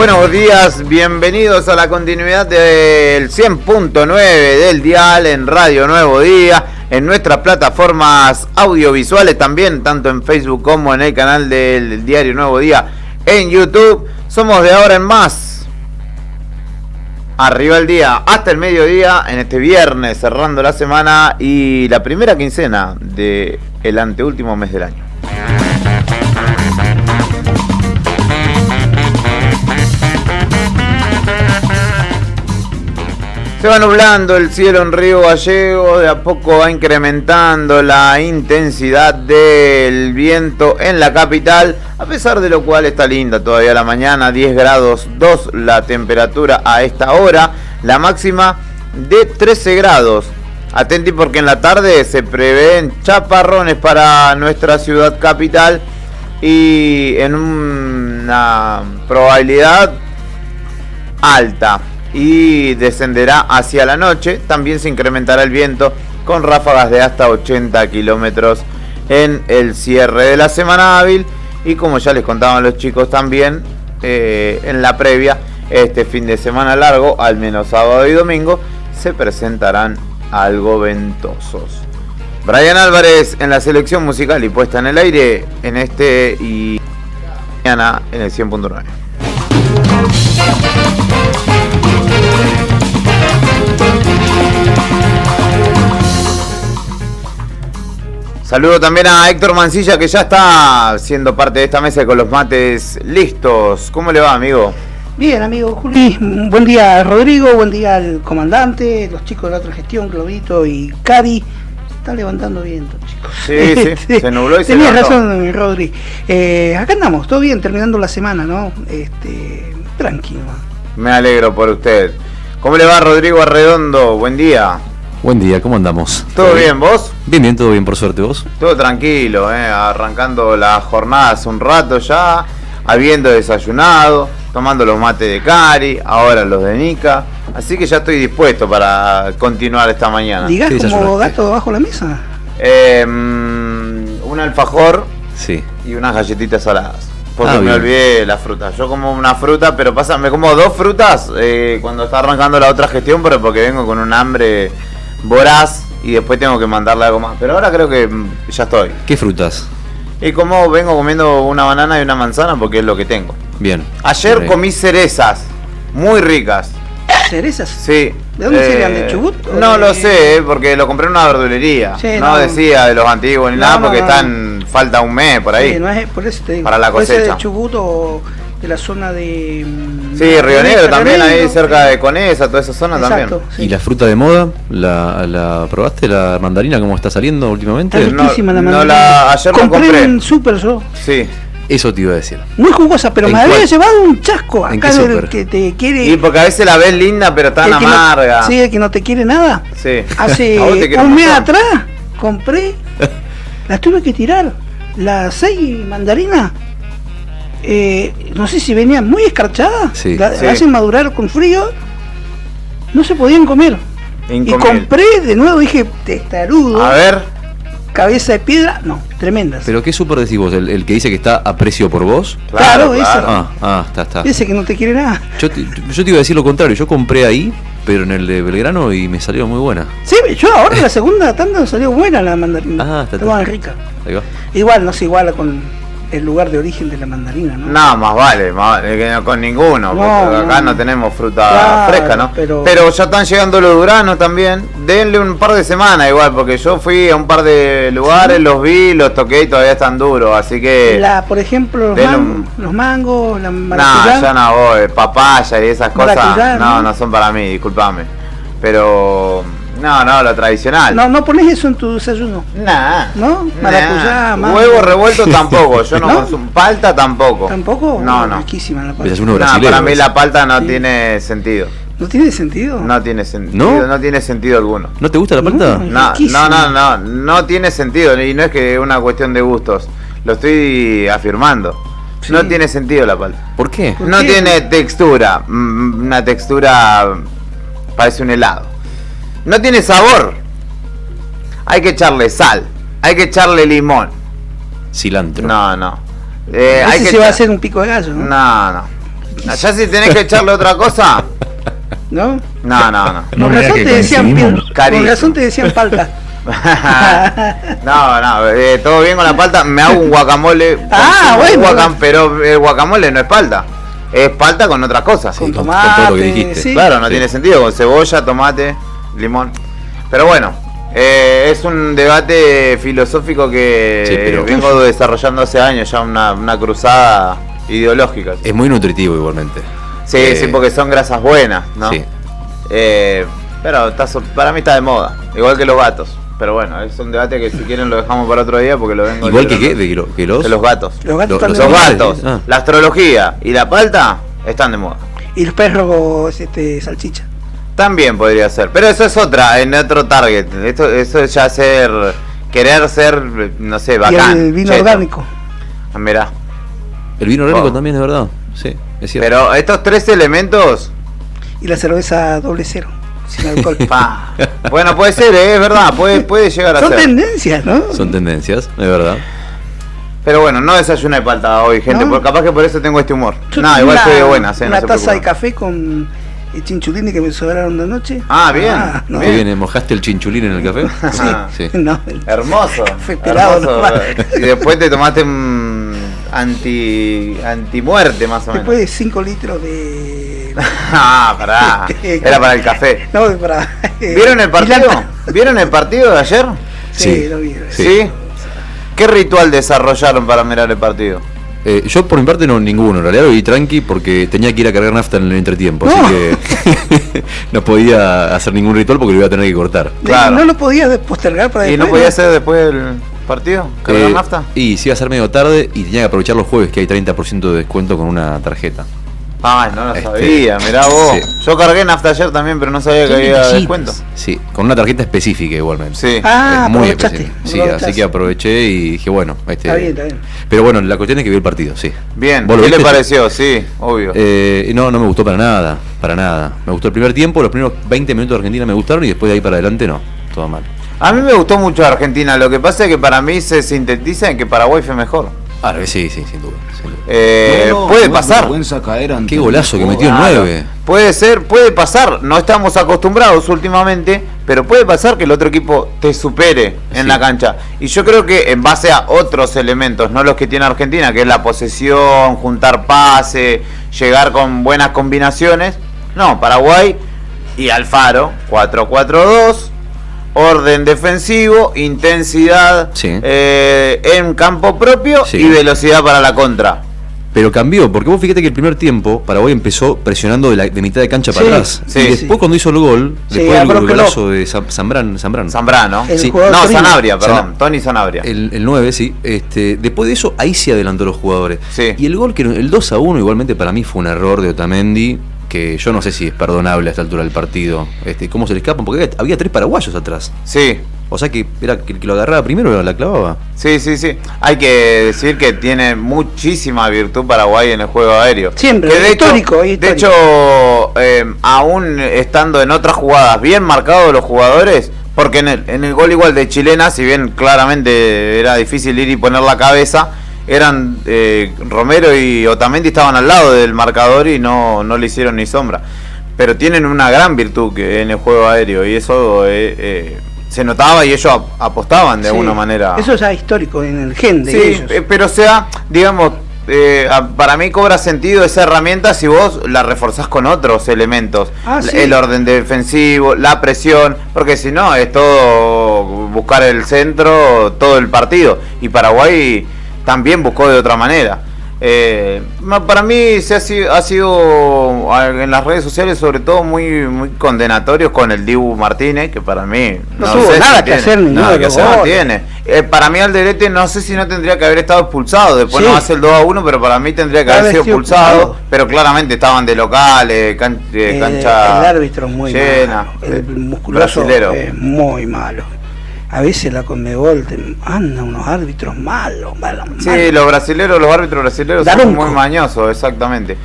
Buenos días, bienvenidos a la continuidad del 100.9 del dial en Radio Nuevo Día, en nuestras plataformas audiovisuales también, tanto en Facebook como en el canal del Diario Nuevo Día en YouTube. Somos de ahora en más. Arriba el día, hasta el mediodía, en este viernes, cerrando la semana y la primera quincena del anteúltimo mes del año. Se va nublando el cielo en Río Gallegos, de a poco va incrementando la intensidad del viento en la capital, a pesar de lo cual está linda todavía la mañana, 10 grados 2 la temperatura a esta hora, la máxima de 13 grados. Atenti porque en la tarde se prevén chaparrones para nuestra ciudad capital y en una probabilidad alta. Y descenderá hacia la noche. También se incrementará el viento con ráfagas de hasta 80 kilómetros en el cierre de la semana hábil. Y como ya les contaban los chicos también en la previa, este fin de semana largo, al menos sábado y domingo, se presentarán algo ventosos. Brian Álvarez en la selección musical y puesta en el aire en este y mañana en el 100.9. Saludo también a Héctor Mancilla, que ya está siendo parte de esta mesa con los mates listos. ¿Cómo le va, amigo? Bien, amigo Juli. Buen día, Rodrigo. Buen día al comandante, los chicos de la otra gestión, Globito y Cari. Están levantando viento, chicos. Sí, se nubló y se levantó. Tenías razón, Rodri. Acá andamos, todo bien, terminando la semana, ¿no? Tranquilo. Me alegro por usted. ¿Cómo le va, Rodrigo Arredondo? Buen día. Buen día, ¿cómo andamos? ¿Todo bien, vos? Bien, todo bien, por suerte, ¿vos? Todo tranquilo, arrancando la jornada hace un rato ya, habiendo desayunado, tomando los mates de Cari, ahora los de Nica, así que ya estoy dispuesto para continuar esta mañana. ¿Digás como gato bajo la mesa? Un alfajor, sí, y unas galletitas saladas. Porque me bien. olvidé la fruta. Yo como una fruta, pero me como dos frutas cuando está arrancando la otra gestión, pero porque vengo con un hambre voraz y después tengo que mandarle algo más. Pero ahora creo que ya estoy. ¿Qué frutas? Y como vengo comiendo una banana y una manzana porque es lo que tengo. Bien. Ayer bien. comí cerezas, muy ricas. ¿Cerezas? Sí. ¿De dónde serían? ¿De Chubut? No lo sé, porque lo compré en una verdulería. Sí, no decía de los antiguos ni nada, porque no. falta un mes por ahí. Sí, no es, por eso te digo. Para la cosecha. Puede ser de Chubut o de la zona de... Sí, Río Negro también, Negro, ahí cerca de Conesa, toda esa zona. Exacto, también. sí. ¿Y la fruta de moda? ¿La probaste, la mandarina, cómo está saliendo últimamente? Está riquísima la no mandarina. ayer compré compré. en Super yo. Sí. Eso te iba a decir. Muy jugosa, pero ¿En me había cuál? llevado un chasco ¿En acá qué del súper? que te quiere... Y porque a veces la ves linda, pero tan el que amarga. No, sí, el que no te quiere nada. Sí. Hace A vos te quiero un mes montón. atrás compré, las tuve que tirar. Las 6 mandarinas, no sé si venían muy escarchadas, Sí. la Sí. hacen madurar con frío, no se podían comer. Y Incomible. compré de nuevo, dije, testarudo, A ver. cabeza de piedra, no, tremendas. ¿Pero qué súper decís vos? ¿El que dice que está a precio por vos? Claro, esa. Está. Ese que no te quiere nada. Yo te iba a decir lo contrario. Yo compré ahí, pero en el de Belgrano y me salió muy buena. Sí, yo ahora la segunda tanda salió buena la mandarina. Está Estaba rica. Ahí va. Igual, no se iguala con el lugar de origen de la mandarina, ¿no? No, más vale que no con ninguno. Porque acá no tenemos fruta Claro, fresca, ¿no? pero ya están llegando los duranos también. Denle un par de semanas igual, porque yo fui a un par de lugares, los vi, los toqué y todavía están duros, así que... Por ejemplo, los mangos, la No, maracuyá. ya no voy, papaya y esas cosas, Maracuyá, no son para mí, discúlpame. Pero, no, lo tradicional. No pones eso en tu desayuno. Nah. ¿No? Maracuyá, mango. Huevo revuelto tampoco, yo no, ¿No? consumo. Palta tampoco. ¿Tampoco? No. Riquísima la palta. Desayuno No, brasilero. para mí la palta no Sí. tiene sentido. ¿No tiene sentido? No tiene sentido, no tiene sentido alguno. ¿No te gusta la palta? No. No tiene sentido y no es que es una cuestión de gustos. Lo estoy afirmando. Sí. No tiene sentido la palta. ¿Por qué? ¿Por No qué? tiene textura, una textura parece un helado. No tiene sabor. Hay que echarle sal, hay que echarle limón. Cilantro. No. Ese Hay que se va a echar- hacer un pico de gallo, ¿no? No. Ya si tenés que echarle otra cosa. ¿No? No. Con razón te decían Carísimo. con razón te decían palta. No, todo bien con la palta. Me hago un guacamole. Bueno. Pero el guacamole no es palta. Es palta con otras cosas. Con con tomate, todo lo que dijiste. sí. Claro, no Sí. tiene sentido. Con cebolla, tomate, limón. Pero bueno, es un debate filosófico que Sí, pero- vengo desarrollando hace años. Ya una cruzada ideológica. Es muy nutritivo igualmente. Sí, porque son grasas buenas, ¿no? Sí. Pero para mí está de moda. Igual que los gatos. Pero bueno, es un debate que si quieren lo dejamos para otro día porque lo vengo Igual que librando. qué, que los... De los gatos. Los gatos Los están de Los moda. gatos, Ah. la astrología y la palta están de moda. Y los perros salchicha. También podría ser, pero eso es en otro target. Eso es ya querer ser, no sé, bacán. Y el vino cheto. orgánico. Mirá. El vino orgánico Oh. también es verdad. Sí, es cierto. Pero estos tres elementos, Y la cerveza 0, sin alcohol. pa. Bueno, puede ser, es verdad, puede llegar a Son ser. tendencias, ¿no? Son tendencias, es verdad. Pero bueno, no desayuné palta hoy, gente, ¿No? porque capaz que por eso tengo este humor. Yo No, tengo igual una- estoy de buenas, no Una se taza de preocupen. café con chinchulines que me sobraron de anoche. Ah, bien, no. ¿Qué viene? ¿Mojaste el chinchulín en el café? Sí. No, Hermoso. Café pelado hermoso. nomás. Y después te tomaste un antimuerte más o menos. después de 5 litros de... Ah, pará. Era para el café. No, para... ¿Vieron el partido? Milanta. ¿Vieron el partido de ayer? Sí, Sí. lo vi. Sí. ¿Sí? ¿Qué ritual desarrollaron para mirar el partido? Yo por mi parte no ninguno, en realidad lo vi tranqui porque tenía que ir a cargar nafta en el entretiempo, No. así que no podía hacer ningún ritual porque lo iba a tener que cortar. Claro. ¿No lo podías postergar para ¿Y después? no podía ser después del partido? ¿Cargar nafta? Y se iba a hacer medio tarde y tenía que aprovechar los jueves que hay 30% de descuento con una tarjeta. Ay, no lo Este, sabía, mirá vos. sí. Yo cargué nafta ayer también, pero no sabía que había descuento. Sí, con una tarjeta específica igualmente. Sí. Ah, Es muy aprovechaste. específica. Sí, aprovechaste. así que aproveché y dije, bueno, Está bien, está bien. Pero bueno, la cuestión es que vi el partido, sí. Bien, ¿Vos lo ¿qué le viste? pareció? Sí, obvio. No me gustó para nada, para nada. Me gustó el primer tiempo, los primeros 20 minutos de Argentina me gustaron y después de ahí para adelante no, todo mal. A mí me gustó mucho Argentina, lo que pasa es que para mí se sintetiza en que Paraguay fue mejor. Ah, sí, sin duda. Sin duda. Puede pasar. Qué golazo que metió el Claro. 9. Puede ser, puede pasar. No estamos acostumbrados últimamente, pero puede pasar que el otro equipo te supere en Sí. la cancha. Y yo creo que en base a otros elementos, no los que tiene Argentina, que es la posesión, juntar pase, llegar con buenas combinaciones. No, Paraguay y Alfaro, 4-4-2. Orden defensivo, intensidad Sí. en campo propio Sí. y velocidad para la contra. Pero cambió, porque vos fíjate que el primer tiempo Paraguay empezó presionando de mitad de cancha para Sí, atrás. sí, y después sí. cuando hizo el gol, Sí, después del abroqueló. golazo de Zambrano. Zambrano. El Sí. jugador No, Torino. Sanabria, perdón. Sana- Tony Sanabria. El 9, sí. Después de eso, ahí se adelantó los jugadores. Sí. Y el gol, el 2-1, igualmente para mí fue un error de Otamendi, que yo no sé si es perdonable a esta altura del partido. ¿Cómo se le escapan? Porque había 3 paraguayos atrás. Sí, O sea que era que el que lo agarraba primero la clavaba. sí. Hay que decir que tiene muchísima virtud Paraguay en el juego aéreo. Siempre, Que histórico. De hecho, aún estando en otras jugadas bien marcados los jugadores, porque en el gol igual de Chilena, si bien claramente era difícil ir y poner la cabeza, eran Romero y Otamendi estaban al lado del marcador y no le hicieron ni sombra. Pero tienen una gran virtud que en el juego aéreo y eso se notaba y ellos apostaban de Sí. alguna manera. Eso ya es histórico en el gen de Sí, ellos. pero o sea, digamos, para mí cobra sentido esa herramienta si vos la reforzás con otros elementos. Ah, sí. El orden defensivo, la presión, porque si no es todo buscar el centro todo el partido. Y Paraguay también buscó de otra manera. Para mí ha sido en las redes sociales sobre todo muy condenatorios con el Dibu Martínez, que para mí No tuvo sé nada si que tiene- hacer, ninguno nada de que los hacer, no goles. tiene. Para mí Alderete no sé si no tendría que haber estado expulsado, después Sí. no hace el 2-1, pero para mí tendría que haber sido expulsado, pero claramente estaban de local, cancha El árbitro es muy llena, malo. El musculoso brasilero. es muy malo. A veces la Conmebol anda unos árbitros malos. Sí, los árbitros brasileños son Daronco. muy mañosos, exactamente.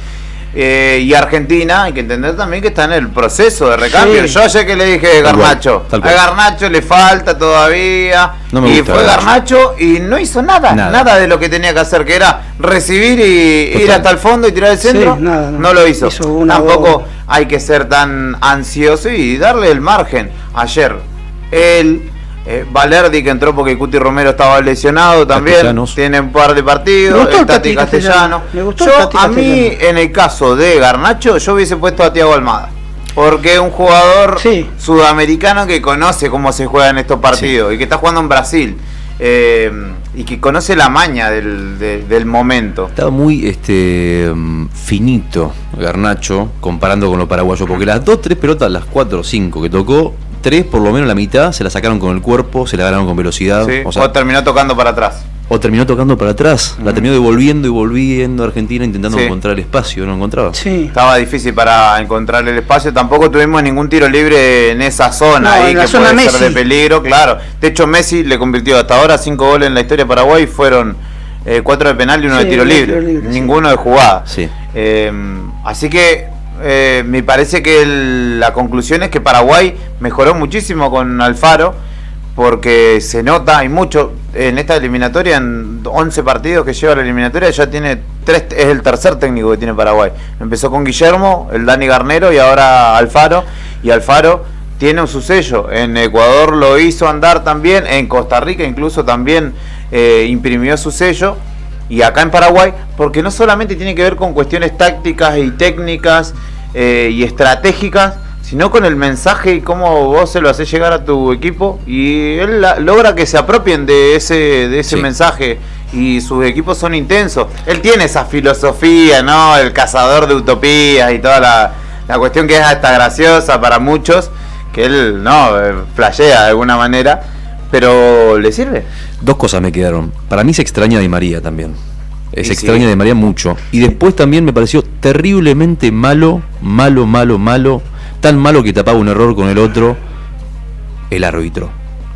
Y Argentina, hay que entender también que está en el proceso de recambio. Sí. Yo ayer que le dije Garnacho, Tal a cual. Garnacho le falta todavía. No me y gusta fue Garnacho. Garnacho y no hizo nada de lo que tenía que hacer, que era recibir y Total. ir hasta el fondo y tirar el centro. Sí, nada, no. No lo hizo. Hizo una Tampoco boba. hay que ser tan ansioso y darle el margen. Ayer, él, Valerdi, que entró porque Cuti Romero estaba lesionado también, Castellanos. tiene un par de Me partidos, gustó el el Tati Tati Castellano. Castellano. Me gustó el Yo, Tati a mí, Castellano. en el caso de Garnacho, yo hubiese puesto a Thiago Almada. Porque es un jugador Sí. sudamericano que conoce cómo se juegan estos partidos y que está jugando en Brasil. Y que conoce la maña del momento. Estaba muy finito Garnacho comparando con los paraguayos, porque las 2-3 pelotas, las 4 o 5 que tocó, 3 por lo menos la mitad se la sacaron con el cuerpo, se la ganaron con velocidad. ¿Sí? O sea, O terminó tocando para atrás. o terminó tocando para atrás, la terminó devolviendo y volviendo a Argentina intentando Sí. encontrar el espacio, no encontraba. Sí. Estaba difícil para encontrar el espacio. Tampoco tuvimos ningún tiro libre en esa zona No, ahí en la que zona puede ser de Messi. peligro, claro. De hecho, Messi le convirtió hasta ahora 5 goles en la historia de Paraguay. Fueron 4 de penal y 1 Sí, de tiro uno de libre. tiro libre, Ninguno de jugada. Sí. Así que me parece que la conclusión es que Paraguay mejoró muchísimo con Alfaro, porque se nota, hay mucho en esta eliminatoria, en 11 partidos que lleva la eliminatoria, ya tiene 3, es el tercer técnico que tiene Paraguay. Empezó con Guillermo, el Dani Garnero y ahora Alfaro, y Alfaro tiene su sello. En Ecuador lo hizo andar también, en Costa Rica incluso también imprimió su sello. Y acá en Paraguay, porque no solamente tiene que ver con cuestiones tácticas y técnicas y estratégicas, sino con el mensaje y cómo vos se lo haces llegar a tu equipo, y él logra que se apropien de ese Sí. mensaje, y sus equipos son intensos. Él tiene esa filosofía, ¿no? El cazador de utopías y toda la cuestión que es hasta graciosa para muchos, que él no flashea de alguna manera, pero le sirve. Dos cosas me quedaron. Para mí se extraña a Di María también. Se Y sí. extraña a Di María mucho. Y después también me pareció terriblemente malo, tan malo que tapaba un error con el otro, el árbitro.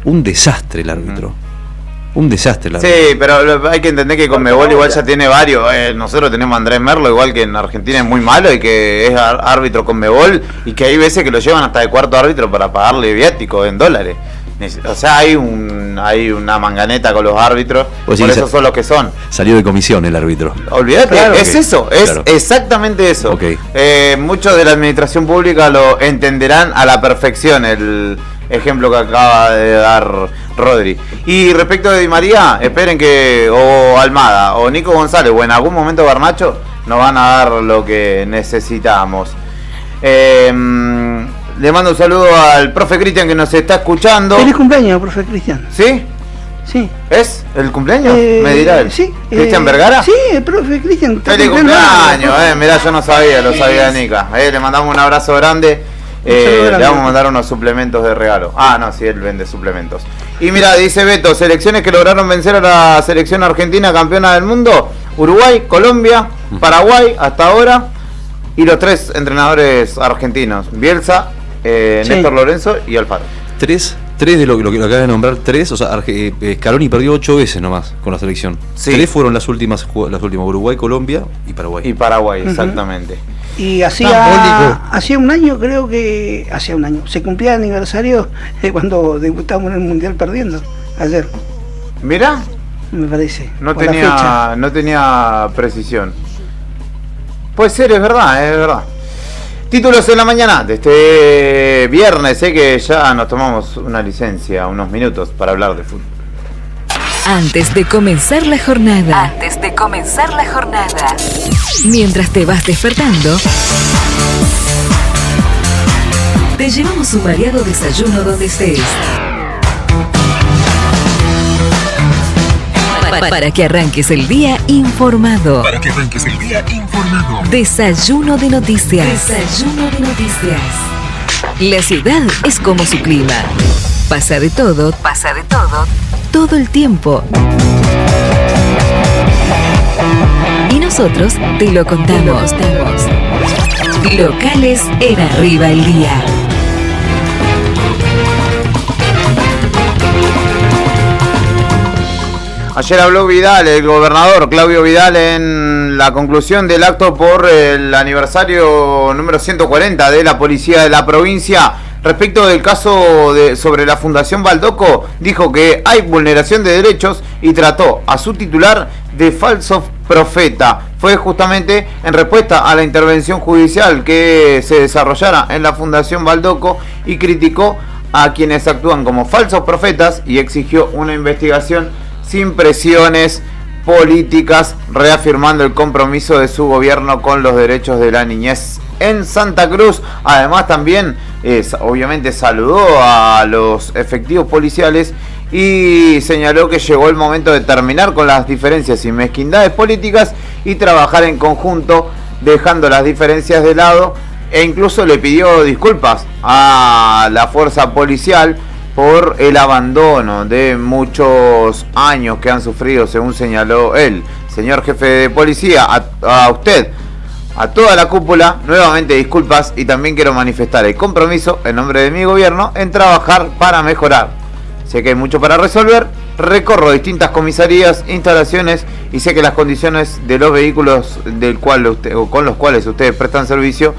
Un desastre el árbitro. Un desastre el árbitro. Sí, pero hay que entender que Conmebol igual ya tiene varios. Nosotros tenemos a Andrés Merlo, igual que en Argentina es muy malo y que es árbitro Conmebol, y que hay veces que lo llevan hasta de cuarto árbitro para pagarle viático en dólares. O sea, hay una manganeta con los árbitros, Pues por sí, eso son los que son. Salió de comisión el árbitro. Olvídate, Claro es que- eso, es claro. exactamente eso. Ok. Muchos de la administración pública lo entenderán a la perfección, el ejemplo que acaba de dar Rodri. Y respecto de Di María, esperen que o Almada o Nico González o en algún momento Garnacho nos van a dar lo que necesitamos. Le mando un saludo al profe Cristian que nos está escuchando. Feliz cumpleaños, profe Cristian. ¿Sí? Sí. ¿Es el cumpleaños? Me dirá él. Sí. ¿Cristian Vergara? Sí, el profe Cristian. está Feliz cumpliendo cumpleaños, años. mirá, yo no sabía, lo sabía Nica. Le mandamos un abrazo grande. saludo grande. Le vamos a mandar unos suplementos de regalo. Ah, no, sí, él vende suplementos. Y mira, dice Beto, selecciones que lograron vencer a la selección argentina campeona del mundo: Uruguay, Colombia, Paraguay hasta ahora, y los 3 entrenadores argentinos: Bielsa, Sí. Néstor Lorenzo y Alfaro. Tres de lo que acaba de nombrar, 3, o sea, Scaloni perdió 8 veces nomás con la selección. Sí. 3 fueron las últimas, Uruguay, Colombia y Paraguay. Y Paraguay, Ujú. exactamente. Y Simbólico. hacía un año, creo que hacía un año, se cumplía el aniversario de cuando debutamos en el Mundial perdiendo, ayer, Mirá, me parece. no por la fecha. tenía precisión. Puede ser, es verdad. Títulos en la mañana de este viernes, sé que ya nos tomamos una licencia, unos minutos para hablar de fútbol. Antes de comenzar la jornada. Mientras te vas despertando, te llevamos un variado desayuno donde estés. Para que arranques el día informado. Desayuno de noticias. La ciudad es como su clima. Pasa de todo, todo el tiempo. Y nosotros te lo contamos. Locales en Arriba el Día. Ayer habló Vidal, el gobernador Claudio Vidal, en la conclusión del acto por el aniversario número 140 de la Policía de la Provincia. Respecto del caso sobre la Fundación Baldoco, dijo que hay vulneración de derechos y trató a su titular de falso profeta. Fue justamente en respuesta a la intervención judicial que se desarrollara en la Fundación Baldoco y criticó a quienes actúan como falsos profetas y exigió una investigación sin presiones políticas, reafirmando el compromiso de su gobierno con los derechos de la niñez en Santa Cruz. Además también obviamente saludó a los efectivos policiales y señaló que llegó el momento de terminar con las diferencias y mezquindades políticas y trabajar en conjunto, dejando las diferencias de lado, e incluso le pidió disculpas a la fuerza policial por el abandono de muchos años que han sufrido, según señaló él. Señor jefe de policía, a usted, a toda la cúpula, nuevamente disculpas, y también quiero manifestar el compromiso en nombre de mi gobierno en trabajar para mejorar. Sé que hay mucho para resolver, recorro distintas comisarías, instalaciones y sé que las condiciones de los vehículos con los cuales ustedes prestan servicio,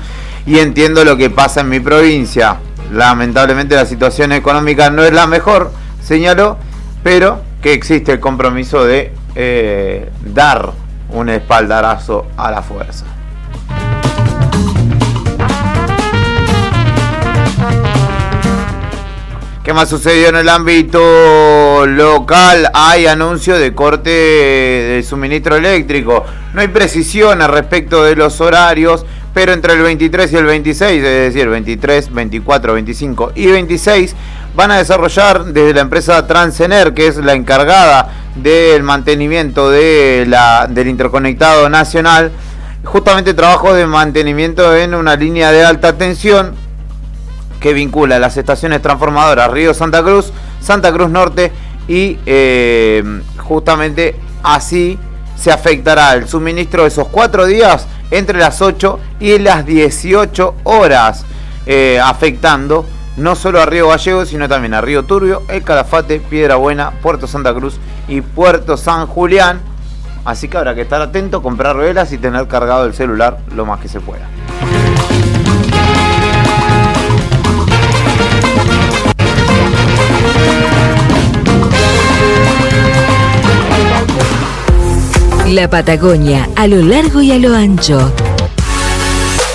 y entiendo lo que pasa en mi provincia. Lamentablemente la situación económica no es la mejor, señaló, pero que existe el compromiso de dar un espaldarazo a la fuerza. ¿Qué más sucedió en el ámbito local? Hay anuncio de corte de suministro eléctrico. No hay precisiones respecto de los horarios, pero entre el 23 y el 26, es decir, 23, 24, 25 y 26, van a desarrollar desde la empresa Transener, que es la encargada del mantenimiento del interconectado nacional, justamente trabajos de mantenimiento en una línea de alta tensión que vincula las estaciones transformadoras Río Santa Cruz, Santa Cruz Norte, y justamente así se afectará el suministro de esos 4 días entre las 8 y las 18 horas, afectando no solo a Río Gallegos, sino también a Río Turbio, El Calafate, Piedra Buena, Puerto Santa Cruz y Puerto San Julián. Así que habrá que estar atento, comprar velas y tener cargado el celular lo más que se pueda. La Patagonia, a lo largo y a lo ancho,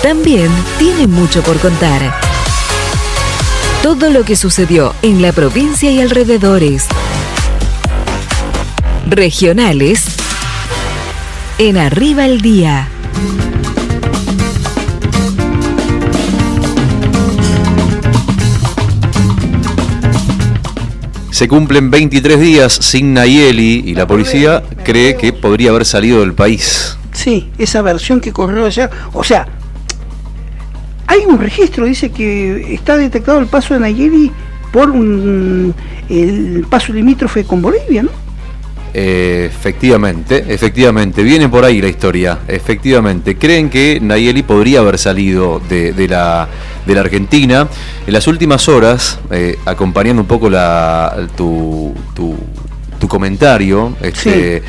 también tiene mucho por contar. Todo lo que sucedió en la provincia y alrededores. Regionales en Arriba el Día. Se cumplen 23 días sin Nayeli y la policía cree que podría haber salido del país. Sí, esa versión que corrió ayer. O sea, hay un registro, dice que está detectado el paso de Nayeli por el paso limítrofe con Bolivia, ¿no? Efectivamente, viene por ahí la historia. Efectivamente, creen que Nayeli podría haber salido de la Argentina. En las últimas horas, acompañando un poco tu comentario Sí.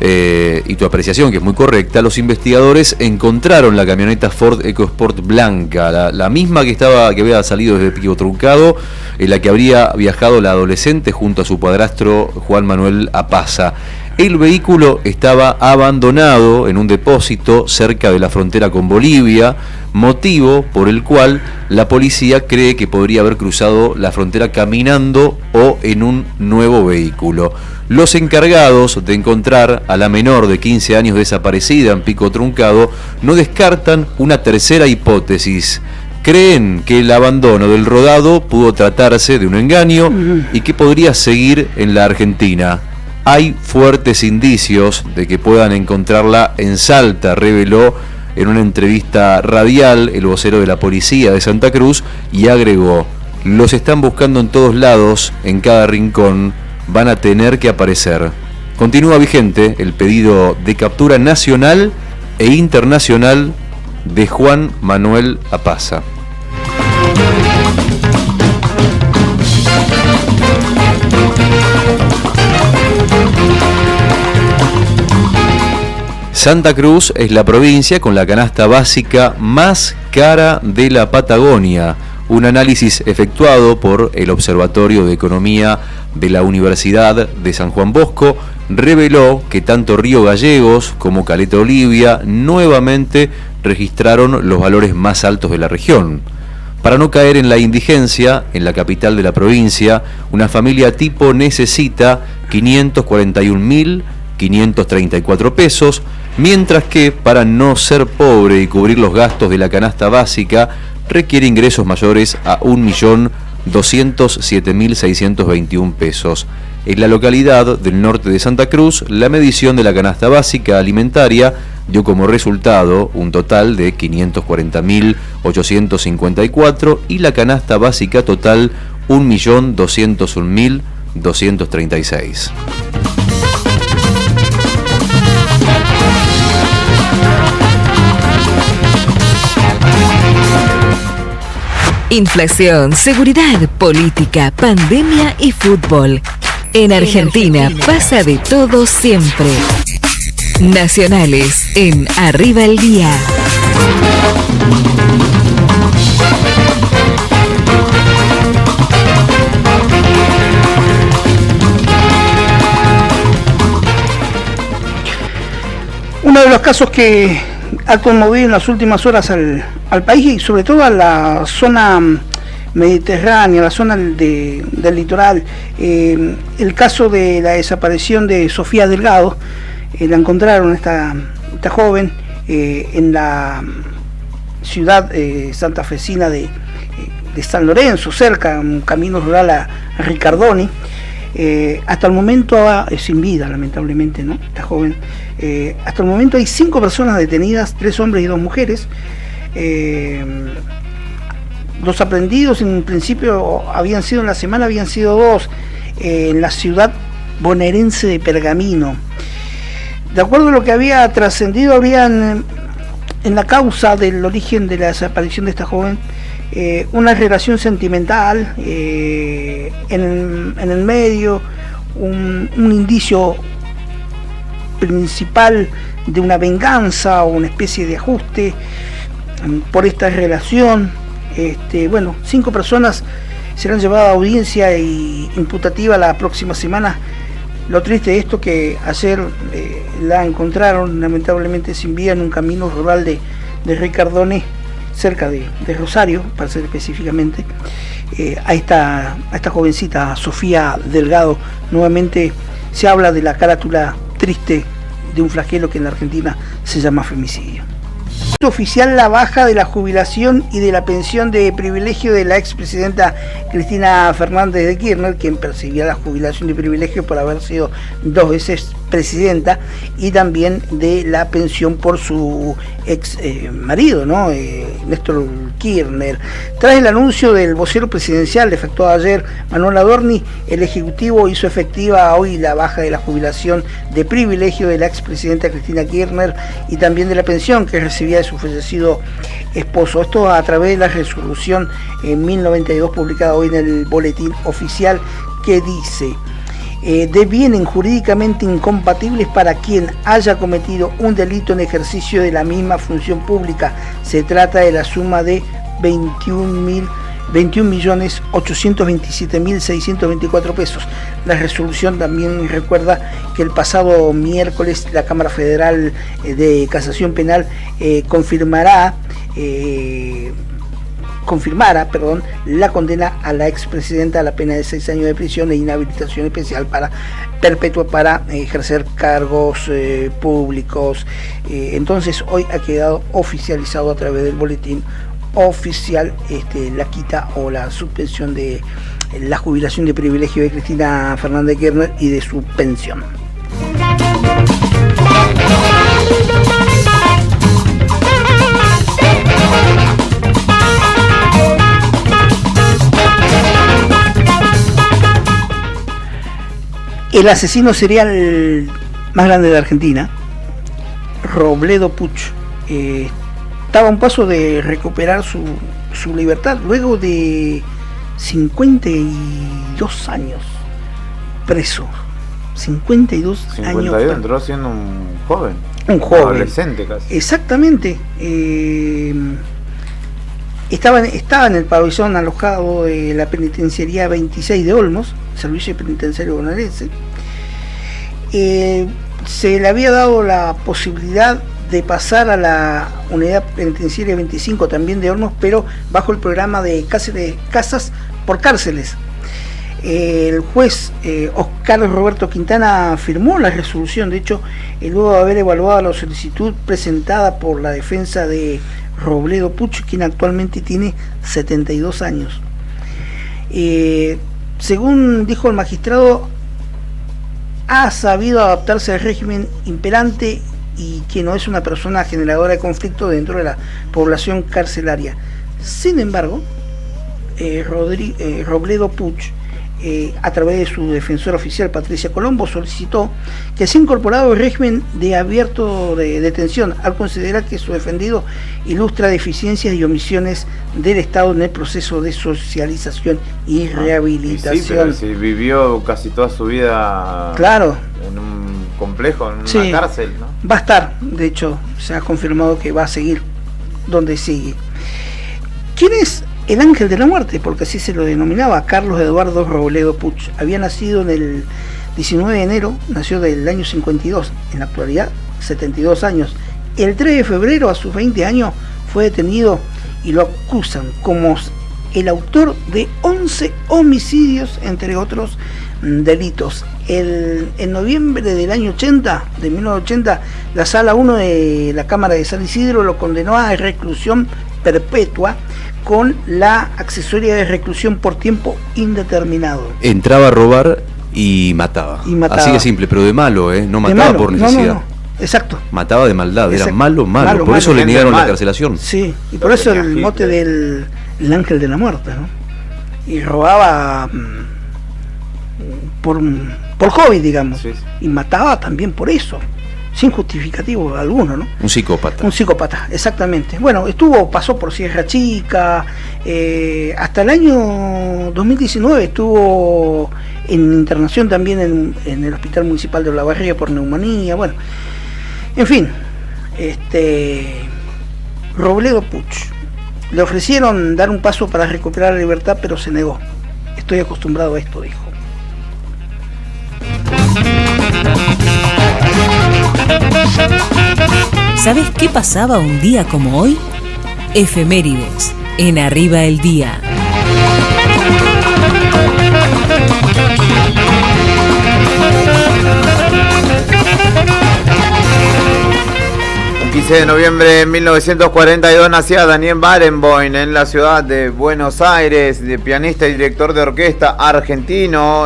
Y tu apreciación, que es muy correcta, los investigadores encontraron la camioneta Ford EcoSport blanca, la misma que había salido desde Pico Truncado, en la que habría viajado la adolescente junto a su padrastro Juan Manuel Apaza. El vehículo estaba abandonado en un depósito cerca de la frontera con Bolivia, motivo por el cual la policía cree que podría haber cruzado la frontera caminando o en un nuevo vehículo. Los encargados de encontrar a la menor de 15 años desaparecida en Pico Truncado no descartan una tercera hipótesis. Creen que el abandono del rodado pudo tratarse de un engaño y que podría seguir en la Argentina. Hay fuertes indicios de que puedan encontrarla en Salta, reveló en una entrevista radial el vocero de la policía de Santa Cruz, y agregó: los están buscando en todos lados, en cada rincón, van a tener que aparecer. Continúa vigente el pedido de captura nacional e internacional de Juan Manuel Apaza. Santa Cruz es la provincia con la canasta básica más cara de la Patagonia. Un análisis efectuado por el Observatorio de Economía de la Universidad de San Juan Bosco reveló que tanto Río Gallegos como Caleta Olivia nuevamente registraron los valores más altos de la región. Para no caer en la indigencia, en la capital de la provincia, una familia tipo necesita 541.534 pesos, mientras que para no ser pobre y cubrir los gastos de la canasta básica requiere ingresos mayores a 1.207.621 pesos. En la localidad del norte de Santa Cruz, la medición de la canasta básica alimentaria dio como resultado un total de 540.854 y la canasta básica total 1.201.236. Inflación, seguridad, política, pandemia y fútbol. En Argentina pasa de todo siempre. Nacionales en Arriba el Día. Uno de los casos que ha conmovido en las últimas horas al país y sobre todo a la zona mediterránea, la zona del litoral, el caso de la desaparición de Sofía Delgado. La encontraron esta joven en la ciudad santafesina de San Lorenzo, cerca, un camino rural a Ricardoni. Hasta el momento sin vida, lamentablemente, ¿no? Esta joven. Hasta el momento hay 5 personas detenidas, 3 hombres y 2 mujeres. Los aprendidos en principio habían sido 2 en la ciudad bonaerense de Pergamino. De acuerdo a lo que había trascendido, habían en la causa del origen de la desaparición de esta joven una relación sentimental, en el medio un indicio principal de una venganza o una especie de ajuste por esta relación. 5 personas serán llevadas a audiencia imputativa la próxima semana. Lo triste de esto que ayer la encontraron lamentablemente sin vida en un camino rural de Ricardone, cerca de Rosario, para ser específicamente. A esta jovencita, Sofía Delgado. Nuevamente se habla de la carátula triste de un flagelo que en la Argentina se llama femicidio. Oficial la baja de la jubilación y de la pensión de privilegio de la expresidenta Cristina Fernández de Kirchner, quien percibía la jubilación de privilegio por haber sido 2 veces presidenta, y también de la pensión por su ex marido, ¿no? Néstor Kirchner. Tras el anuncio del vocero presidencial efectuado ayer, Manuel Adorni, el Ejecutivo hizo efectiva hoy la baja de la jubilación de privilegio de la expresidenta Cristina Kirchner y también de la pensión que recibía de su fallecido esposo. Esto a través de la resolución en 1092 publicada hoy en el Boletín Oficial, que dice: devienen jurídicamente incompatibles para quien haya cometido un delito en ejercicio de la misma función pública. Se trata de la suma de 21.827.624 pesos. La resolución también recuerda que el pasado miércoles la Cámara Federal de Casación Penal confirmara la condena a la expresidenta a la pena de 6 años de prisión e inhabilitación especial perpetua para ejercer cargos públicos. Entonces hoy ha quedado oficializado a través del Boletín Oficial la quita o la suspensión de la jubilación de privilegio de Cristina Fernández de Kirchner y de su pensión. El asesino serial más grande de Argentina, Robledo Puch, estaba a un paso de recuperar su libertad luego de 52 años preso. 52 años. Entró siendo un joven. Un joven. Adolescente casi. Exactamente. Estaba en el pabellón alojado de la penitenciaría 26 de Olmos, servicio penitenciario bonaerense. Se le había dado la posibilidad de pasar a la unidad penitenciaria 25 también de Olmos, pero bajo el programa de casas por cárceles. El juez Oscar Roberto Quintana firmó la resolución, de hecho, luego de haber evaluado la solicitud presentada por la defensa de Robledo Puch, quien actualmente tiene 72 años. Según dijo el magistrado, ha sabido adaptarse al régimen imperante y que no es una persona generadora de conflicto dentro de la población carcelaria. Sin embargo, Robledo Puch, a través de su defensora oficial Patricia Colombo, solicitó que sea incorporado el régimen de abierto de detención, al considerar que su defendido ilustra deficiencias y omisiones del Estado en el proceso de socialización y rehabilitación. Sí, pero si vivió casi toda su vida, claro, en un complejo, en una cárcel, ¿no? Va a estar, de hecho, se ha confirmado que va a seguir donde sigue. ¿Quién es el ángel de la muerte? Porque así se lo denominaba Carlos Eduardo Robledo Puch. Había nacido en el 19 de enero, nació del año 52, en la actualidad 72 años. El 3 de febrero, a sus 20 años, fue detenido y lo acusan como el autor de 11 homicidios, entre otros delitos. En noviembre del año 80, de 1980, la Sala 1 de la Cámara de San Isidro lo condenó a reclusión perpetua con la accesoria de reclusión por tiempo indeterminado. Entraba a robar y mataba. Así de simple, pero de malo, no mataba por necesidad. No. Exacto. Mataba de maldad, Exacto. Era malo. Por eso le negaron la carcelación. Sí, y por eso el mote del ángel de la muerte, ¿no? Y robaba por hobby, digamos. Sí. Y mataba también por eso, sin justificativo alguno, ¿no? Un psicópata. Un psicópata, exactamente. Bueno, pasó por Sierra Chica, hasta el año 2019 estuvo en internación también en el Hospital Municipal de Olavarría por neumonía. Bueno, en fin, Robledo Puch, le ofrecieron dar un paso para recuperar la libertad, pero se negó. Estoy acostumbrado a esto, dijo. ¿Sabes qué pasaba un día como hoy? Efemérides en Arriba el Día. El 15 de noviembre de 1942 nacía Daniel Barenboim en la ciudad de Buenos Aires, de pianista y director de orquesta argentino,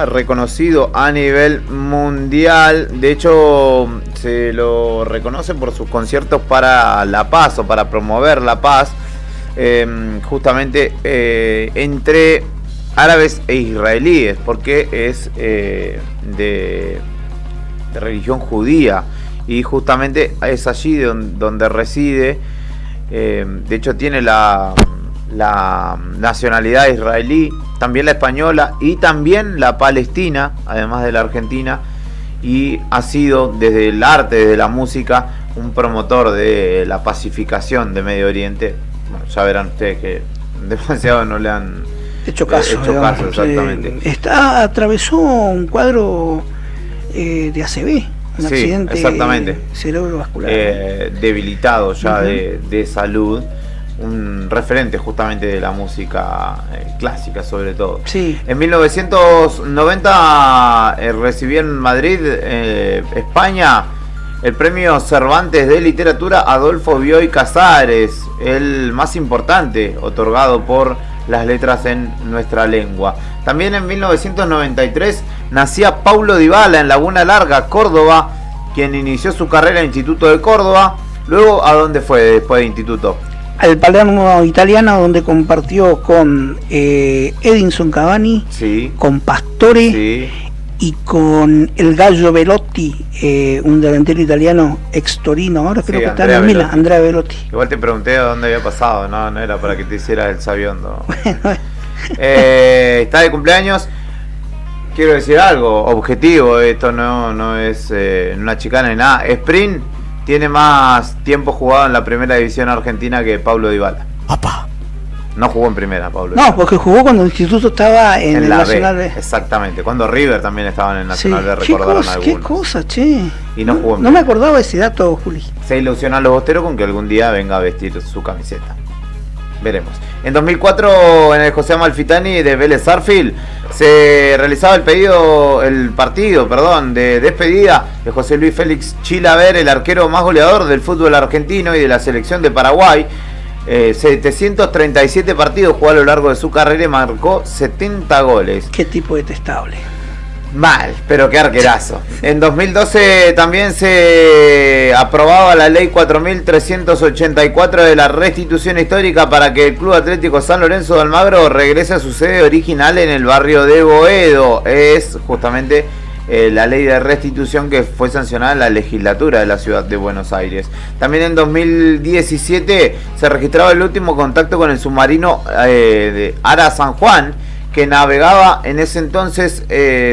reconocido a nivel mundial. De hecho, se lo reconoce por sus conciertos para la paz o para promover la paz, justamente entre árabes e israelíes, porque es de religión judía. Y justamente es allí donde reside. De hecho tiene la nacionalidad israelí, también la española y también la palestina, además de la argentina. Y ha sido desde el arte, desde la música, un promotor de la pacificación de Medio Oriente. Bueno, ya verán ustedes que demasiado no le han hecho caso, exactamente. Atravesó un cuadro de ACV. Un accidente cerebrovascular, debilitado ya de salud, un referente justamente de la música clásica sobre todo. Sí. En 1990 recibió en Madrid, España, el premio Cervantes de Literatura Adolfo Bioy Casares, el más importante otorgado por las letras en nuestra lengua. También en 1993 nacía Paulo Dybala en Laguna Larga, Córdoba, quien inició su carrera en el Instituto de Córdoba. Luego, ¿a dónde fue después de instituto? Al Palermo Italiano, donde compartió con Edinson Cavani, sí, con Pastore, sí, y con el Gallo Belotti, un delantero italiano ex Torino, ahora creo que está en Milan, Andrea Belotti. Igual te pregunté a dónde había pasado, no era para que te hicieras el sabiondo. Bueno. Está de cumpleaños quiero decir algo objetivo, esto no es una chicana ni nada. Sprint tiene más tiempo jugado en la primera división argentina que Pablo Dybala. ¡Apa! No jugó en primera, Pablo. No, porque jugó cuando el instituto estaba en el la Nacional B. B. Exactamente, cuando River también estaba en el Nacional Sí. B, recordaron algunos. ¿Qué cosa, che? Y no jugó en No me primera. acordaba de ese dato, Juli. Se ilusionan los bosteros con que algún día venga a vestir su camiseta. Veremos. En 2004, en el José Amalfitani de Vélez Sarsfield, se realizaba el partido de despedida de José Luis Félix Chilaver, el arquero más goleador del fútbol argentino y de la selección de Paraguay. 737 partidos jugó a lo largo de su carrera y marcó 70 goles. Qué tipo detestable. Mal, pero qué arquerazo. En 2012 también se aprobaba la ley 4384 de la restitución histórica para que el Club Atlético San Lorenzo de Almagro regrese a su sede original en el barrio de Boedo. Es justamente la ley de restitución que fue sancionada en la legislatura de la ciudad de Buenos Aires. También en 2017 se registraba el último contacto con el submarino de Ara San Juan, que navegaba en ese entonces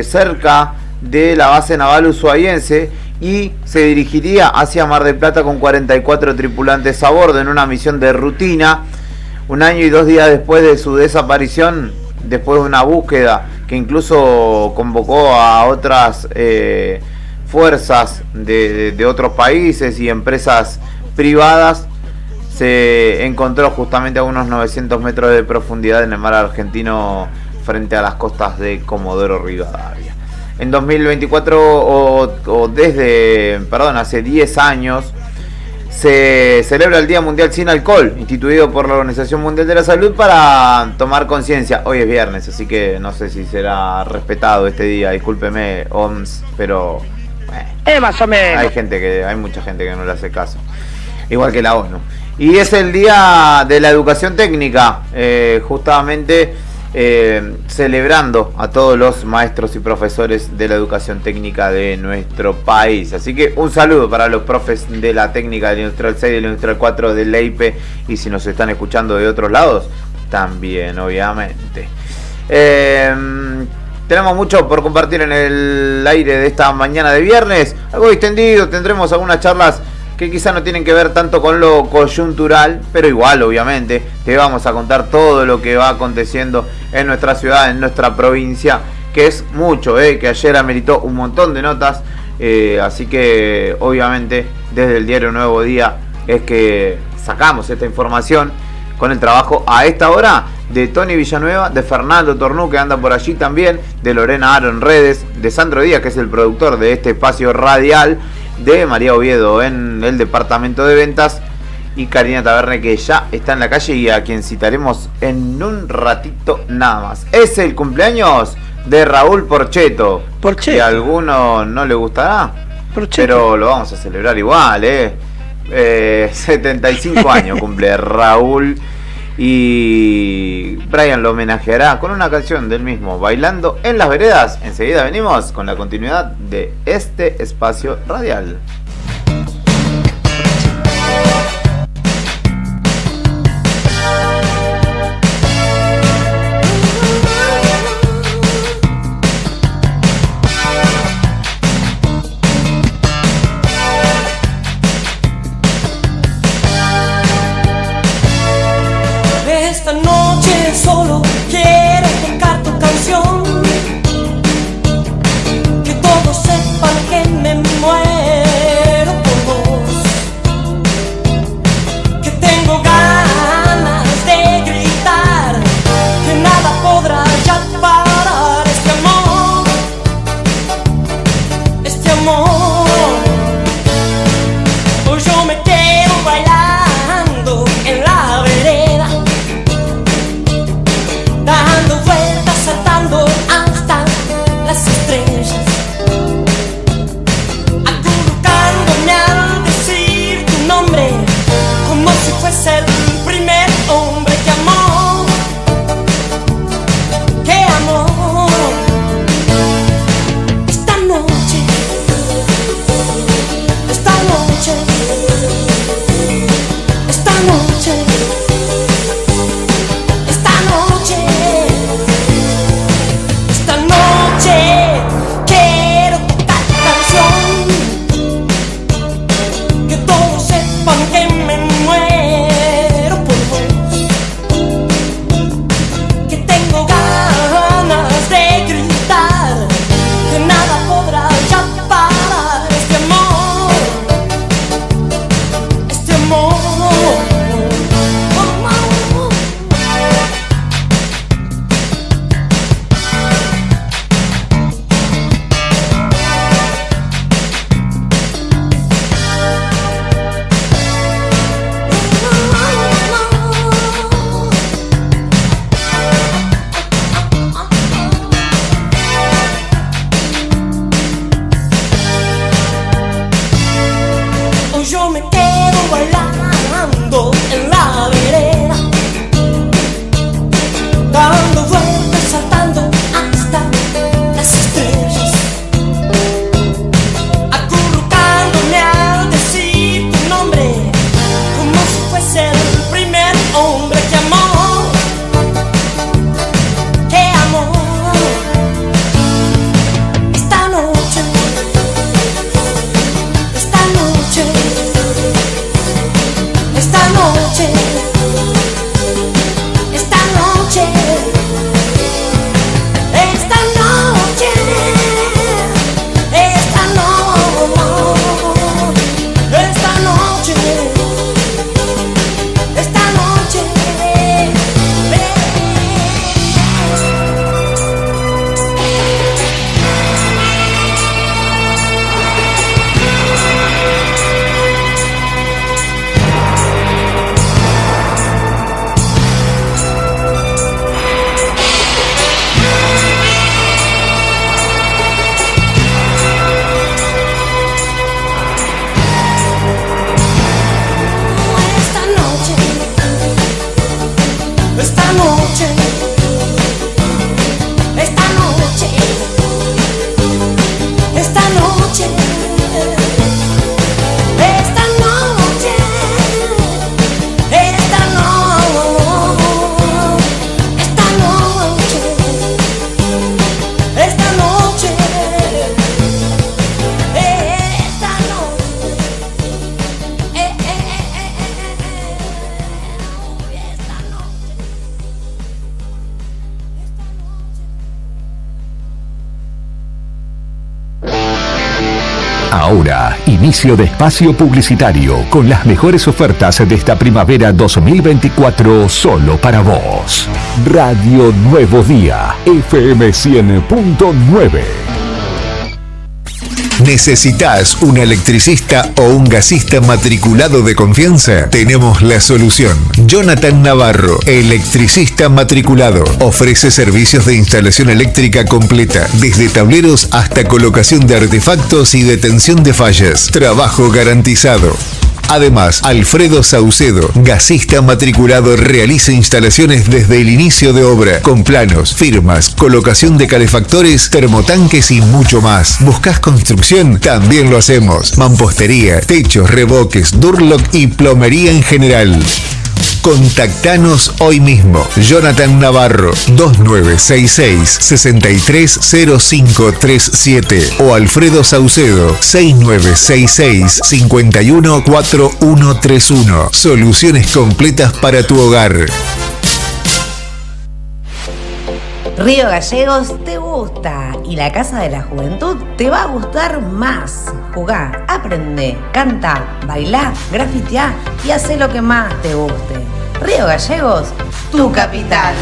cerca de la base naval ushuaiense y se dirigiría hacia Mar del Plata con 44 tripulantes a bordo en una misión de rutina. Un año y 2 días después de su desaparición, después de una búsqueda que incluso convocó a otras fuerzas de otros países y empresas privadas, se encontró justamente a unos 900 metros de profundidad en el mar argentino frente a las costas de Comodoro Rivadavia. En 2024 hace 10 años, se celebra el Día Mundial Sin Alcohol, instituido por la Organización Mundial de la Salud para tomar conciencia. Hoy es viernes, así que no sé si será respetado este día, discúlpeme, OMS, pero Más o menos. hay mucha gente que no le hace caso, igual que la ONU. Y es el Día de la Educación Técnica, justamente celebrando a todos los maestros y profesores de la educación técnica de nuestro país. Así que un saludo para los profes de la técnica del Industrial 6, del Industrial 4, del EIPE, y si nos están escuchando de otros lados, también, obviamente. Tenemos mucho por compartir en el aire de esta mañana de viernes, algo distendido. Tendremos algunas charlas que quizá no tienen que ver tanto con lo coyuntural, pero igual, obviamente, te vamos a contar todo lo que va aconteciendo en nuestra ciudad, en nuestra provincia, que es mucho, que ayer ameritó un montón de notas, así que, obviamente, desde el diario Nuevo Día es que sacamos esta información con el trabajo a esta hora de Tony Villanueva, de Fernando Tornú, que anda por allí también, de Lorena Aro en redes, de Sandro Díaz, que es el productor de este espacio radial, de María Oviedo en el departamento de ventas, y Karina Taberne, que ya está en la calle y a quien citaremos en un ratito nada más. Es el cumpleaños de Raúl Porcheto. Porcheto. Que a alguno no le gustará, Porcheto. pero lo vamos a celebrar igual, 75 años cumple Raúl, y Brian lo homenajeará con una canción del mismo, Bailando en las Veredas. Enseguida venimos con la continuidad de este espacio radial. Esta noche solo quiero tocar tu canción, que todos sepan que me muero por vos, que tengo ganas de gritar, que nada podrá ya parar este amor, este amor. Hoy yo me quedo bailando en la vereda, Esta noche, esta noche, esta noche, esta noche, esta noche, esta noche, esta noche, esta Ahora, inicio de espacio publicitario con las mejores ofertas de esta primavera 2024 solo para vos. Radio Nuevo Día, FM 100.9. ¿Necesitas un electricista o un gasista matriculado de confianza? Tenemos la solución. Jonathan Navarro, electricista matriculado. Ofrece servicios de instalación eléctrica completa, desde tableros hasta colocación de artefactos y detención de fallas. Trabajo garantizado. Además, Alfredo Saucedo, gasista matriculado, realiza instalaciones desde el inicio de obra, con planos, firmas, colocación de calefactores, termotanques y mucho más. ¿Buscas construcción? También lo hacemos. Mampostería, techos, revoques, Durlock y plomería en general. Contactanos hoy mismo. Jonathan Navarro, 2966-630537 o Alfredo Saucedo, 6966-514131. Soluciones completas para tu hogar. Río Gallegos te gusta y la Casa de la Juventud te va a gustar más. Jugá, aprende, canta, bailá, grafiteá y hacé lo que más te guste. Río Gallegos, tu capital.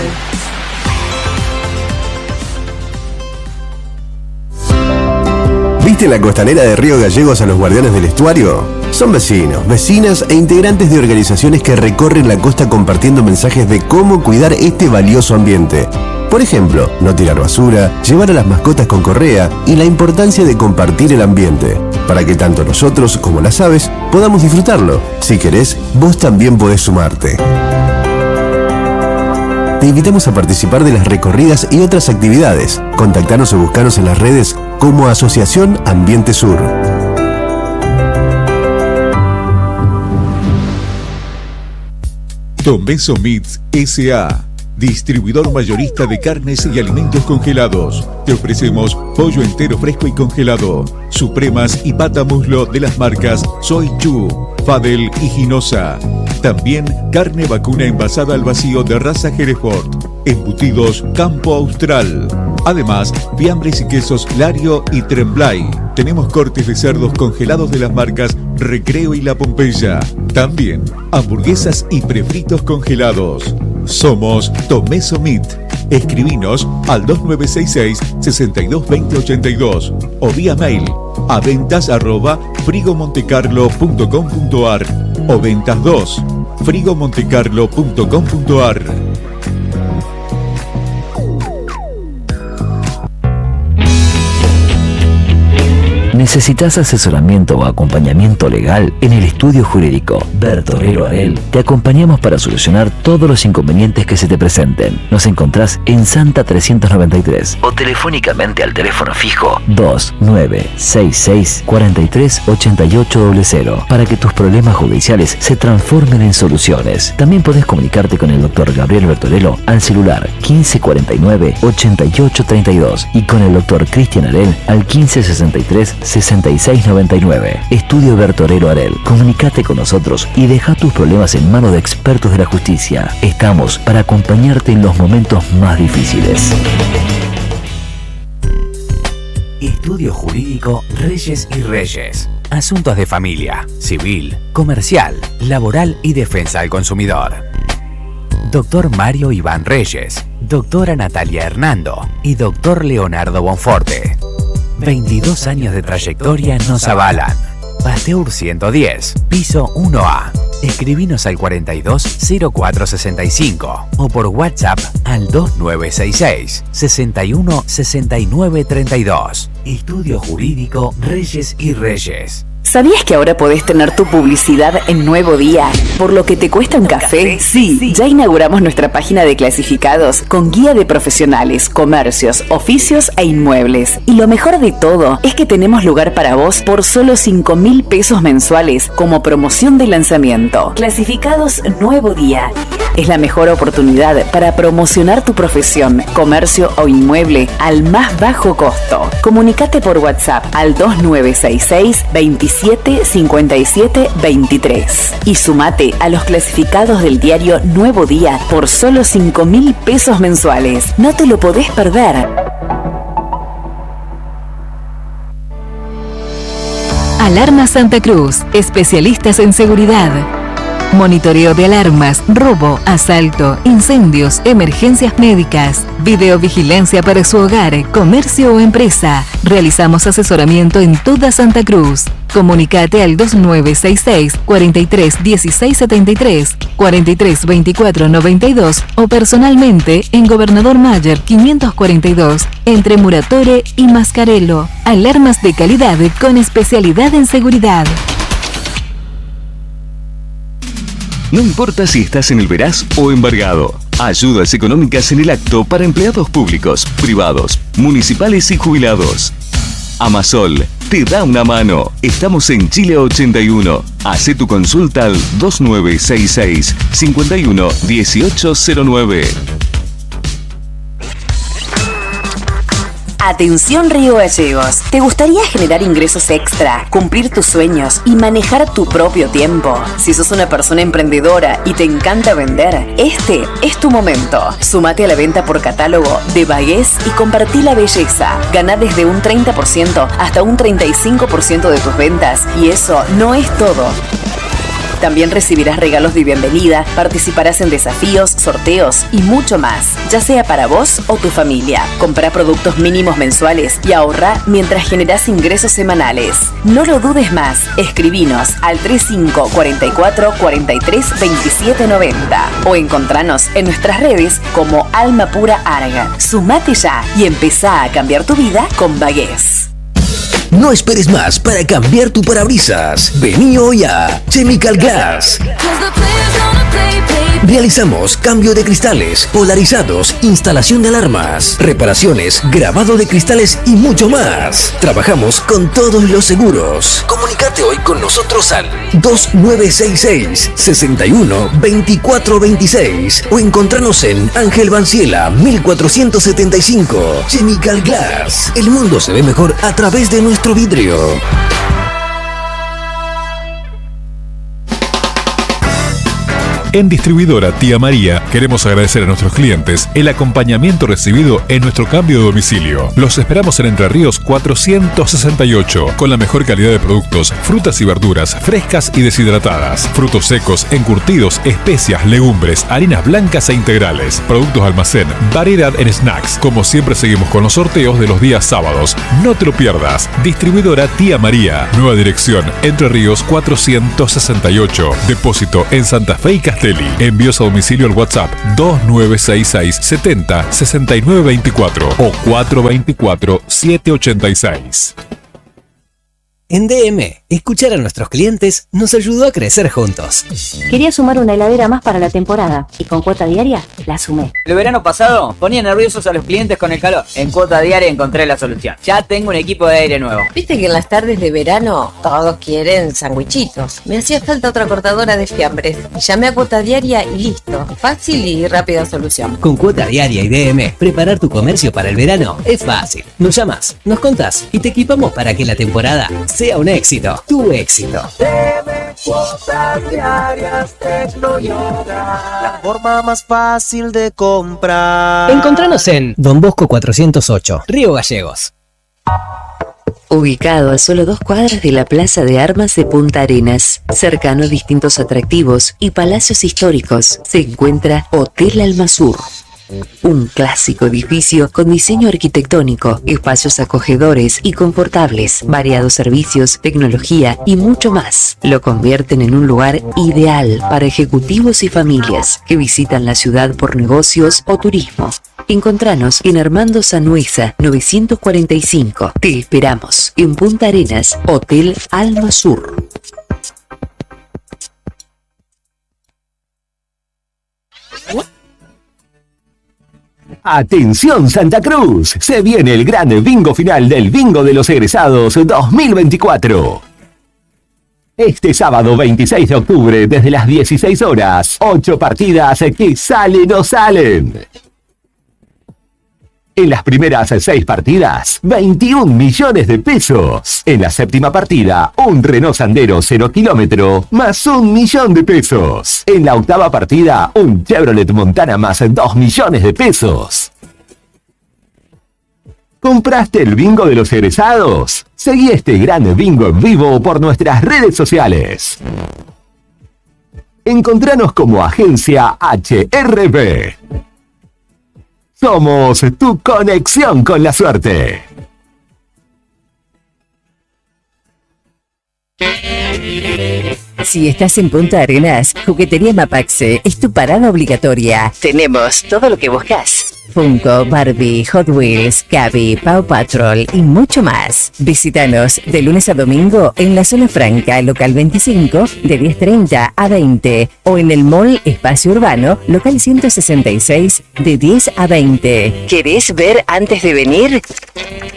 ¿Viste la costanera de Río Gallegos a los guardianes del estuario? Son vecinos, vecinas e integrantes de organizaciones que recorren la costa compartiendo mensajes de cómo cuidar este valioso ambiente. Por ejemplo, no tirar basura, llevar a las mascotas con correa y la importancia de compartir el ambiente, para que tanto nosotros como las aves podamos disfrutarlo. Si querés, vos también podés sumarte. Te invitamos a participar de las recorridas y otras actividades. Contactanos o buscanos en las redes como Asociación Ambiente Sur. Tomeso Meats S.A., distribuidor mayorista de carnes y alimentos congelados. Te ofrecemos pollo entero fresco y congelado, supremas y pata muslo de las marcas Soy Chu, Fadel y Ginosa. También carne vacuna envasada al vacío de raza Hereford. Embutidos Campo Austral. Además, fiambres y quesos Lario y Tremblay. Tenemos cortes de cerdos congelados de las marcas Recreo y La Pompeya. También hamburguesas y prefritos congelados. Somos Tomeso Meat. Escribinos al 2966-622082 o vía mail a ventas@frigomontecarlo.com.ar o ventas2 frigomontecarlo.com.ar. ¿Necesitas asesoramiento o acompañamiento legal? En el estudio jurídico Bertorero Arel te acompañamos para solucionar todos los inconvenientes que se te presenten. Nos encontrás en Santa 393 o telefónicamente al teléfono fijo 2966 438800 para que tus problemas judiciales se transformen en soluciones. También podés comunicarte con el doctor Gabriel Bertorello al celular 1549 8832 y con el doctor Cristian Arel al 1563 6699. Estudio Bertorero Arel. Comunicate con nosotros y deja tus problemas en manos de expertos de la justicia. Estamos para acompañarte en los momentos más difíciles. Estudio Jurídico Reyes y Reyes. Asuntos de familia, civil, comercial, laboral y defensa del consumidor. Doctor Mario Iván Reyes, doctora Natalia Hernando y doctor Leonardo Bonforte. 22 años de trayectoria nos avalan. Pasteur 110, piso 1A. Escribinos al 420465 o por WhatsApp al 2966 61 69 32. Estudio Jurídico Reyes y Reyes. ¿Sabías que ahora podés tener tu publicidad en Nuevo Día? ¿Por lo que te cuesta un café? Sí, ya inauguramos nuestra página de clasificados con guía de profesionales, comercios, oficios e inmuebles. Y lo mejor de todo es que tenemos lugar para vos por solo 5.000 pesos mensuales como promoción de lanzamiento. Clasificados Nuevo Día. Es la mejor oportunidad para promocionar tu profesión, comercio o inmueble al más bajo costo. Comunicate por WhatsApp al 2966 27 57 23 y sumate a los clasificados del diario Nuevo Día por solo 5.000 pesos mensuales. No te lo podés perder. Alarma Santa Cruz, especialistas en seguridad. Monitoreo de alarmas, robo, asalto, incendios, emergencias médicas, videovigilancia para su hogar, comercio o empresa. Realizamos asesoramiento en toda Santa Cruz. Comunicate al 2966 43 16 73, 43 24 92 o personalmente en Gobernador Mayer 542 entre Muratore y Mascarello. Alarmas de calidad con especialidad en seguridad. No importa si estás en el Veraz o embargado. Ayudas económicas en el acto para empleados públicos, privados, municipales y jubilados. Amasol te da una mano. Estamos en Chile 81. Hacé tu consulta al 2966 51 1809. Atención Río Gallegos, ¿te gustaría generar ingresos extra, cumplir tus sueños y manejar tu propio tiempo? Si sos una persona emprendedora y te encanta vender, este es tu momento. Sumate a la venta por catálogo de Bagués y compartí la belleza. Ganá desde un 30% hasta un 35% de tus ventas y eso no es todo. También recibirás regalos de bienvenida, participarás en desafíos, sorteos y mucho más, ya sea para vos o tu familia. Comprá productos mínimos mensuales y ahorrá mientras generás ingresos semanales. No lo dudes más, escribinos al 35 44 43 27 90 o encontranos en nuestras redes como Alma Pura Arga. Sumate ya y empezá a cambiar tu vida con Bagués. No esperes más para cambiar tu parabrisas. Vení hoy a Chemical Glass. Realizamos cambio de cristales, polarizados, instalación de alarmas, reparaciones, grabado de cristales y mucho más. Trabajamos con todos los seguros. Comunicate hoy con nosotros al 2966 61 24 26 o encontranos en Ángel Banciela 1475. Chemical Glass. El mundo se ve mejor a través de nuestro vidrio. En Distribuidora Tía María queremos agradecer a nuestros clientes el acompañamiento recibido en nuestro cambio de domicilio. Los esperamos en Entre Ríos 468 con la mejor calidad de productos, frutas y verduras frescas y deshidratadas, frutos secos, encurtidos, especias, legumbres, harinas blancas e integrales, productos almacén, variedad en snacks. Como siempre seguimos con los sorteos de los días sábados. No te lo pierdas. Distribuidora Tía María. Nueva dirección Entre Ríos 468. Depósito en Santa Fe y Castelli. Envíos a domicilio al WhatsApp 2966 70 69 24 o 424 786. En DM, escuchar a nuestros clientes nos ayudó a crecer juntos. Quería sumar una heladera más para la temporada y con cuota diaria la sumé. El verano pasado ponía nerviosos a los clientes con el calor. En cuota diaria encontré la solución. Ya tengo un equipo de aire nuevo. Viste que en las tardes de verano todos quieren sandwichitos. Me hacía falta otra cortadora de fiambres. Llamé a cuota diaria y listo. Fácil y rápida solución. Con cuota diaria y DM, preparar tu comercio para el verano es fácil. Nos llamas, nos contás y te equipamos para que la temporada sea un éxito, tu éxito. Cuotas diarias Tecnoyoga, la forma más fácil de comprar. Encontranos en Don Bosco 408, Río Gallegos. Ubicado a solo 2 cuadras de la Plaza de Armas de Punta Arenas, cercano a distintos atractivos y palacios históricos, se encuentra Hotel Almasur. Un clásico edificio con diseño arquitectónico, espacios acogedores y confortables, variados servicios, tecnología y mucho más. Lo convierten en un lugar ideal para ejecutivos y familias que visitan la ciudad por negocios o turismo. Encontranos en Armando Sanhueza 945. Te esperamos en Punta Arenas, Hotel Alma Sur. Atención Santa Cruz, se viene el gran bingo final del Bingo de los Egresados 2024. Este sábado 26 de octubre desde las 16 horas, 8 partidas que salen o salen. En las primeras 6 partidas, 21 millones de pesos. En la séptima partida, un Renault Sandero 0 kilómetro más 1 millón de pesos. En la octava partida, un Chevrolet Montana más 2 millones de pesos. ¿Compraste el bingo de los egresados? Seguí este gran bingo en vivo por nuestras redes sociales. Encontranos como Agencia HRB. Somos tu conexión con la suerte. Si estás en Punta Arenas, Juguetería Mapaxe es tu parada obligatoria. Tenemos todo lo que buscas. Funko, Barbie, Hot Wheels, Cabi, Paw Patrol y mucho más. Visítanos de lunes a domingo en la zona franca, local 25, de 10:30 a 20. O en el mall Espacio Urbano, local 166, de 10 a 20. ¿Querés ver antes de venir?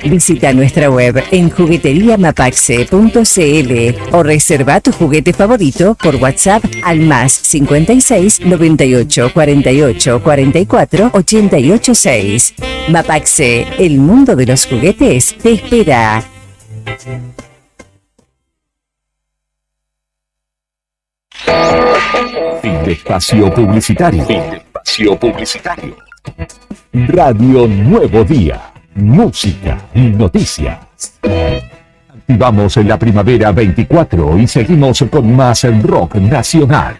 Visita nuestra web en jugueteriamapaxe.cl o reserva tu juguete favorito por WhatsApp al más 56 98 48 44 88 6. Mapaxe, el mundo de los juguetes, te espera. Fin de espacio publicitario. Fin de espacio publicitario. Radio Nuevo Día. Música y noticias. Activamos en la primavera 24 y seguimos con más rock nacional.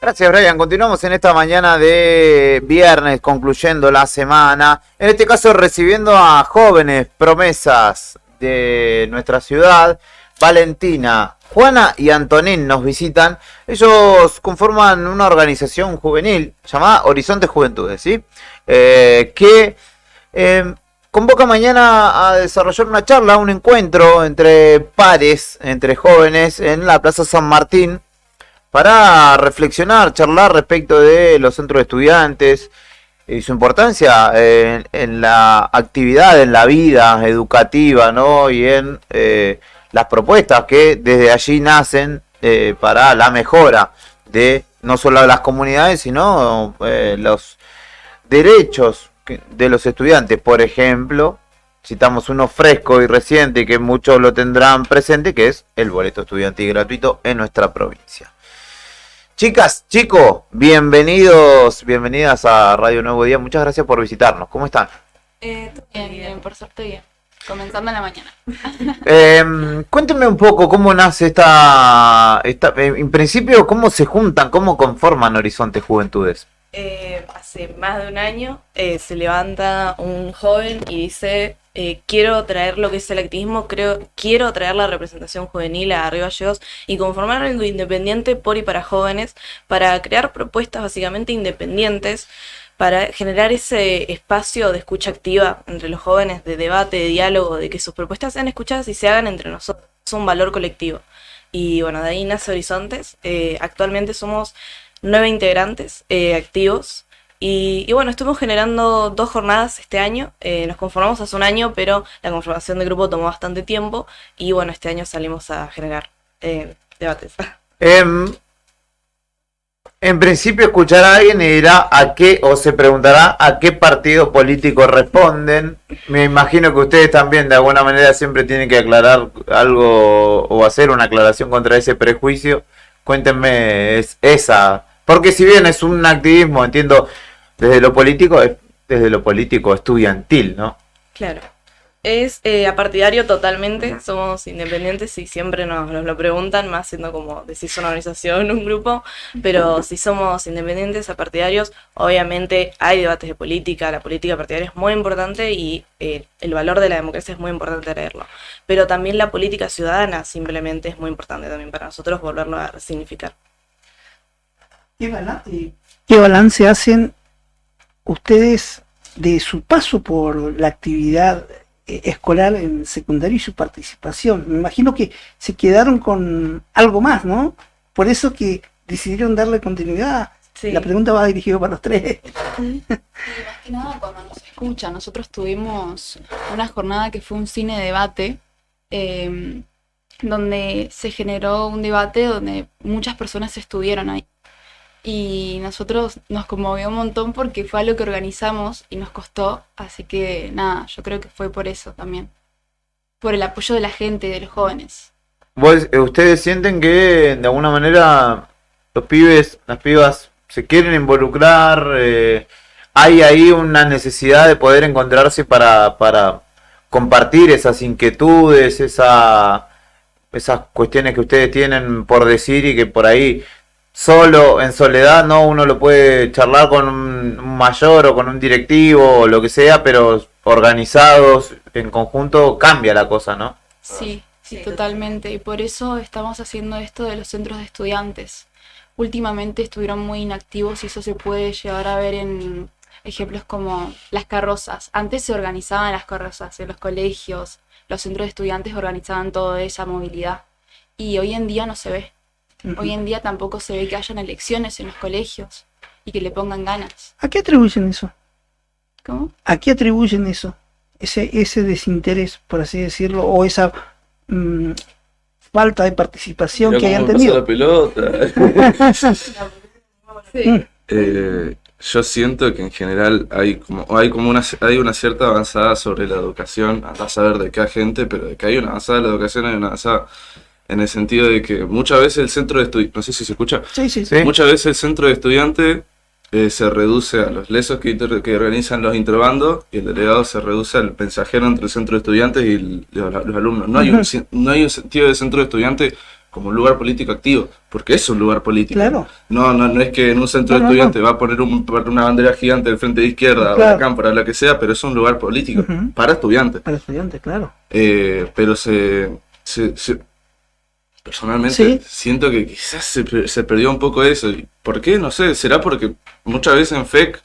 Gracias, Brian. Continuamos en esta mañana de viernes, concluyendo la semana. En este caso, recibiendo a jóvenes promesas de nuestra ciudad. Valentina, Juana y Antonín nos visitan. Ellos conforman una organización juvenil llamada Horizonte Juventudes, ¿sí? Que convoca mañana a desarrollar una charla, un encuentro entre pares, entre jóvenes, en la Plaza San Martín, para reflexionar, charlar respecto de los centros de estudiantes y su importancia en la actividad, en la vida educativa, ¿no? Y en las propuestas que desde allí nacen para la mejora de no solo las comunidades, sino los derechos de los estudiantes. Por ejemplo, citamos uno fresco y reciente que muchos lo tendrán presente, que es el boleto estudiantil gratuito en nuestra provincia. Chicas, chicos, bienvenidos, bienvenidas a Radio Nuevo Día. Muchas gracias por visitarnos. ¿Cómo están? Bien, por suerte bien. Comenzando la mañana. Cuéntenme un poco cómo nace esta en principio, cómo se juntan, cómo conforman Horizonte Juventudes. Hace más de un año se levanta un joven y dice, quiero traer lo que es el activismo, quiero traer la representación juvenil a Río Gallegos y conformar algo independiente por y para jóvenes, para crear propuestas básicamente independientes, para generar ese espacio de escucha activa entre los jóvenes, de debate, de diálogo, de que sus propuestas sean escuchadas y se hagan entre nosotros. Es un valor colectivo. Y bueno, de ahí nace Horizontes. Actualmente somos 9 integrantes activos Y bueno, estuvimos generando 2 jornadas este año. Nos conformamos hace un año, pero la conformación del grupo tomó bastante tiempo. Y bueno, este año salimos a generar debates. En principio escuchará a alguien y dirá a qué, o se preguntará a qué partido político responden. Me imagino que ustedes también de alguna manera siempre tienen que aclarar algo o hacer una aclaración contra ese prejuicio. Cuéntenme esa, porque si bien es un activismo, entiendo, desde lo político estudiantil, ¿no? Claro. Es apartidario totalmente, somos independientes y siempre nos lo preguntan, más siendo como decís una organización, un grupo, pero si somos independientes, apartidarios, obviamente hay debates de política, la política partidaria es muy importante y el valor de la democracia es muy importante leerlo, pero también la política ciudadana simplemente es muy importante también para nosotros volverlo a resignificar. ¿Qué balance hacen ustedes de su paso por la actividad escolar en secundario y su participación? Me imagino que se quedaron con algo más, ¿no? Por eso que decidieron darle continuidad. Sí. La pregunta va dirigida para los tres. Sí, más que nada cuando nos escuchan. Nosotros tuvimos una jornada que fue un cine debate, donde se generó un debate donde muchas personas estuvieron ahí. Y nosotros nos conmovió un montón porque fue algo que organizamos y nos costó, así que nada, yo creo que fue por eso también, por el apoyo de la gente y de los jóvenes. ¿Ustedes sienten que de alguna manera los pibes, las pibas se quieren involucrar? ¿Hay ahí una necesidad de poder encontrarse para compartir esas inquietudes, esas cuestiones que ustedes tienen por decir y que por ahí solo, en soledad, no, uno lo puede charlar con un mayor o con un directivo o lo que sea, pero organizados en conjunto cambia la cosa, ¿no? Sí, totalmente. Y por eso estamos haciendo esto de los centros de estudiantes. Últimamente estuvieron muy inactivos y eso se puede llevar a ver en ejemplos como las carrozas. Antes se organizaban las carrozas en los colegios, los centros de estudiantes organizaban toda esa movilidad. Y hoy en día no se ve. Hoy en día tampoco se ve que hayan elecciones en los colegios y que le pongan ganas. ¿A qué atribuyen eso? ¿Cómo? ¿A qué atribuyen eso? Ese desinterés, por así decirlo, o esa falta de participación que hayan tenido. La pelota. Sí. Yo siento que en general hay una cierta avanzada sobre la educación, andá a saber de qué agente, pero de que hay una avanzada en la educación, hay una avanzada en el sentido de que muchas veces el centro de estudiantes, no sé si se escucha, sí. Muchas veces el centro de estudiantes se reduce a los lesos que organizan los interbandos y el delegado se reduce al mensajero entre el centro de estudiantes y los alumnos. No hay un sentido de centro de estudiantes como un lugar político activo, porque es un lugar político. Claro. No es que en un centro de estudiantes va a poner una bandera gigante del frente de izquierda o de la cámpora, lo que sea, pero es un lugar político para estudiantes. Para estudiantes, claro. Pero personalmente siento que quizás se perdió un poco eso. ¿Por qué? No sé, será porque muchas veces en FEC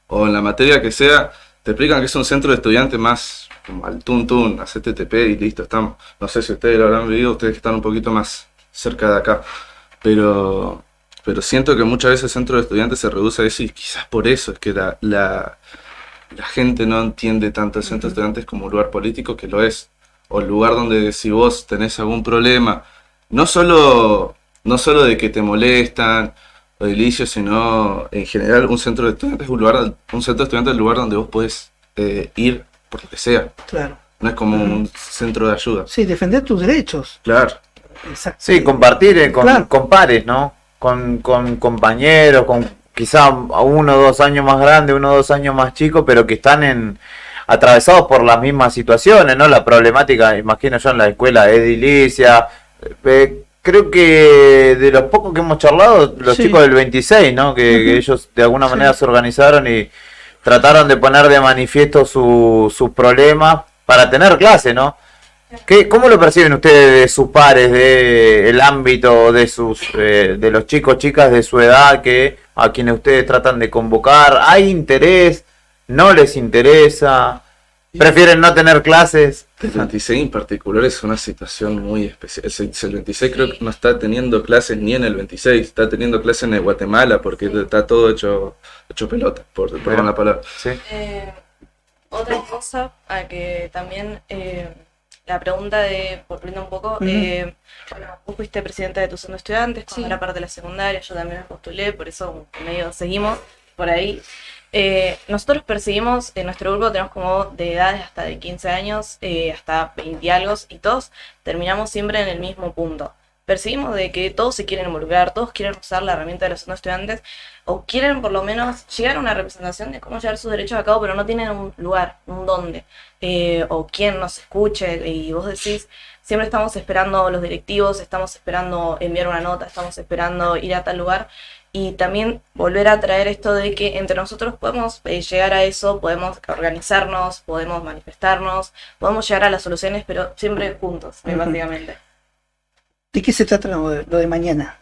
o en la materia que sea te explican que es un centro de estudiantes más como al tun, hacete TP y listo, estamos. No sé si ustedes lo habrán vivido, ustedes que están un poquito más cerca de acá, pero siento que muchas veces el centro de estudiantes se reduce a eso y quizás por eso es que la gente no entiende tanto el centro de estudiantes como un lugar político, que lo es, o el lugar donde si vos tenés algún problema, no solo de que te molestan o edilicios, sino en general un centro de estudiantes es el lugar donde vos podés ir por lo que sea. Claro. No es como un centro de ayuda. Sí, defender tus derechos. Claro. Exacto. Sí, compartir con pares, ¿no? Con compañeros, con quizá 1 o 2 años más grandes, 1 o 2 años más chicos, pero que están atravesados por las mismas situaciones, ¿no? La problemática, imagino yo, en la escuela edilicia. Creo que de los pocos que hemos charlado, los chicos del 26, ¿no? Que ellos de alguna manera se organizaron y trataron de poner de manifiesto sus problemas para tener clase, ¿no? ¿Cómo lo perciben ustedes de sus pares, del ámbito de los chicos, chicas de su edad a quienes ustedes tratan de convocar? ¿Hay interés? ¿No les interesa? ¿Prefieren no tener clases? El 26 en particular es una situación muy especial. El 26 creo que no está teniendo clases ni en el 26, está teniendo clases en el Guatemala porque está todo hecho pelota, perdón la palabra. Sí. Otra cosa a que también la pregunta volviendo un poco, bueno, vos fuiste presidenta de tu centro de estudiantes, cuando era parte de la secundaria, yo también me postulé, por eso medio seguimos por ahí. Nosotros percibimos, en nuestro grupo tenemos como de edades hasta de 15 años, hasta 20 y algo, y todos terminamos siempre en el mismo punto. Percibimos de que todos se quieren involucrar, todos quieren usar la herramienta de los centros estudiantes, o quieren por lo menos llegar a una representación de cómo llevar sus derechos a cabo, pero no tienen un lugar, un dónde, o quien nos escuche, y vos decís, siempre estamos esperando los directivos, estamos esperando enviar una nota, estamos esperando ir a tal lugar, y también volver a traer esto de que entre nosotros podemos llegar a eso, podemos organizarnos, podemos manifestarnos, podemos llegar a las soluciones, pero siempre juntos, básicamente. ¿De qué se trata lo de mañana?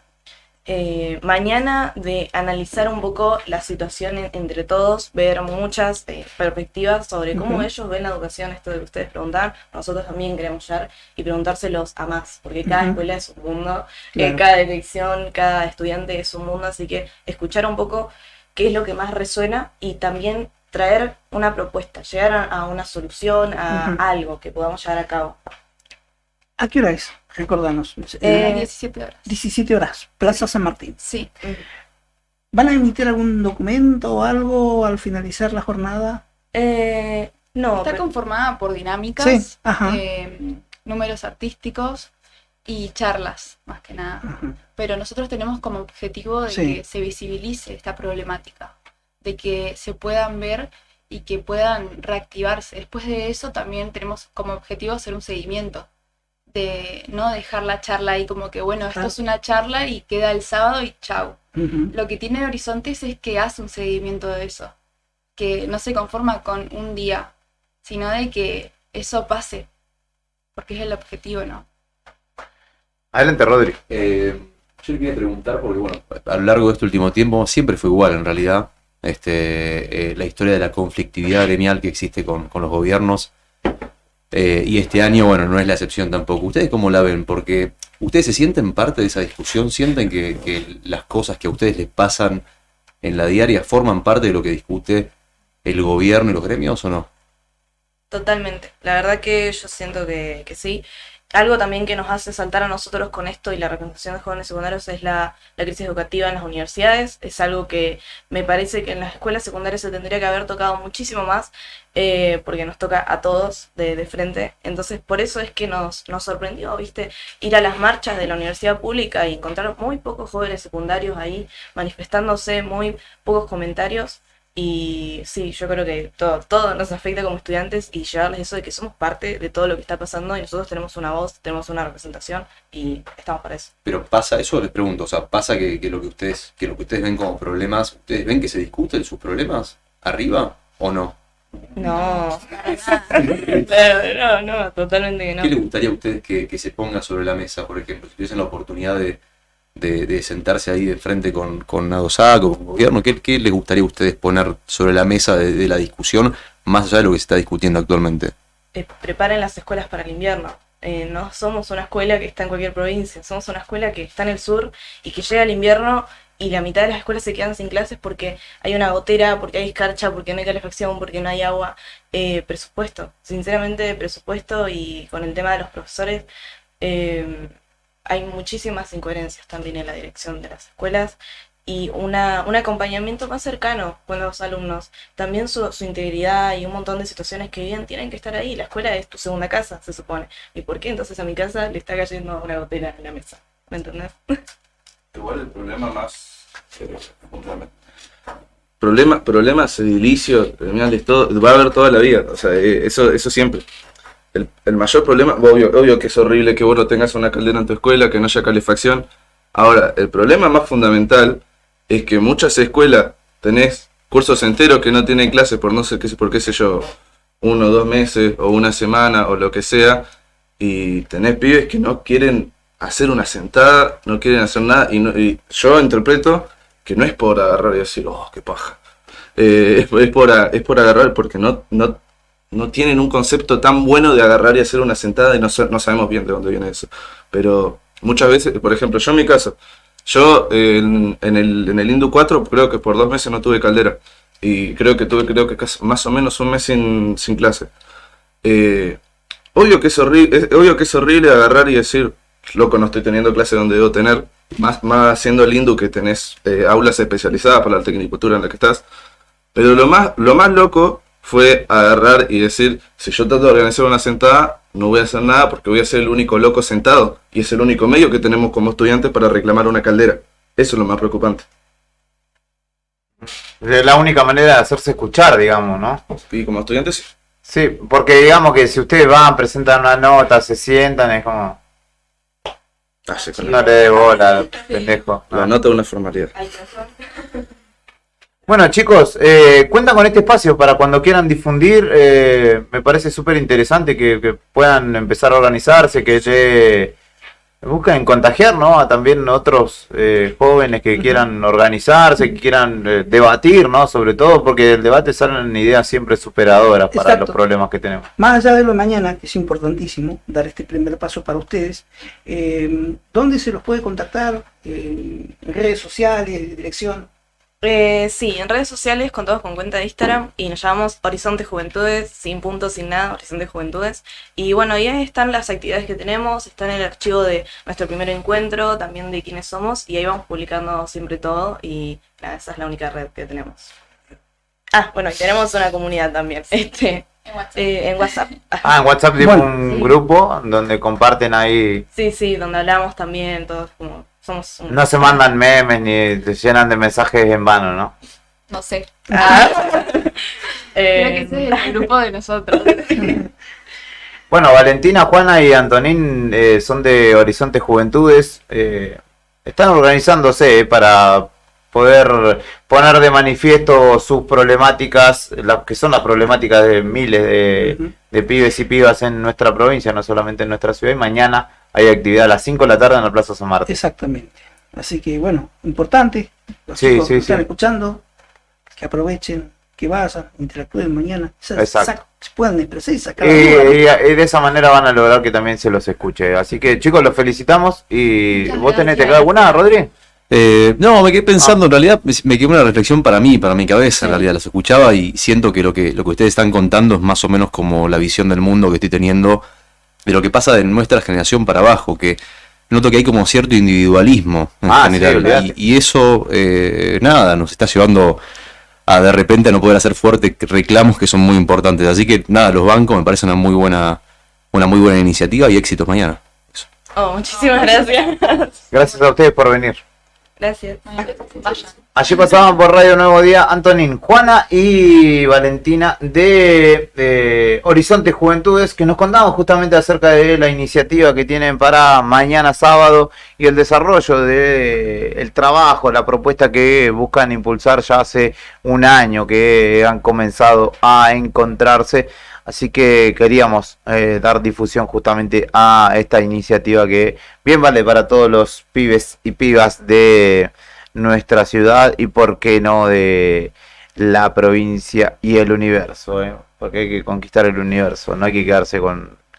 Mañana de analizar un poco la situación entre todos, ver muchas perspectivas sobre cómo ellos ven la educación, esto de que ustedes preguntan, nosotros también queremos llegar y preguntárselos a más, porque cada escuela es un mundo, Claro. cada dirección, cada estudiante es un mundo, así que escuchar un poco qué es lo que más resuena y también traer una propuesta, llegar a una solución, a algo que podamos llevar a cabo. ¿A qué hora es? Recordanos. 17 horas. 17 horas, Plaza San Martín. Sí. ¿Van a emitir algún documento o algo al finalizar la jornada? No. Está conformada por dinámicas, Sí, ajá. números artísticos y charlas, más que nada. Pero nosotros tenemos como objetivo de Sí. que se visibilice esta problemática, de que se puedan ver y que puedan reactivarse. Después de eso también tenemos como objetivo hacer un seguimiento, de no dejar la charla ahí como que, bueno, esto Claro. es una charla y queda el sábado y chau. Ujú. Lo que tiene Horizontes es que hace un seguimiento de eso, que no se conforma con un día, sino de que eso pase, porque es el objetivo, ¿no? Adelante, Rodri. Yo le quería preguntar, porque bueno, a lo largo de este último tiempo siempre fue igual en realidad, la historia de la conflictividad gremial que existe con los gobiernos, y este año, bueno, no es la excepción tampoco. ¿Ustedes cómo la ven? Porque ustedes se sienten parte de esa discusión, sienten que las cosas que a ustedes les pasan en la diaria forman parte de lo que discute el gobierno y los gremios, ¿o no? Totalmente. La verdad que yo siento que sí. Algo también que nos hace saltar a nosotros con esto y la representación de jóvenes secundarios es la crisis educativa en las universidades. Es algo que me parece que en las escuelas secundarias se tendría que haber tocado muchísimo más, porque nos toca a todos de frente. Entonces por eso es que nos sorprendió, ¿viste? Ir a las marchas de la universidad pública y encontrar muy pocos jóvenes secundarios ahí manifestándose, muy pocos comentarios. Y sí, yo creo que todo nos afecta como estudiantes y llevarles eso de que somos parte de todo lo que está pasando y nosotros tenemos una voz, tenemos una representación y estamos para eso. Pero pasa, eso les pregunto, o sea, pasa que lo que ustedes ven como problemas, ¿ustedes ven que se discuten sus problemas arriba o no? No, no, totalmente que no. ¿Qué les gustaría a ustedes que se ponga sobre la mesa, por ejemplo, si tuviesen la oportunidad de sentarse ahí de frente con ADOSAC o con el gobierno? ¿Qué les gustaría a ustedes poner sobre la mesa de la discusión, más allá de lo que se está discutiendo actualmente? Preparen las escuelas para el invierno. No somos una escuela que está en cualquier provincia, somos una escuela que está en el sur y que llega el invierno y la mitad de las escuelas se quedan sin clases porque hay una gotera, porque hay escarcha, porque no hay calefacción, porque no hay agua. Presupuesto, sinceramente presupuesto, y con el tema de los profesores hay muchísimas incoherencias también en la dirección de las escuelas y un acompañamiento más cercano con los alumnos. También su integridad y un montón de situaciones que viven tienen que estar ahí. La escuela es tu segunda casa, se supone. ¿Y por qué entonces a mi casa le está cayendo una gotera en la mesa? ¿Me entendés? Igual el problema más... Problemas edilicios, criminales, todo, va a haber toda la vida. O sea, eso siempre. El mayor problema, obvio que es horrible que vos no tengas una caldera en tu escuela, que no haya calefacción. Ahora, el problema más fundamental es que muchas escuelas tenés cursos enteros que no tienen clases por no sé qué, por qué sé yo, 1 o 2 meses o una semana o lo que sea, y tenés pibes que no quieren hacer una sentada, no quieren hacer nada, y yo interpreto que no es por agarrar y decir, oh, qué paja. Es por agarrar porque no no tienen un concepto tan bueno de agarrar y hacer una sentada y no sabemos bien de dónde viene eso. Pero muchas veces, por ejemplo, yo en mi caso, yo en el Indu 4 creo que por 2 meses no tuve caldera. Y creo que más o menos un mes sin clase. Obvio que es horrible agarrar y decir, loco, no estoy teniendo clase donde debo tener. Más siendo el Indu que tenés aulas especializadas para la tecnicultura en la que estás. Pero lo más loco fue agarrar y decir, si yo trato de organizar una sentada, no voy a hacer nada porque voy a ser el único loco sentado. Y es el único medio que tenemos como estudiantes para reclamar una caldera. Eso es lo más preocupante. Es la única manera de hacerse escuchar, digamos, ¿no? Y como estudiantes sí. Sí, porque digamos que si ustedes van, presentan una nota, se sientan, es como... No le dé bola, pendejo. La nota es una formalidad. Bueno, chicos, cuentan con este espacio para cuando quieran difundir. Me parece súper interesante que puedan empezar a organizarse, que busquen contagiar, ¿no? A también otros jóvenes que quieran organizarse, que quieran debatir, ¿no? Sobre todo porque del debate salen ideas siempre superadoras para Exacto. los problemas que tenemos. Más allá de lo de mañana, que es importantísimo dar este primer paso para ustedes, ¿dónde se los puede contactar? ¿En redes sociales, dirección? Sí, en redes sociales contamos con cuenta de Instagram y nos llamamos Horizonte Juventudes, sin puntos, sin nada, Horizonte Juventudes. Y bueno, ahí están las actividades que tenemos, está en el archivo de nuestro primer encuentro, también de quiénes somos, y ahí vamos publicando siempre todo y nada, esa es la única red que tenemos. Ah, bueno, y tenemos una comunidad también, en WhatsApp. En WhatsApp tipo un grupo donde comparten ahí... Sí, donde hablamos también, todos como... No se mandan memes ni te llenan de mensajes en vano, ¿no? No sé. Creo que ese es el grupo de nosotros. Bueno, Valentina, Juana y Antonín son de Horizonte Juventudes. Están organizándose para poder poner de manifiesto sus problemáticas, que son las problemáticas de miles de pibes y pibas en nuestra provincia, no solamente en nuestra ciudad. Y mañana hay actividad a las 5 de la tarde en la Plaza San Martín. Exactamente. Así que bueno, importante. Los Sí, chicos sí, que están sí. escuchando, que aprovechen, que vayan, interactúen mañana. Exacto. Se puedan expresar y sacar Y la duda. de esa manera van a lograr que también se los escuche. Así que chicos, los felicitamos. ¿Y vos tenés alguna, Rodri? No, me quedé pensando, en realidad me quedó una reflexión para mí, para mi cabeza, en realidad los escuchaba y siento que lo que ustedes están contando es más o menos como la visión del mundo que estoy teniendo de lo que pasa de nuestra generación para abajo, que noto que hay como cierto individualismo en general, sí, y eso, nada, nos está llevando a de repente a no poder hacer fuertes reclamos que son muy importantes, así que nada, los bancos me parece una muy buena iniciativa y éxitos mañana. Muchísimas gracias. Gracias a ustedes por venir. Gracias. Vayan. Allí pasaban por Radio Nuevo Día Antonín, Juana y Valentina de Horizonte Juventudes, que nos contaban justamente acerca de la iniciativa que tienen para mañana sábado y el desarrollo del trabajo, la propuesta que buscan impulsar ya hace un año que han comenzado a encontrarse. Así que queríamos dar difusión justamente a esta iniciativa que bien vale para todos los pibes y pibas de nuestra ciudad y por qué no de la provincia y el universo, porque hay que conquistar el universo, no hay que quedarse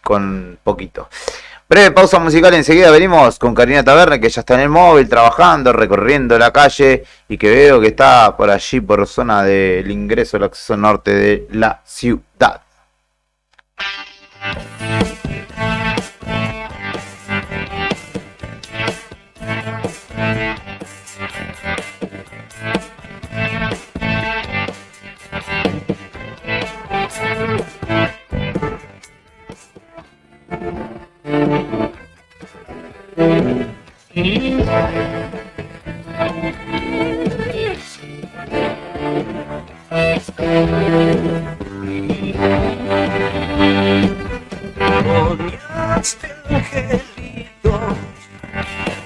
con poquito. Breve pausa musical, enseguida venimos con Karina Taberna, que ya está en el móvil trabajando, recorriendo la calle y que veo que está por allí por zona del ingreso, el acceso norte de la ciudad. Soñaste angelitos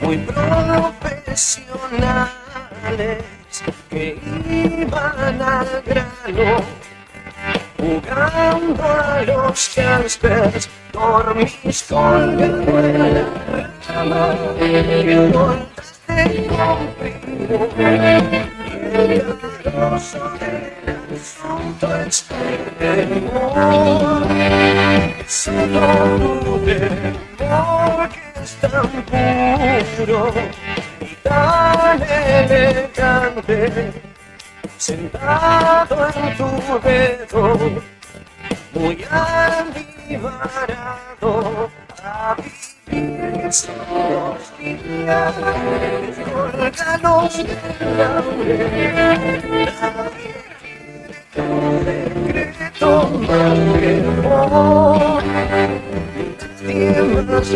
muy profesionales que iban al grano jugando a los gangsters. Dormís colgando en la cama que encontraste conmigo y el caloroso de la fruto extremo. Solo porque es tan puro y tan elegante, sentado en tu dedo, muy alivarado a vivir estos días colgados del hambre. Un secreto más que amor, tienes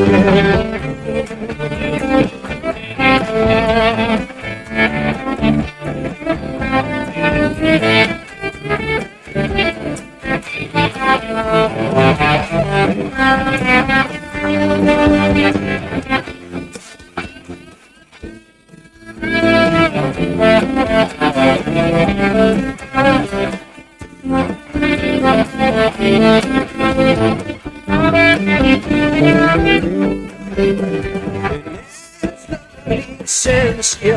licencia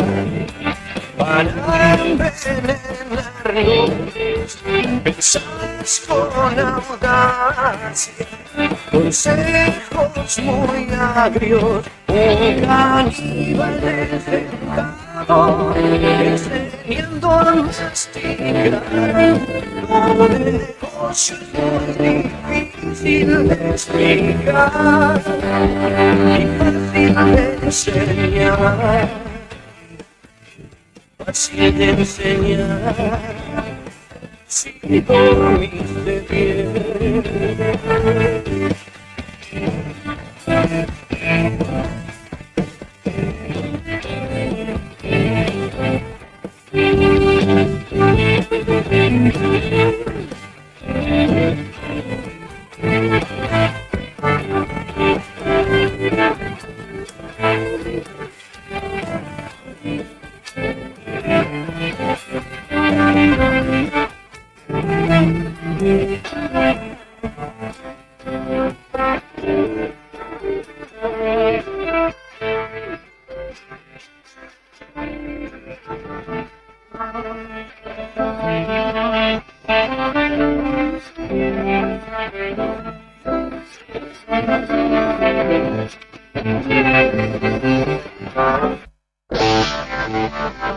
para envenenarnos. Pensás con audacia, consejos muy agrios, un caníbal desdentado, enseñando a masticar. Todo negocio es muy difícil de explicar y fácil de enseñar. Fácil de enseñar si dormiste bien.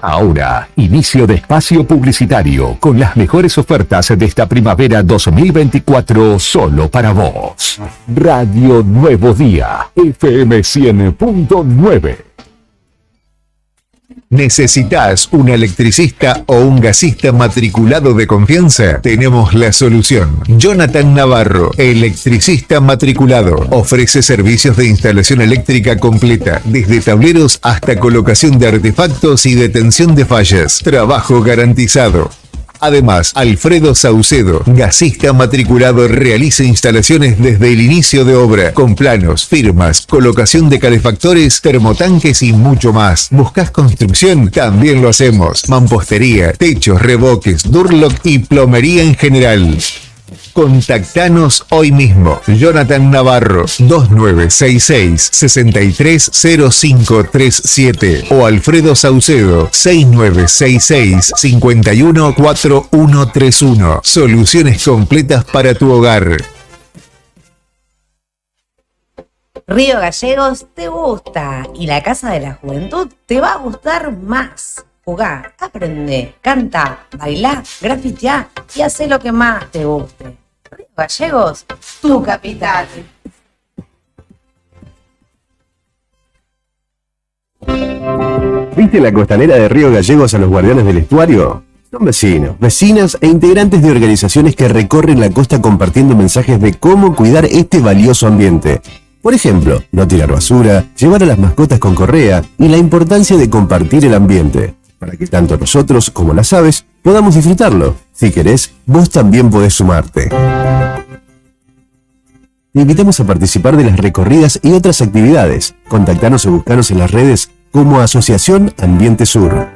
Ahora, inicio de espacio publicitario con las mejores ofertas de esta primavera 2024 solo para vos. Radio Nuevo Día, FM 100.9. ¿Necesitas un electricista o un gasista matriculado de confianza? Tenemos la solución. Jonathan Navarro, electricista matriculado. Ofrece servicios de instalación eléctrica completa, desde tableros hasta colocación de artefactos y detención de fallas. Trabajo garantizado. Además, Alfredo Saucedo, gasista matriculado, realiza instalaciones desde el inicio de obra, con planos, firmas, colocación de calefactores, termotanques y mucho más. ¿Buscas construcción? También lo hacemos. Mampostería, techos, revoques, durlock y plomería en general. Contactanos hoy mismo. Jonathan Navarro, 2966-630537 o Alfredo Saucedo, 6966-514131. Soluciones completas para tu hogar. Río Gallegos te gusta y la Casa de la Juventud te va a gustar más. Jugá, aprende, canta, bailá, grafiteá y hacé lo que más te guste. Río Gallegos, tu capital. ¿Viste la costanera de Río Gallegos a los guardianes del estuario? Son vecinos, vecinas e integrantes de organizaciones que recorren la costa compartiendo mensajes de cómo cuidar este valioso ambiente. Por ejemplo, no tirar basura, llevar a las mascotas con correa y la importancia de compartir el ambiente, para que tanto nosotros como las aves podamos disfrutarlo. Si querés, vos también podés sumarte. Te invitamos a participar de las recorridas y otras actividades. Contactanos o buscanos en las redes como Asociación Ambiente Sur.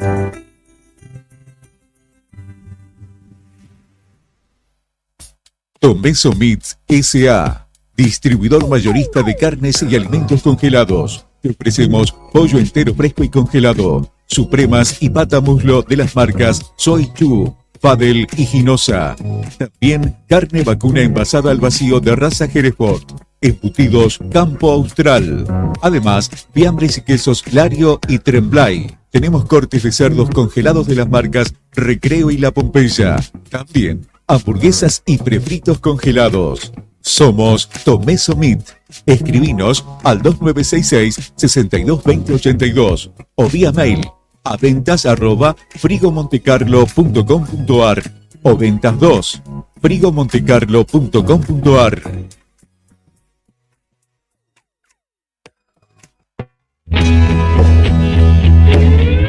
Tomeso Meats S.A., distribuidor mayorista de carnes y alimentos congelados. Te ofrecemos pollo entero fresco y congelado, supremas y pata muslo de las marcas Soy Chu, Padel y Ginosa. También carne vacuna envasada al vacío de raza Hereford. Embutidos Campo Austral. Además, fiambres y quesos Lario y Tremblay. Tenemos cortes de cerdos congelados de las marcas Recreo y La Pompeya. También hamburguesas y prefritos congelados. Somos Tomeso Meat. Escribinos al 2966-622082 o vía mail a ventas@frigomontecarlo.com.ar o ventas 2 frigomontecarlo.com.ar.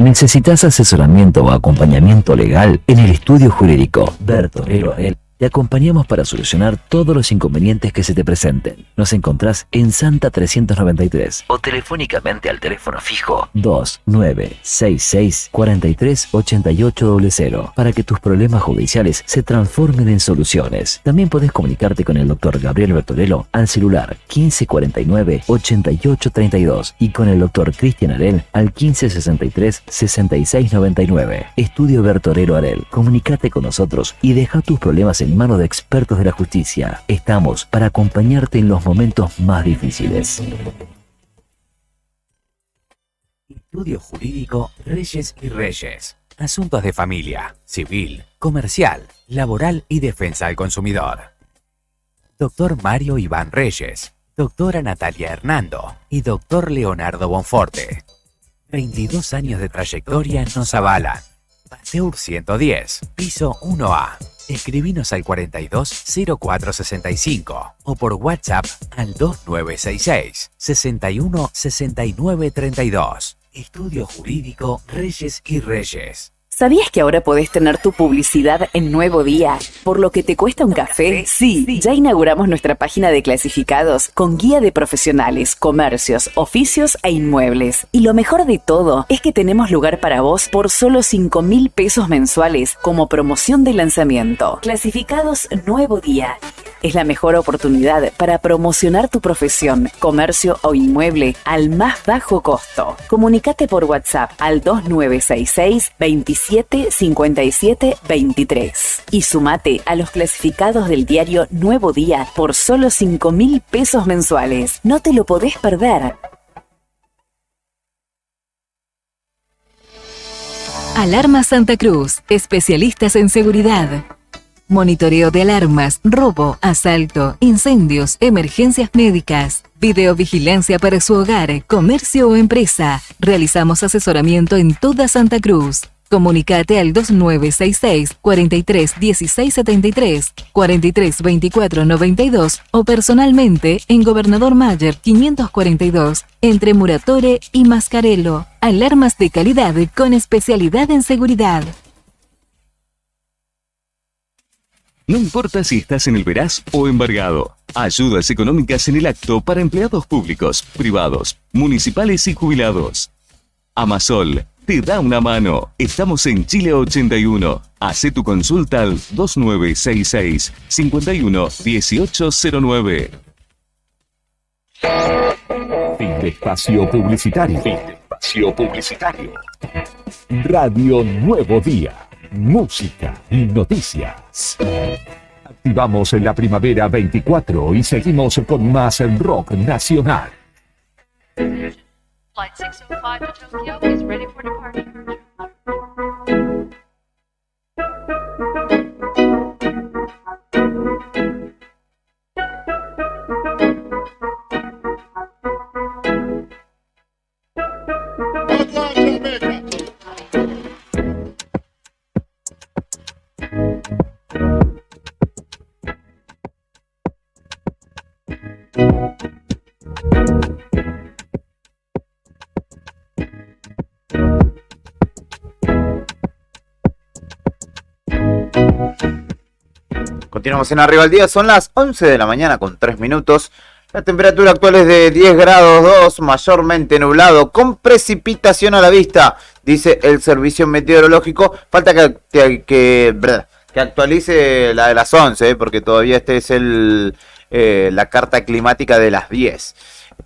¿Necesitas asesoramiento o acompañamiento legal? En el estudio jurídico Bertorero Arel te acompañamos para solucionar todos los inconvenientes que se te presenten. Nos encontrás en Santa 393 o telefónicamente al teléfono fijo 2966 438800 para que tus problemas judiciales se transformen en soluciones. También podés comunicarte con el Dr. Gabriel Bertorello al celular 1549 8832 y con el Dr. Cristian Arel al 1563 6699. Estudio Bertorero Arel. Comunicate con nosotros y deja tus problemas en manos de expertos de la justicia. Estamos para acompañarte en los momentos más difíciles. Estudio Jurídico Reyes y Reyes. Asuntos de familia, civil, comercial, laboral y defensa del consumidor. Doctor Mario Iván Reyes, doctora Natalia Hernando y doctor Leonardo Bonforte. 22 años de trayectoria nos avalan. Pasteur 110, piso 1A. Escribinos al 420465 o por WhatsApp al 2966 61 69 32. Estudio Jurídico Reyes y Reyes. ¿Sabías que ahora podés tener tu publicidad en Nuevo Día? ¿Por lo que te cuesta un café? Sí, ya inauguramos nuestra página de clasificados con guía de profesionales, comercios, oficios e inmuebles. Y lo mejor de todo es que tenemos lugar para vos por solo 5.000 pesos mensuales como promoción de lanzamiento. Clasificados Nuevo Día. Es la mejor oportunidad para promocionar tu profesión, comercio o inmueble al más bajo costo. Comunicate por WhatsApp al 2966 27 57 23 y sumate a los clasificados del diario Nuevo Día por solo 5.000 pesos mensuales. No te lo podés perder. Alarma Santa Cruz, especialistas en seguridad. Monitoreo de alarmas, robo, asalto, incendios, emergencias médicas, videovigilancia para su hogar, comercio o empresa. Realizamos asesoramiento en toda Santa Cruz. Comunicate al 2966 43 16 73, 43 24 92 o personalmente en Gobernador Mayer 542 entre Muratore y Mascarello. Alarmas de calidad con especialidad en seguridad. No importa si estás en el Veraz o embargado. Ayudas económicas en el acto para empleados públicos, privados, municipales y jubilados. Amasol te da una mano. Estamos en Chile 81. Hacé tu consulta al 2966 51 1809. Fin de espacio publicitario. Fin de espacio publicitario. Radio Nuevo Día. Música y noticias. Activamos en la primavera 24 y seguimos con más rock nacional. Flight 605 to Tokyo is ready for departure. Continuamos en Arriba al Día, son las 11 de la mañana con 3 minutos. La temperatura actual es de 10 grados 2, mayormente nublado, con precipitación a la vista, dice el servicio meteorológico. Falta que actualice la de las 11, porque todavía este es la carta climática de las 10.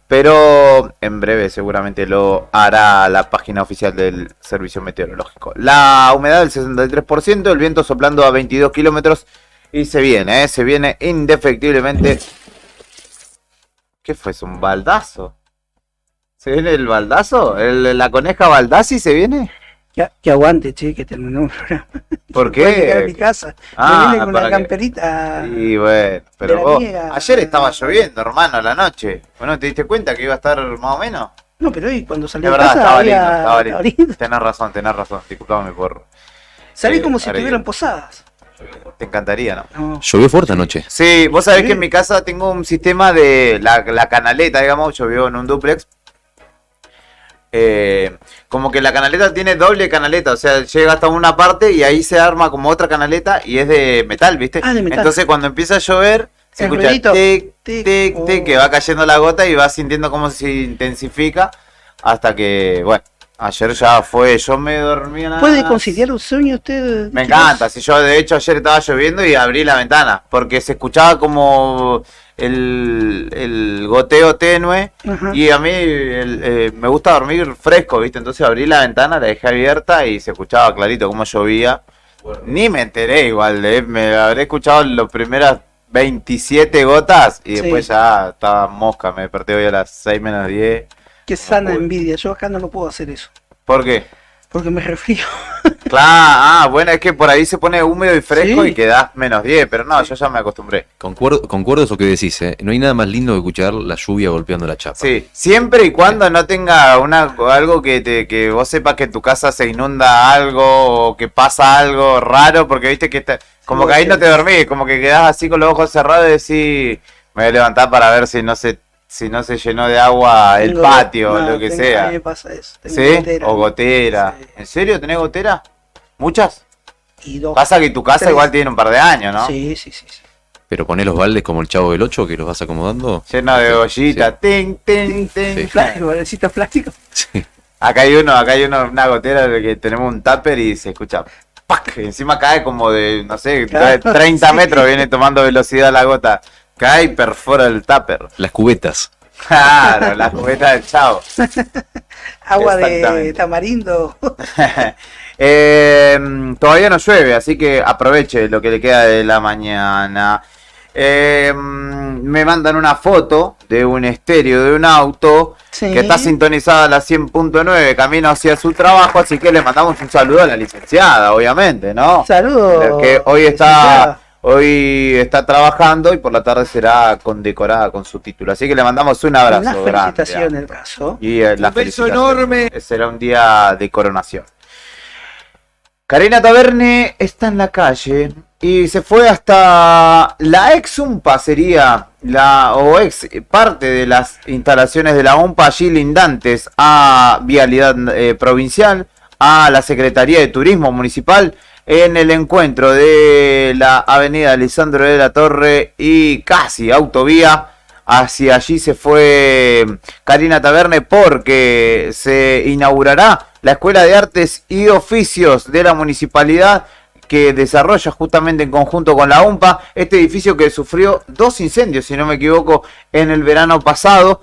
pero en breve seguramente lo hará la página oficial del Servicio Meteorológico. La humedad del 63%, el viento soplando a 22 kilómetros y se viene indefectiblemente. ¿Qué fue eso? ¿Un baldazo? ¿Se viene el baldazo? ¿La coneja Baldassi se viene? Que aguante, che, que terminó un programa. ¿Por Puedo llegar a qué? mi casa. Ah, Me vine con para una que- camperita. Y bueno, pero vos, veraniega. ayer estaba lloviendo, hermano, a la noche. ¿Bueno, te diste cuenta que iba a estar más o menos? No, pero hoy cuando salí Es de verdad, casa estaba había- lindo, estaba lindo. Tenés razón, disculpame por... salí como si Ari, estuvieran posadas. Te encantaría, ¿no? Llovió fuerte anoche. Sí, vos sabés que en mi casa tengo un sistema de la canaleta, digamos, yo vivo en un dúplex. Como que la canaleta tiene doble canaleta, o sea, llega hasta una parte y ahí se arma como otra canaleta y es de metal, ¿viste? Ah, de metal. Entonces cuando empieza a llover, se El escucha ruidito. tic, tic, tic, que va cayendo la gota y va sintiendo como se intensifica hasta que, bueno, ayer ya fue, yo me dormía nada ¿Puede más. conciliar un sueño usted? Me encanta, si yo de hecho ayer estaba lloviendo y abrí la ventana, porque se escuchaba como el goteo tenue Ajá. y a mí me gusta dormir fresco, ¿viste? Entonces abrí la ventana, la dejé abierta y se escuchaba clarito cómo llovía. Ni me enteré igual, me habré escuchado las primeras 27 gotas y después Sí. ya estaba mosca, me desperté hoy a las 6 menos 10. Qué sana envidia. Yo acá no lo puedo hacer eso. ¿Por qué? Porque me resfrío. Claro, bueno, es que por ahí se pone húmedo y fresco Sí. y quedás menos 10, pero no, yo ya me acostumbré. Concuerdo eso que decís, ¿eh? No hay nada más lindo que escuchar la lluvia golpeando la chapa. Sí, siempre y cuando no tenga algo que vos sepas que en tu casa se inunda algo o que pasa algo raro, porque viste que como que ahí no te dormís, como que quedás así con los ojos cerrados y decís, me voy a levantar para ver si no se llenó de agua el Tengo- patio o no, lo que tengo- sea. A mí me pasa eso. Tengo ¿Sí? gotera. O gotera. ¿En serio tenés gotera? ¿Muchas? Y dos. Pasa que tu casa Tres. igual tiene un par de años, ¿no? Sí, sí, sí. Pero ponés los baldes como el Chavo del 8 que los vas acomodando. Lleno de ollitas. Ting, ting, ting. Sí. Plástico, bolsitas plásticos. Acá hay una gotera de que tenemos un tupper y se escucha ¡pac! Y encima cae como de, no sé, Claro, 30 sí. metros, viene tomando velocidad la gota. Cae y perfora el tupper. Las cubetas. Claro, la cubeta del chavo. Agua de Exactamente. tamarindo. Todavía no llueve, así que aproveche lo que le queda de la mañana. Me mandan una foto de un estéreo de un auto Sí. que está sintonizada a la 100.9 camino hacia su trabajo, así que le mandamos un saludo a la licenciada, obviamente, ¿no? Saludos. Que hoy licenciada. está trabajando y por la tarde será condecorada con su título, así que le mandamos un abrazo Unas grande. felicitaciones, caso. Y la Un beso felicitación. enorme. Será un día de coronación. Karina Taverne está en la calle y se fue hasta la ex UMPA, sería ex parte de las instalaciones de la UMPA, allí lindantes a Vialidad Provincial, a la Secretaría de Turismo Municipal, en el encuentro de la avenida Lisandro de la Torre y casi autovía. Hacia allí se fue Karina Taverne porque se inaugurará la Escuela de Artes y Oficios de la Municipalidad que desarrolla justamente en conjunto con la UMPA. Este edificio que sufrió 2 incendios, si no me equivoco, en el verano pasado,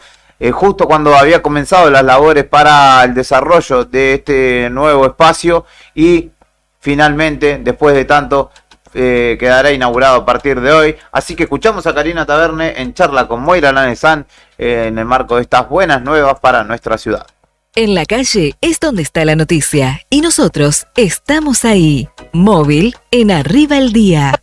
justo cuando había comenzado las labores para el desarrollo de este nuevo espacio y finalmente, después de tanto, quedará inaugurado a partir de hoy. Así que escuchamos a Karina Taverne en charla con Moira Lanesán en el marco de estas buenas nuevas para nuestra ciudad. En la calle es donde está la noticia y nosotros estamos ahí. Móvil en Arriba el Día.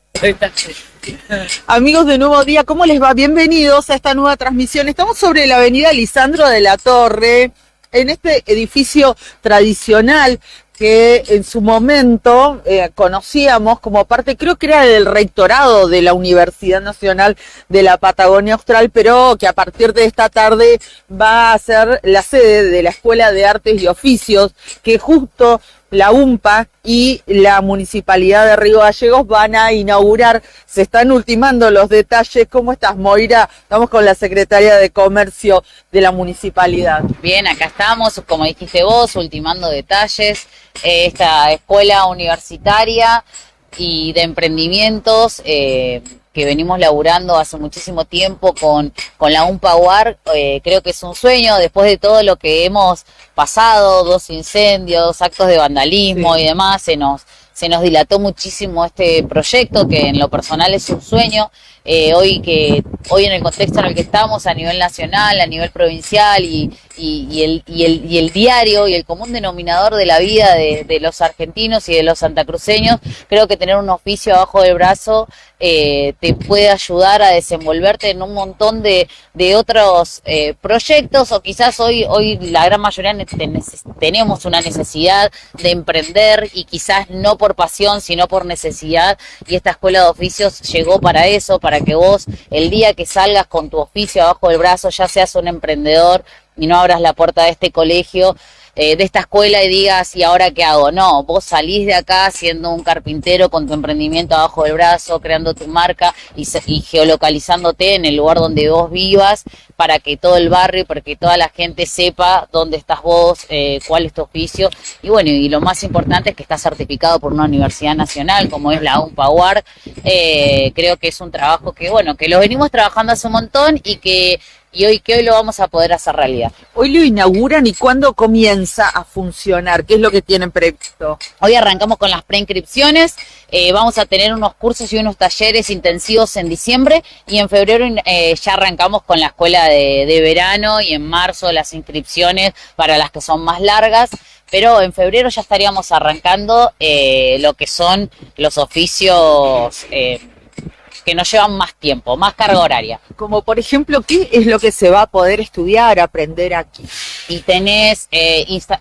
Amigos de Nuevo Día, ¿cómo les va? Bienvenidos a esta nueva transmisión. Estamos sobre la avenida Lisandro de la Torre, en este edificio tradicional que en su momento conocíamos como parte, creo que era del rectorado de la Universidad Nacional de la Patagonia Austral, pero que a partir de esta tarde va a ser la sede de la Escuela de Artes y Oficios, que justo la UMPA y la Municipalidad de Río Gallegos van a inaugurar. Se están ultimando los detalles. ¿Cómo estás, Moira? Estamos con la Secretaria de Comercio de la Municipalidad. Bien, acá estamos, como dijiste vos, ultimando detalles. Esta escuela universitaria y de emprendimientos que venimos laburando hace muchísimo tiempo con la UMPA UAR, creo que es un sueño, después de todo lo que hemos pasado, 2 incendios, actos de vandalismo y demás, se nos dilató muchísimo este proyecto, que en lo personal es un sueño. Hoy en el contexto en el que estamos, a nivel nacional, a nivel provincial y el diario y el común denominador de la vida de los argentinos y de los santacruceños, creo que tener un oficio abajo del brazo te puede ayudar a desenvolverte en un montón de otros proyectos, o quizás hoy la gran mayoría tenemos una necesidad de emprender, y quizás no por pasión sino por necesidad, y esta escuela de oficios llegó para eso, para que vos el día que salgas con tu oficio abajo del brazo ya seas un emprendedor y no abras la puerta de este colegio, de esta escuela, y digas, ¿y ahora qué hago? No, vos salís de acá siendo un carpintero con tu emprendimiento abajo del brazo, creando tu marca y geolocalizándote en el lugar donde vos vivas, para que todo el barrio, para que toda la gente sepa dónde estás vos, cuál es tu oficio, y bueno, y lo más importante es que estás certificado por una universidad nacional como es la UMPA UAR. Creo que es un trabajo que lo venimos trabajando hace un montón y hoy lo vamos a poder hacer realidad. Hoy lo inauguran, ¿y cuándo comienza a funcionar? ¿Qué es lo que tienen previsto? Hoy arrancamos con las preinscripciones, vamos a tener unos cursos y unos talleres intensivos en diciembre, y en febrero ya arrancamos con la escuela de verano, y en marzo las inscripciones para las que son más largas. Pero en febrero ya estaríamos arrancando lo que son los oficios que nos llevan más tiempo, más carga horaria. Como por ejemplo, ¿qué es lo que se va a poder estudiar, aprender aquí? Y tenés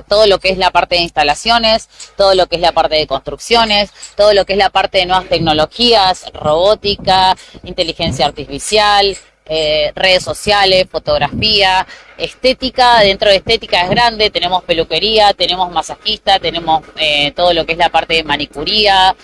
todo lo que es la parte de instalaciones, todo lo que es la parte de construcciones, todo lo que es la parte de nuevas tecnologías, robótica, inteligencia artificial, redes sociales, fotografía, estética. Dentro de estética es grande, tenemos peluquería, tenemos masajista, tenemos todo lo que es la parte de manicuría,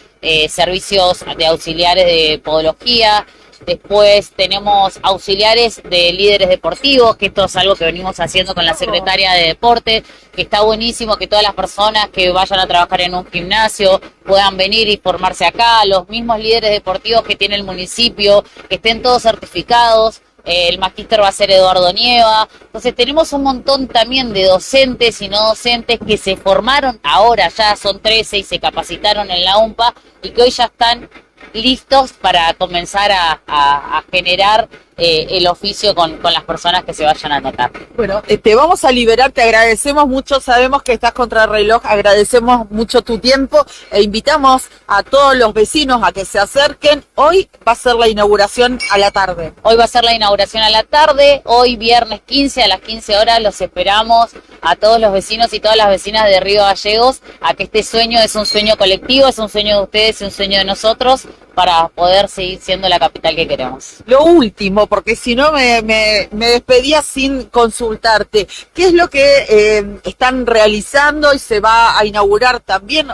servicios de auxiliares de podología. Después tenemos auxiliares de líderes deportivos, que esto es algo que venimos haciendo con la secretaria de deporte, que está buenísimo que todas las personas que vayan a trabajar en un gimnasio puedan venir y formarse acá, los mismos líderes deportivos que tiene el municipio, que estén todos certificados. El magíster va a ser Eduardo Nieva. Entonces tenemos un montón también de docentes y no docentes que se formaron, ahora ya son 13 y se capacitaron en la UMPA, y que hoy ya están listos para comenzar a generar el oficio con las personas que se vayan a anotar. Bueno, te vamos a liberar, te agradecemos mucho, sabemos que estás contra el reloj, agradecemos mucho tu tiempo e invitamos a todos los vecinos a que se acerquen. Hoy va a ser la inauguración a la tarde. Hoy va a ser la inauguración a la tarde, hoy viernes 15 a las 15 horas los esperamos a todos los vecinos y todas las vecinas de Río Gallegos, a que este sueño es un sueño colectivo, es un sueño de ustedes y un sueño de nosotros, para poder seguir siendo la capital que queremos. Lo último, porque si no me despedía sin consultarte, ¿qué es lo que están realizando y se va a inaugurar también?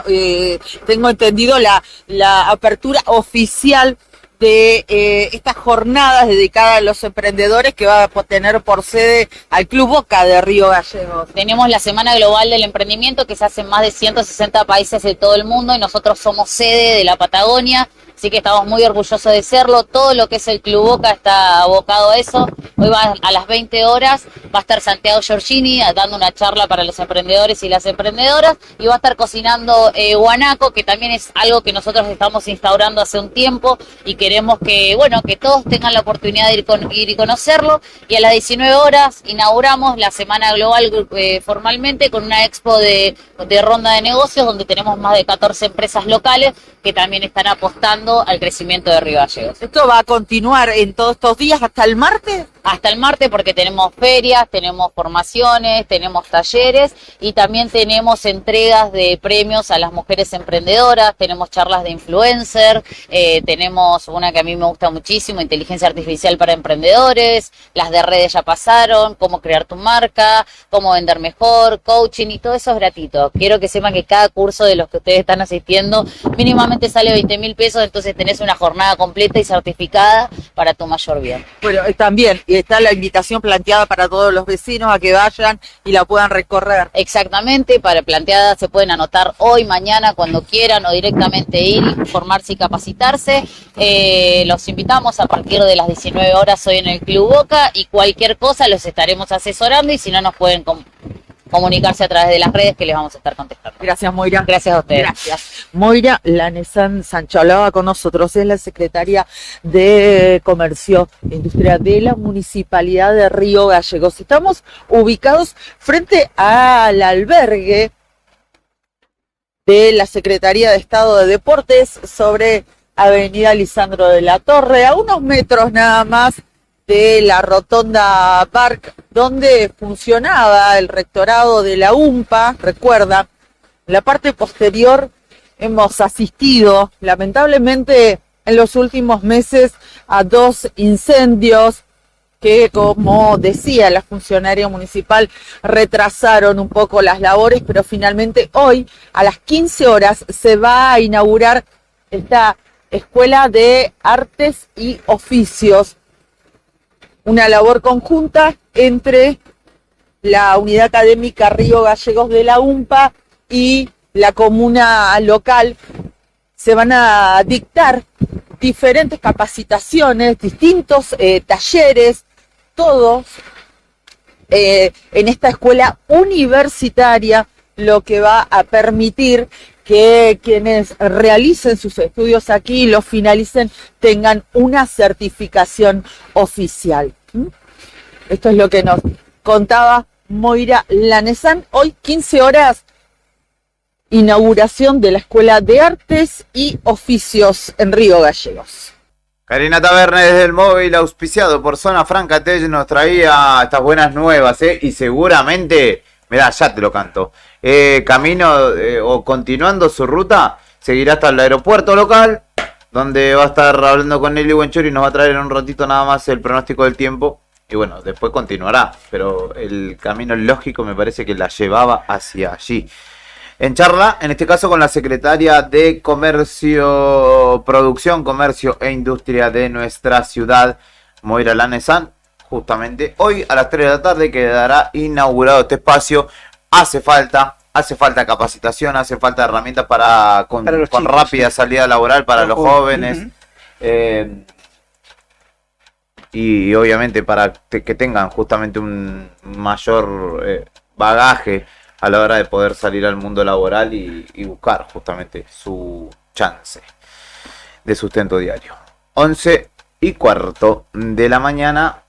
Tengo entendido la apertura oficial de estas jornadas dedicadas a los emprendedores, que va a tener por sede al Club Boca de Río Gallegos. Tenemos la Semana Global del Emprendimiento, que se hace en más de 160 países de todo el mundo, y nosotros somos sede de la Patagonia, así que estamos muy orgullosos de serlo. Todo lo que es el Club Boca está abocado a eso. Hoy va a las 20 horas, va a estar Santiago Giorgini dando una charla para los emprendedores y las emprendedoras, y va a estar cocinando guanaco, que también es algo que nosotros estamos instaurando hace un tiempo, y queremos que todos tengan la oportunidad de ir y conocerlo. Y a las 19 horas inauguramos la Semana Global formalmente, con una expo de ronda de negocios, donde tenemos más de 14 empresas locales que también están apostando al crecimiento de Río Gallegos. ¿Esto va a continuar en todos estos días hasta el martes? Hasta el martes, porque tenemos ferias, tenemos formaciones, tenemos talleres, y también tenemos entregas de premios a las mujeres emprendedoras, tenemos charlas de influencer, tenemos una que a mí me gusta muchísimo, inteligencia artificial para emprendedores, las de redes ya pasaron, cómo crear tu marca, cómo vender mejor, coaching, y todo eso es gratuito. Quiero que sepan que cada curso de los que ustedes están asistiendo mínimamente sale 20.000 pesos, entonces tenés una jornada completa y certificada para tu mayor bien. Bueno, también está la invitación planteada para todos los vecinos a que vayan y la puedan recorrer. Exactamente, para planteada se pueden anotar hoy, mañana, cuando quieran, o directamente ir, informarse y capacitarse. Los invitamos a partir de las 19 horas hoy en el Club Boca, y cualquier cosa los estaremos asesorando, y si no nos pueden comunicarse a través de las redes, que les vamos a estar contestando. Gracias, Moira. Gracias a ustedes. Gracias. Moira Lanesan Sancho hablaba con nosotros, es la secretaria de Comercio e Industria de la Municipalidad de Río Gallegos. Estamos ubicados frente al albergue de la Secretaría de Estado de Deportes sobre Avenida Lisandro de la Torre, a unos metros nada más de la rotonda Barc, donde funcionaba el rectorado de la UMPA. Recuerda, en la parte posterior hemos asistido, lamentablemente, en los últimos meses a 2 incendios que, como decía la funcionaria municipal, retrasaron un poco las labores, pero finalmente hoy, a las 15 horas, se va a inaugurar esta Escuela de Artes y Oficios, una labor conjunta entre la Unidad Académica Río Gallegos de la UMPA y la comuna local. Se van a dictar diferentes capacitaciones, distintos talleres, todos en esta escuela universitaria, lo que va a permitir que quienes realicen sus estudios aquí y los finalicen tengan una certificación oficial. Esto es lo que nos contaba Moira Lanesan. Hoy, 15 horas, inauguración de la Escuela de Artes y Oficios en Río Gallegos. Karina Taverne desde el móvil, auspiciado por Zona Franca Tech, nos traía estas buenas nuevas, y seguramente, mirá, ya te lo canto, camino o continuando su ruta, seguirá hasta el aeropuerto local, donde va a estar hablando con Nelly Buenchori y nos va a traer en un ratito nada más el pronóstico del tiempo. Y bueno, después continuará, pero el camino lógico me parece que la llevaba hacia allí. En charla, en este caso con la secretaria de Comercio, Producción, Comercio e Industria de nuestra ciudad, Moira Lanesan, justamente hoy a las 3 de la tarde quedará inaugurado este espacio. Hace falta capacitación, hace falta herramientas con chicos, rápida salida laboral para los jóvenes. Y obviamente para que tengan justamente un mayor bagaje a la hora de poder salir al mundo laboral y buscar justamente su chance de sustento diario. 11:15 de la mañana.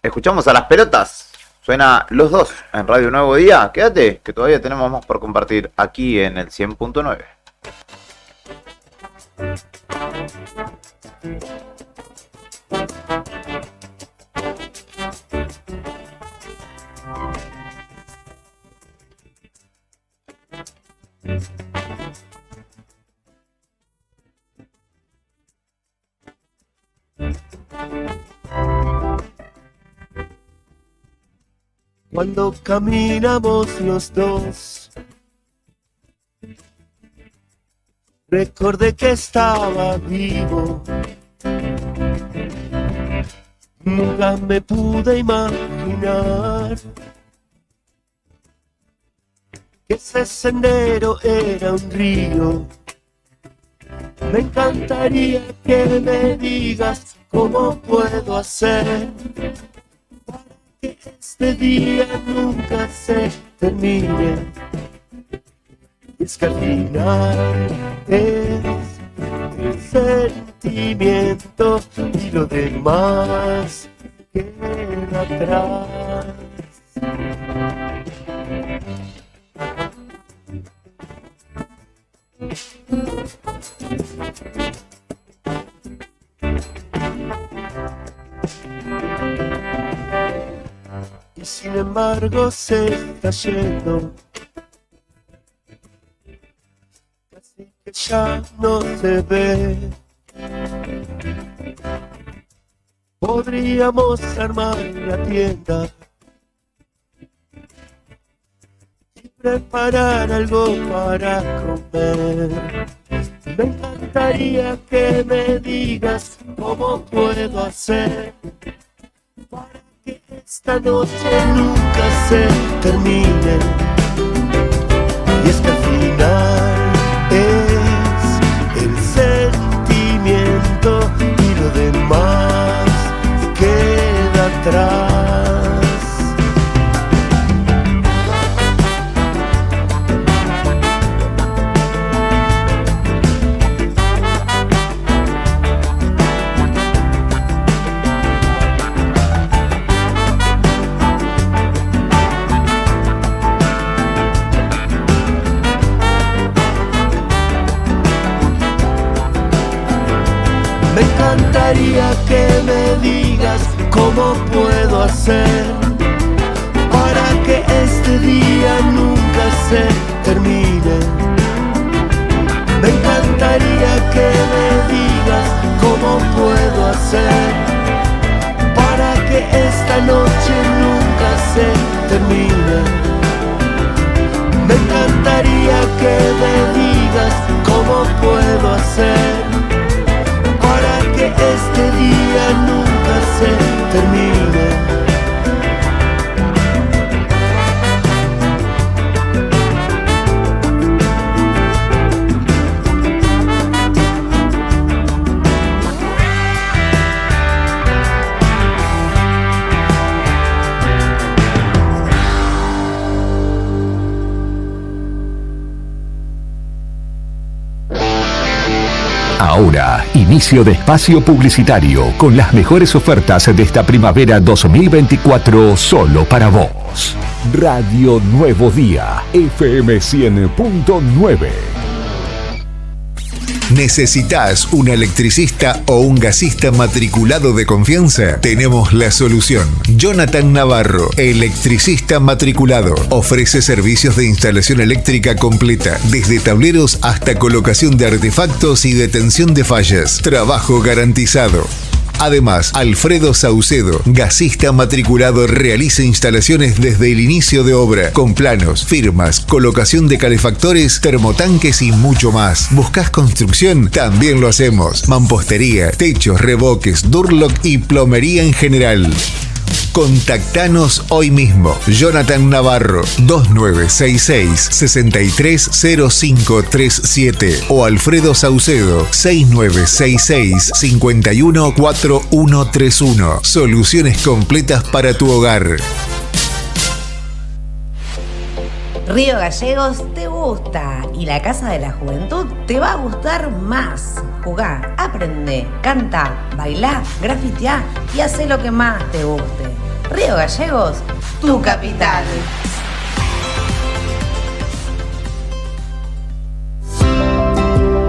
Escuchamos a Las Pelotas. Suena Los Dos en Radio Nuevo Día. Quédate, que todavía tenemos más por compartir aquí en el 100.9. Cuando caminamos los dos, recordé que estaba vivo. Nunca me pude imaginar que ese sendero era un río. Me encantaría que me digas cómo puedo hacer para que este día nunca se termine. Y es que al final es el sentimiento y lo demás queda atrás. Y sin embargo se está yendo, casi que ya no se ve. Podríamos armar la tienda y preparar algo para comer. Me encantaría que me digas cómo puedo hacer para esta noche nunca se termine. Y es que al final es el sentimiento y lo demás queda atrás. Me encantaría que me digas cómo puedo hacer para que este día nunca se termine. Me encantaría que me digas cómo puedo hacer para que esta noche nunca se termine. Me encantaría que me digas cómo puedo hacer para que este día nunca se termine. Ahora, inicio de espacio publicitario con las mejores ofertas de esta primavera 2024 solo para vos. Radio Nuevo Día, FM 100.9. ¿Necesitas un electricista o un gasista matriculado de confianza? Tenemos la solución. Jonathan Navarro, electricista matriculado. Ofrece servicios de instalación eléctrica completa, desde tableros hasta colocación de artefactos y detención de fallas. Trabajo garantizado. Además, Alfredo Saucedo, gasista matriculado, realiza instalaciones desde el inicio de obra, con planos, firmas, colocación de calefactores, termotanques y mucho más. ¿Buscas construcción? También lo hacemos. Mampostería, techos, revoques, Durlock y plomería en general. Contactanos hoy mismo. Jonathan Navarro, 2966-630537 o Alfredo Saucedo, 6966-514131. Soluciones completas para tu hogar. Río Gallegos te gusta y la Casa de la Juventud te va a gustar más. Jugá, aprende, canta, bailá, grafiteá y hacé lo que más te guste. Río Gallegos, tu capital.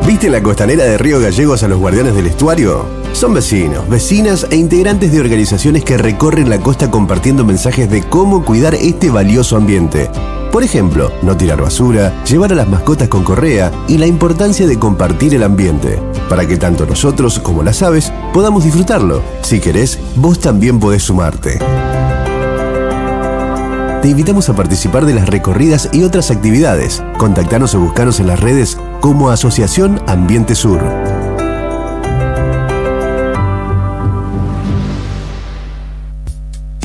¿Viste la costanera de Río Gallegos a los Guardianes del Estuario? Son vecinos, vecinas e integrantes de organizaciones que recorren la costa compartiendo mensajes de cómo cuidar este valioso ambiente. Por ejemplo, no tirar basura, llevar a las mascotas con correa y la importancia de compartir el ambiente, para que tanto nosotros como las aves podamos disfrutarlo. Si querés, vos también podés sumarte. Te invitamos a participar de las recorridas y otras actividades. Contactanos o buscanos en las redes como Asociación Ambiente Sur.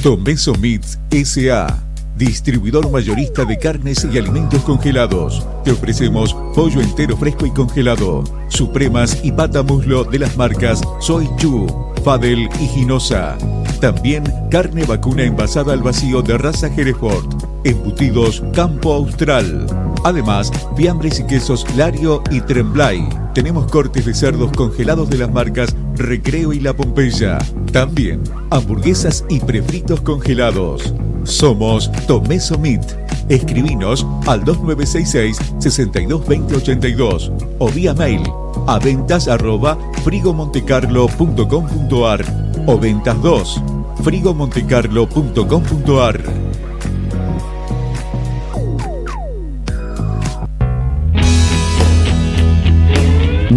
Tomeso Meats S.A., distribuidor mayorista de carnes y alimentos congelados. Te ofrecemos pollo entero fresco y congelado, supremas y pata muslo de las marcas Soy Chu, Fadel y Ginosa. También carne vacuna envasada al vacío de raza Hereford, embutidos Campo Austral. Además, fiambres y quesos Lario y Tremblay. Tenemos cortes de cerdos congelados de las marcas Recreo y La Pompeya. También hamburguesas y prefritos congelados. Somos Tomeso Meat. Escribinos al 2966-622082 o vía mail a ventas@frigomontecarlo.com.ar o ventas2frigomontecarlo.com.ar.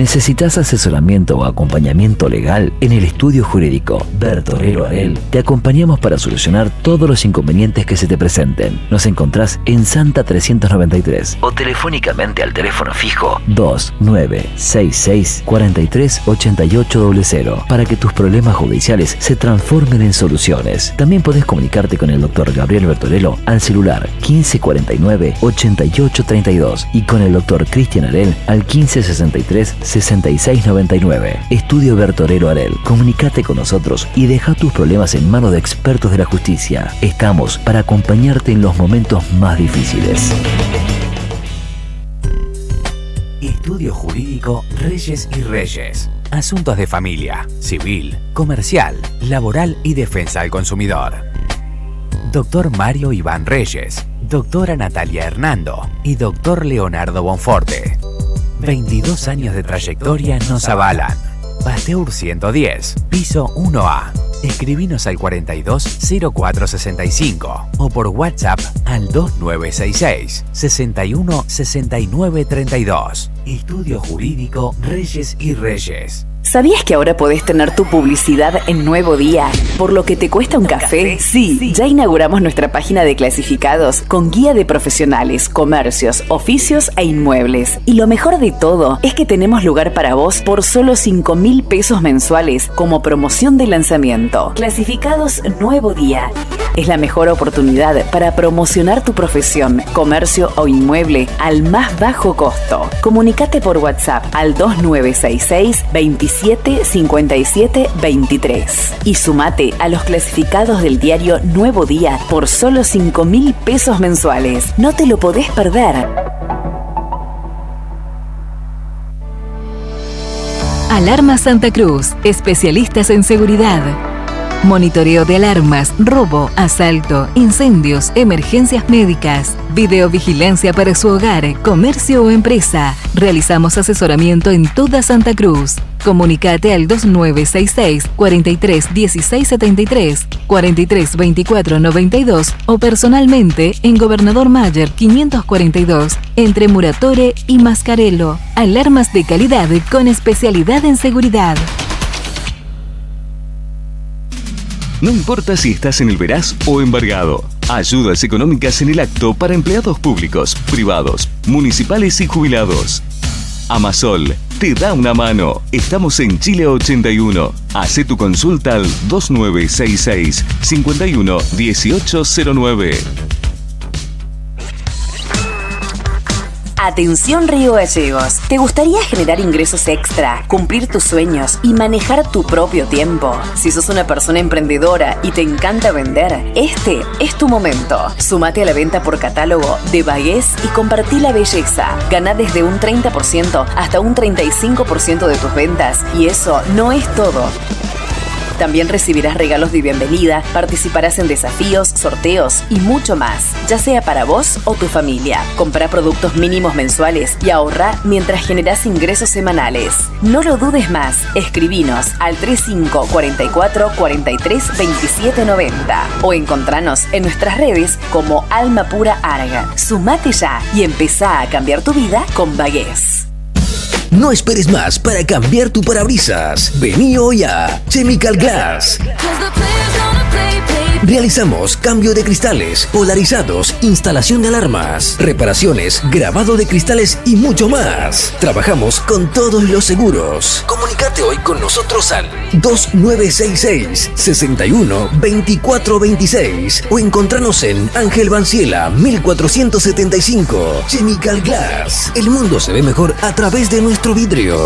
¿Necesitas asesoramiento o acompañamiento legal? En el estudio jurídico Bertorero Arel te acompañamos para solucionar todos los inconvenientes que se te presenten. Nos encontrás en Santa 393 o telefónicamente al teléfono fijo 2966 43 8800 para que tus problemas judiciales se transformen en soluciones. También podés comunicarte con el Dr. Gabriel Bertorello al celular 1549 8832 y con el Dr. Cristian Arel al 1563 6699. Estudio Bertorero Arel. Comunicate con nosotros y deja tus problemas en manos de expertos de la justicia. Estamos para acompañarte en los momentos más difíciles. Estudio Jurídico Reyes y Reyes. Asuntos de familia, civil, comercial, laboral y defensa del consumidor. Doctor Mario Iván Reyes, doctora Natalia Hernando y doctor Leonardo Bonforte. 22 años de trayectoria nos avalan. Pasteur 110, piso 1A. Escribinos al 420465 o por WhatsApp al 2966 61 69 32. Estudio Jurídico Reyes y Reyes. ¿Sabías que ahora podés tener tu publicidad en Nuevo Día? ¿Por lo que te cuesta un café? Sí, ya inauguramos nuestra página de clasificados con guía de profesionales, comercios, oficios e inmuebles. Y lo mejor de todo es que tenemos lugar para vos por solo 5.000 pesos mensuales como promoción de lanzamiento. Clasificados Nuevo Día. Es la mejor oportunidad para promocionar tu profesión, comercio o inmueble al más bajo costo. Comunicate por WhatsApp al 2966 27 57 23 y sumate a los clasificados del diario Nuevo Día por solo 5.000 pesos mensuales. No te lo podés perder. Alarma Santa Cruz, especialistas en seguridad. Monitoreo de alarmas, robo, asalto, incendios, emergencias médicas, videovigilancia para su hogar, comercio o empresa. Realizamos asesoramiento en toda Santa Cruz. Comunicate al 2966 43 16 73, 43 24 92 o personalmente en Gobernador Mayer 542 entre Muratore y Mascarello. Alarmas de calidad con especialidad en seguridad. No importa si estás en el Veraz o embargado. Ayudas económicas en el acto para empleados públicos, privados, municipales y jubilados. Amasol te da una mano. Estamos en Chile 81. Hacé tu consulta al 2966 51 1809. Atención Río Gallegos, ¿te gustaría generar ingresos extra, cumplir tus sueños y manejar tu propio tiempo? Si sos una persona emprendedora y te encanta vender, este es tu momento. Sumate a la venta por catálogo de Bagués y compartí la belleza. Gana desde un 30% hasta un 35% de tus ventas y eso no es todo. También recibirás regalos de bienvenida, participarás en desafíos, sorteos y mucho más, ya sea para vos o tu familia. Comprá productos mínimos mensuales y ahorrá mientras generás ingresos semanales. No lo dudes más, escribinos al 3544 43 27 90 o encontranos en nuestras redes como Alma Pura Arga. Sumate ya y empezá a cambiar tu vida con Bagués. No esperes más para cambiar tu parabrisas. Vení hoy a Chemical Glass. Realizamos cambio de cristales, polarizados, instalación de alarmas, reparaciones, grabado de cristales y mucho más. Trabajamos con todos los seguros. Comunicate hoy con nosotros al 2966 61 24 26 o encontranos en Ángel Banciela 1475. Chemical Glass. El mundo se ve mejor a través de nuestro vidrio.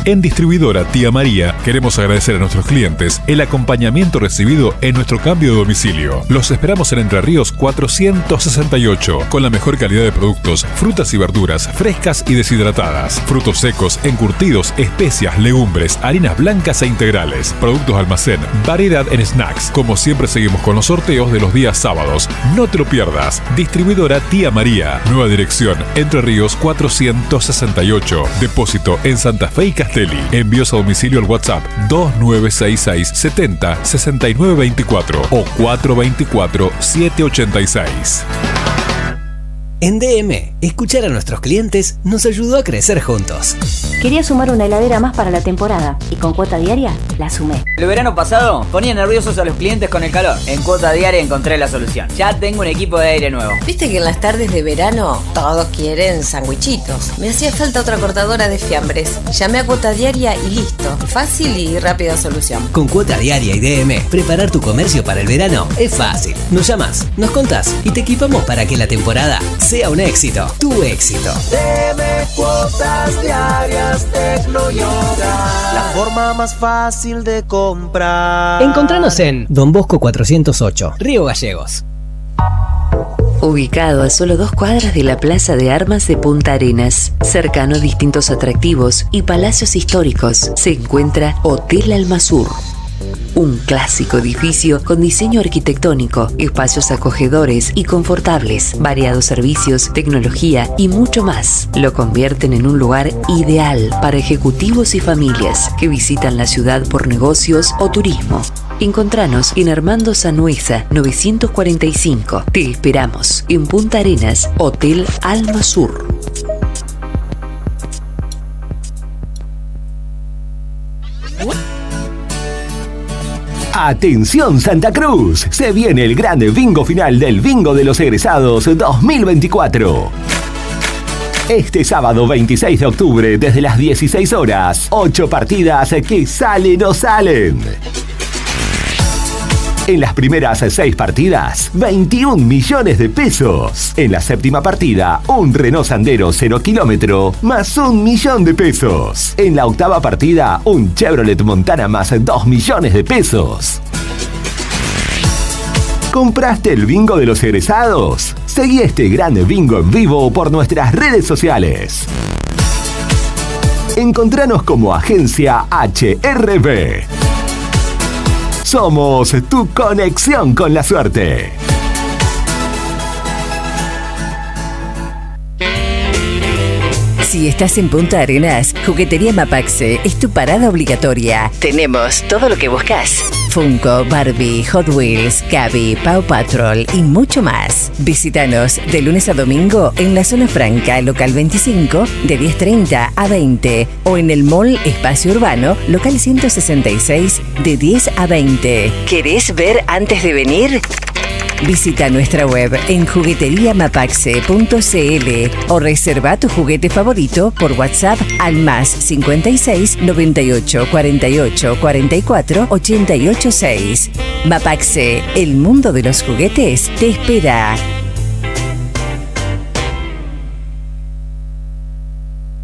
En Distribuidora Tía María queremos agradecer a nuestros clientes el acompañamiento recibido en nuestro cambio de domicilio. Los esperamos en Entre Ríos 468 con la mejor calidad de productos, frutas y verduras frescas y deshidratadas, frutos secos, encurtidos, especias, legumbres, harinas blancas e integrales, productos de almacén, variedad en snacks. Como siempre seguimos con los sorteos de los días sábados. No te lo pierdas. Distribuidora Tía María. Nueva dirección Entre Ríos 468. Depósito en Santa Fe y Castelli. Envíos a domicilio al WhatsApp 2966 70 69 24 o 424 786. En DM, escuchar a nuestros clientes nos ayudó a crecer juntos. Quería sumar una heladera más para la temporada y con cuota diaria la sumé. El verano pasado ponía nerviosos a los clientes con el calor. En cuota diaria encontré la solución. Ya tengo un equipo de aire nuevo. Viste que en las tardes de verano todos quieren sandwichitos. Me hacía falta otra cortadora de fiambres. Llamé a cuota diaria y listo. Fácil y rápida solución. Con cuota diaria y DM, preparar tu comercio para el verano es fácil. Nos llamas, nos contás y te equipamos para que la temporada sea un éxito. Tu éxito. DM Cuotas Diarias Tecnoyoga. La forma más fácil de comprar. Encontranos en Don Bosco 408, Río Gallegos. Ubicado a solo 2 cuadras de la Plaza de Armas de Punta Arenas, cercano a distintos atractivos y palacios históricos, se encuentra Hotel Almasur. Un clásico edificio con diseño arquitectónico, espacios acogedores y confortables, variados servicios, tecnología y mucho más. Lo convierten en un lugar ideal para ejecutivos y familias que visitan la ciudad por negocios o turismo. Encontranos en Armando Sanueza 945. Te esperamos en Punta Arenas, Hotel Almasur. Atención Santa Cruz, se viene el gran bingo final del Bingo de los Egresados 2024. Este sábado 26 de octubre desde las 16 horas, 8 partidas que salen o salen. En las primeras 6 partidas, 21 millones de pesos. En la séptima partida, un Renault Sandero 0 kilómetro más 1 millón de pesos. En la octava partida, un Chevrolet Montana más 2 millones de pesos. ¿Compraste el bingo de los egresados? Seguí este gran bingo en vivo por nuestras redes sociales. Encontranos como Agencia HRB. Somos tu conexión con la suerte. Si estás en Punta Arenas, Juguetería Mapaxe es tu parada obligatoria. Tenemos todo lo que buscas. Funko, Barbie, Hot Wheels, Gaby, Paw Patrol y mucho más. Visítanos de lunes a domingo en la Zona Franca, local 25, de 10:30 a 20. O en el Mall Espacio Urbano, local 166, de 10 a 20. ¿Querés ver antes de venir? Visita nuestra web en jugueteriamapaxe.cl o reserva tu juguete favorito por WhatsApp al más 56 98 48 44 88 6. Mapaxe, el mundo de los juguetes, te espera.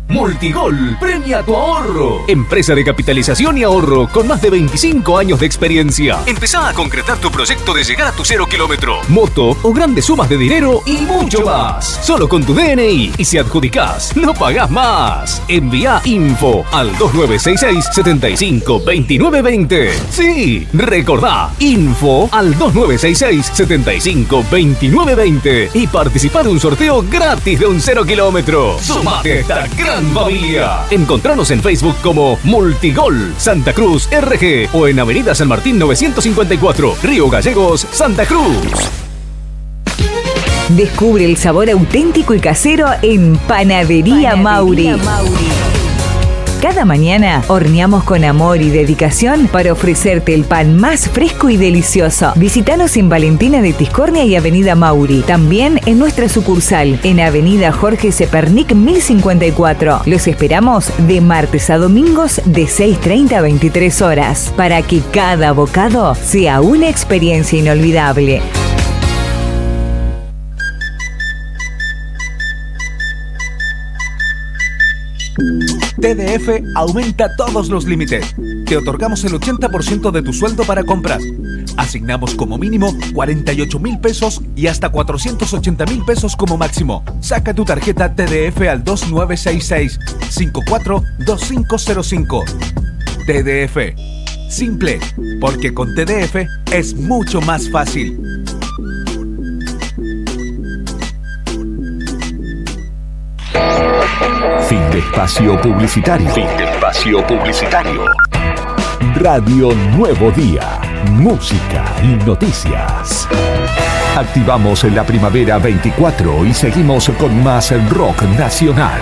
Multigol premia tu ahorro. Empresa de capitalización y ahorro con más de 25 años de experiencia. Empezá a concretar tu proyecto de llegar a tu 0 kilómetro, moto o grandes sumas de dinero y mucho más. Solo con tu DNI y si adjudicás, no pagás más. Envía info al 2966 75 29 20. Sí, recordá, info al 2966 75 29 20 y participá de un sorteo gratis de un 0 kilómetro. Sumate a esta gran familia. Encontranos en Facebook como Multigol Santa Cruz RG o en Avenida San Martín 954, Río Gallegos, Santa Cruz. Descubre el sabor auténtico y casero en Panadería Mauri. Cada mañana horneamos con amor y dedicación para ofrecerte el pan más fresco y delicioso. Visítanos en Valentina de Tiscornia y Avenida Mauri. También en nuestra sucursal, en Avenida Jorge Cepernic 1054. Los esperamos de martes a domingos de 6:30 a 23 horas para que cada bocado sea una experiencia inolvidable. TDF aumenta todos los límites. Te otorgamos el 80% de tu sueldo para compras. Asignamos como mínimo 48.000 pesos y hasta 480.000 pesos como máximo. Saca tu tarjeta TDF al 2966 542505. TDF. Simple, porque con TDF es mucho más fácil. Fin de espacio publicitario. Fin de espacio publicitario. Radio Nuevo Día. Música y noticias. Activamos la Primavera 24 y seguimos con más rock nacional.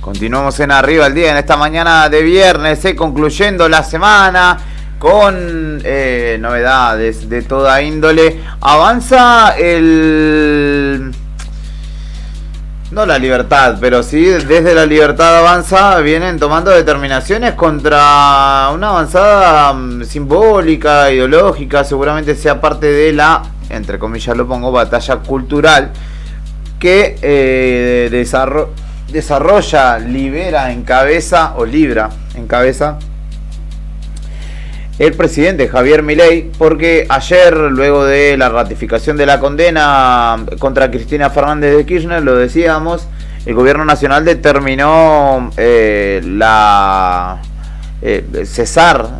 Continuamos en Arriba el Día en esta mañana de viernes, concluyendo la semana con novedades de toda índole. Avanza no la libertad, pero sí desde la libertad avanza, vienen tomando determinaciones contra una avanzada simbólica, ideológica, seguramente sea parte de la, entre comillas lo pongo, batalla cultural que desarrolla, libra en cabeza el presidente Javier Milei, porque ayer, luego de la ratificación de la condena contra Cristina Fernández de Kirchner, lo decíamos, el gobierno nacional determinó cesar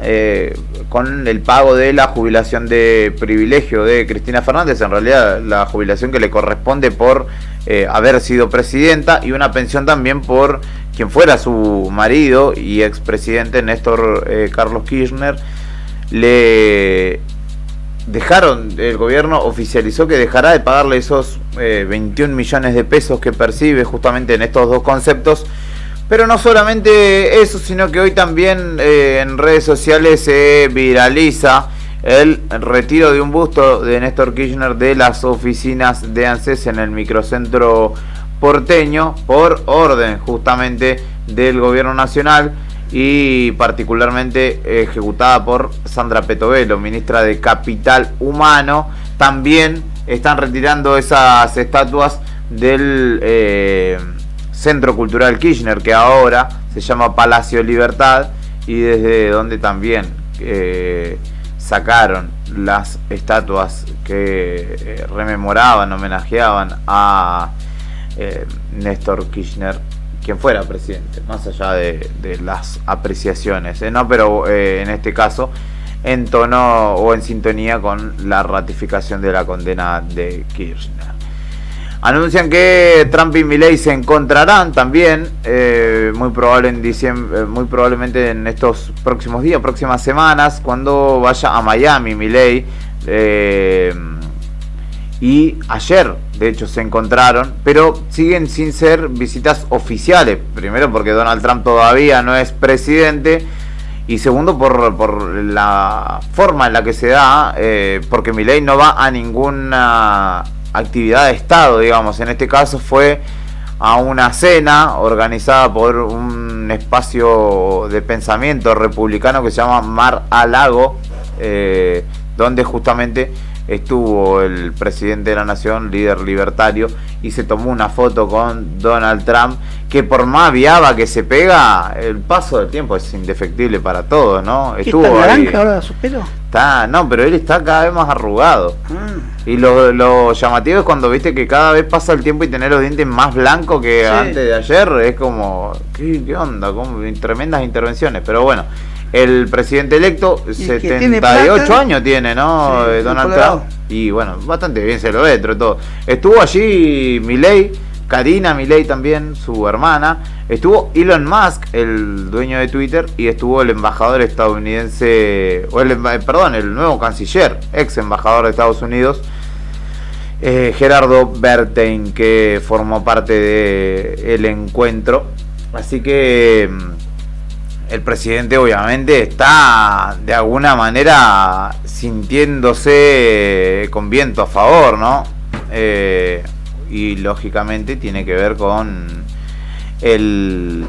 con el pago de la jubilación de privilegio de Cristina Fernández, en realidad la jubilación que le corresponde por haber sido presidenta, y una pensión también por quien fuera su marido y expresidente Néstor Carlos Kirchner. El gobierno oficializó que dejará de pagarle esos 21 millones de pesos que percibe justamente en estos dos conceptos. Pero no solamente eso, sino que hoy también en redes sociales se viraliza el retiro de un busto de Néstor Kirchner de las oficinas de ANSES en el microcentro porteño, por orden justamente del gobierno nacional y particularmente ejecutada por Sandra Petovelo, ministra de Capital Humano. También están retirando esas estatuas del Centro Cultural Kirchner, que ahora se llama Palacio Libertad, y desde donde también sacaron las estatuas que rememoraban, homenajeaban a Néstor Kirchner, quien fuera presidente, más allá de las apreciaciones, ¿no? Pero en este caso en tono o en sintonía con la ratificación de la condena de Kirchner. Anuncian que Trump y Milei se encontrarán también, muy probablemente en estos próximos días, próximas semanas, cuando vaya a Miami Milei. Y ayer, de hecho, se encontraron, pero siguen sin ser visitas oficiales. Primero, porque Donald Trump todavía no es presidente. Y segundo, por la forma en la que se da, porque Milei no va a ninguna actividad de Estado, digamos. En este caso fue a una cena organizada por un espacio de pensamiento republicano que se llama Mar a Lago, donde justamente estuvo el presidente de la nación, líder libertario, y se tomó una foto con Donald Trump, que por más viaba que se pega, el paso del tiempo es indefectible para todos, ¿no? Estuvo ¿está naranja ahora su pelo? No, pero él está cada vez más arrugado. Y lo llamativo es cuando viste que cada vez pasa el tiempo y tener los dientes más blancos que antes de ayer, es como, ¿qué onda? Como tremendas intervenciones, pero bueno. El presidente electo, 78 años tiene, ¿no? Sí, Donald Trump. Y bueno, bastante bien se lo ve, entre todo. Estuvo allí Milei, Karina Milei también, su hermana. Estuvo Elon Musk, el dueño de Twitter, y estuvo el embajador estadounidense, el nuevo canciller, ex embajador de Estados Unidos, Gerardo Bertein, que formó parte del encuentro. Así que el presidente obviamente está de alguna manera sintiéndose con viento a favor, ¿no? Y lógicamente tiene que ver con el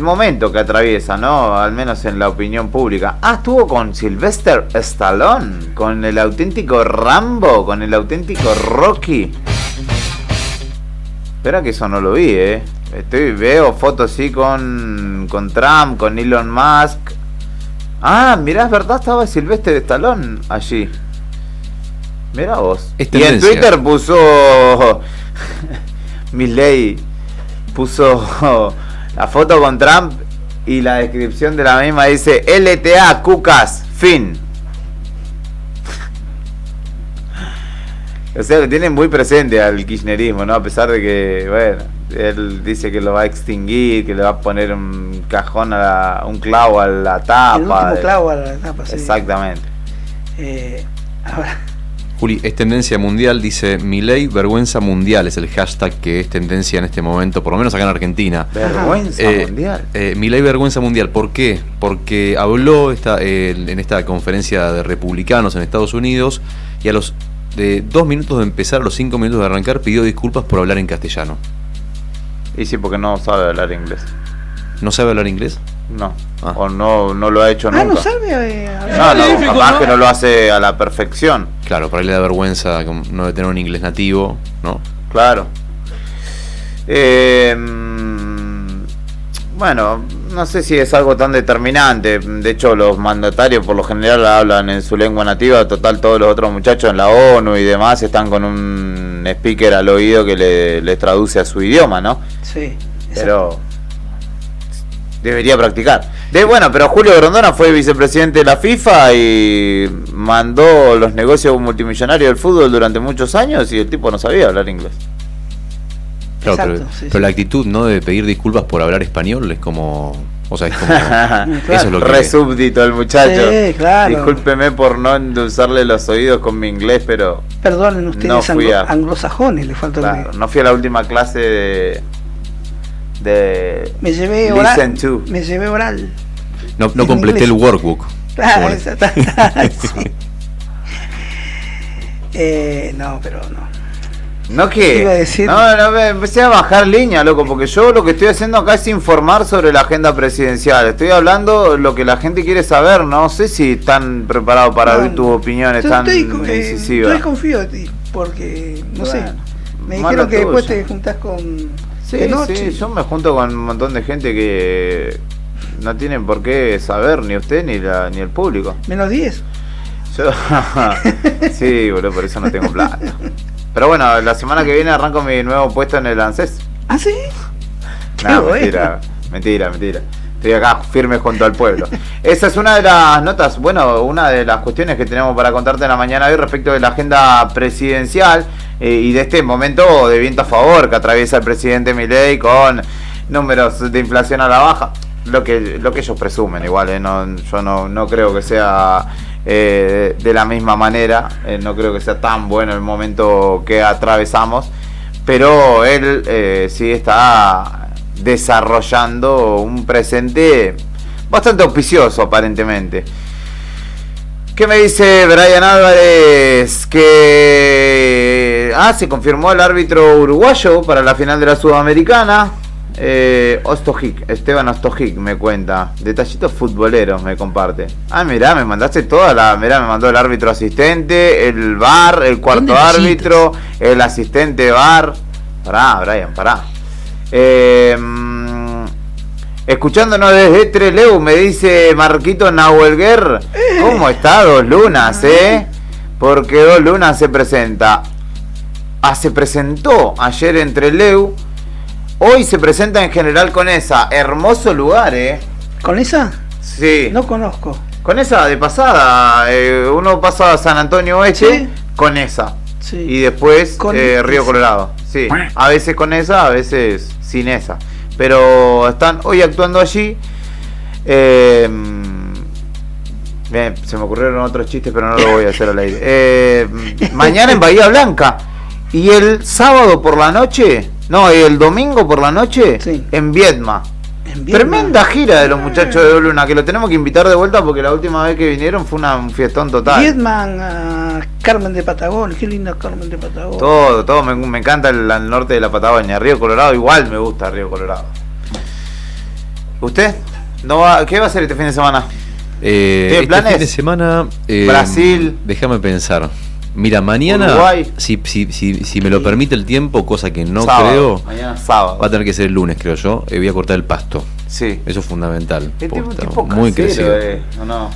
momento que atraviesa, ¿no? Al menos en la opinión pública. Estuvo con Sylvester Stallone, con el auténtico Rambo, con el auténtico Rocky. Espera que eso no lo vi, veo fotos así con Trump, con Elon Musk. Ah, mirá, es verdad, estaba Sylvester Stallone allí. Mirá vos. Es Y en tendencia. Twitter puso Milley puso la foto con Trump y la descripción de la misma dice LTA Cucas, fin. O sea, que tiene muy presente al kirchnerismo, ¿no? A pesar de que, bueno, él dice que lo va a extinguir, que le va a poner un cajón un clavo a la tapa. El último clavo a la tapa, sí. Exactamente. Ahora, Juli, es tendencia mundial, dice Milei, vergüenza mundial, es el hashtag que es tendencia en este momento, por lo menos acá en Argentina. Vergüenza mundial. Milei, vergüenza mundial, ¿por qué? Porque habló en esta conferencia de republicanos en Estados Unidos y a los 2 minutos de empezar, a los 5 minutos de arrancar, pidió disculpas por hablar en castellano. Y sí, porque no sabe hablar inglés. ¿No sabe hablar inglés? No. O no lo ha hecho nunca. no sabe. No, capaz que no lo hace a la perfección. Claro, para él le da vergüenza no de tener un inglés nativo, ¿no? Claro. Bueno, no sé si es algo tan determinante. De hecho, los mandatarios por lo general hablan en su lengua nativa. Total, todos los otros muchachos en la ONU y demás están con un speaker al oído que les traduce a su idioma, ¿no? Sí. Pero debería practicar. Bueno, pero Julio Grondona fue vicepresidente de la FIFA y mandó los negocios multimillonarios del fútbol durante muchos años y el tipo no sabía hablar inglés. Claro, Exacto, pero la actitud, ¿no?, de pedir disculpas por hablar español es como... O sea, es como... Eso es lo que... Re súbdito el muchacho. Sí, claro. Discúlpeme por no endulzarle los oídos con mi inglés, pero... Perdonen ustedes, no fui anglosajones, le falta claro, no fui a la última clase de me llevé oral. No completé el workbook. Claro, sí. No, pero no. ¿No qué? Iba a decir... No, me empecé a bajar línea, loco, porque yo lo que estoy haciendo acá es informar sobre la agenda presidencial. Estoy hablando lo que la gente quiere saber. No sé si están preparados para oír tus opiniones tan incisivas. Yo desconfío de ti, porque, no sé, me mala dijeron que después tuya. te juntás con... Sí, yo me junto con un montón de gente que no tienen por qué saber, ni usted ni el público. Menos 10. Yo, sí, boludo, por eso no tengo plata. Pero bueno, la semana que viene arranco mi nuevo puesto en el ANSES. ¿Ah, sí? No, mentira. Estoy acá firme junto al pueblo. Esa es una de las notas, bueno, una de las cuestiones que tenemos para contarte en la mañana de hoy respecto de la agenda presidencial y de este momento de viento a favor que atraviesa el presidente Milei con números de inflación a la baja. Lo que ellos presumen igual, yo no creo que sea de la misma manera, no creo que sea tan bueno el momento que atravesamos, pero él sí está desarrollando un presente bastante auspicioso aparentemente. ¿Qué me dice Brian Álvarez? Que se confirmó el árbitro uruguayo para la final de la Sudamericana. Esteban Ostojic me cuenta. Detallitos futboleros me comparte. Mirá, me mandaste mirá, me mandó el árbitro asistente, el VAR, el cuarto árbitro, el asistente VAR. Pará, Brian, pará. Escuchándonos desde Trelew, me dice Marquito Nahuelguer. ¿Cómo está Dos Lunas, Porque Dos Lunas se presenta. Se presentó ayer en Trelew. Hoy se presenta en General Conesa. Hermoso lugar, ¿Conesa? Sí. No conozco. Conesa de pasada. Uno pasa a San Antonio Oeste, Conesa. Sí. Y después Río Colorado. Sí. A veces Conesa, a veces sin esa. Pero están hoy actuando allí. Se me ocurrieron otros chistes, pero no lo voy a hacer al aire. Mañana en Bahía Blanca. Y el sábado por la noche, el domingo por la noche, en Viedma. Tremenda gira de los muchachos de Luna, que lo tenemos que invitar de vuelta porque la última vez que vinieron fue un fiestón total. Viedma, Carmen de Patagonia, qué linda Carmen de Patagonia. Todo, me encanta el norte de la Patagonia. Río Colorado igual me gusta Río Colorado. ¿Usted? ¿Qué va a hacer este fin de semana? ¿Tiene planes? Fin de semana... Brasil. Déjame pensar. Mira, mañana, Uruguay. si me lo permite el tiempo, cosa que no Sábado, creo, mañana sábado. va a tener que ser el lunes, creo yo. Voy a cortar el pasto. Sí. Eso es fundamental. Es porque está tipo muy casero, crecido. ¿o no?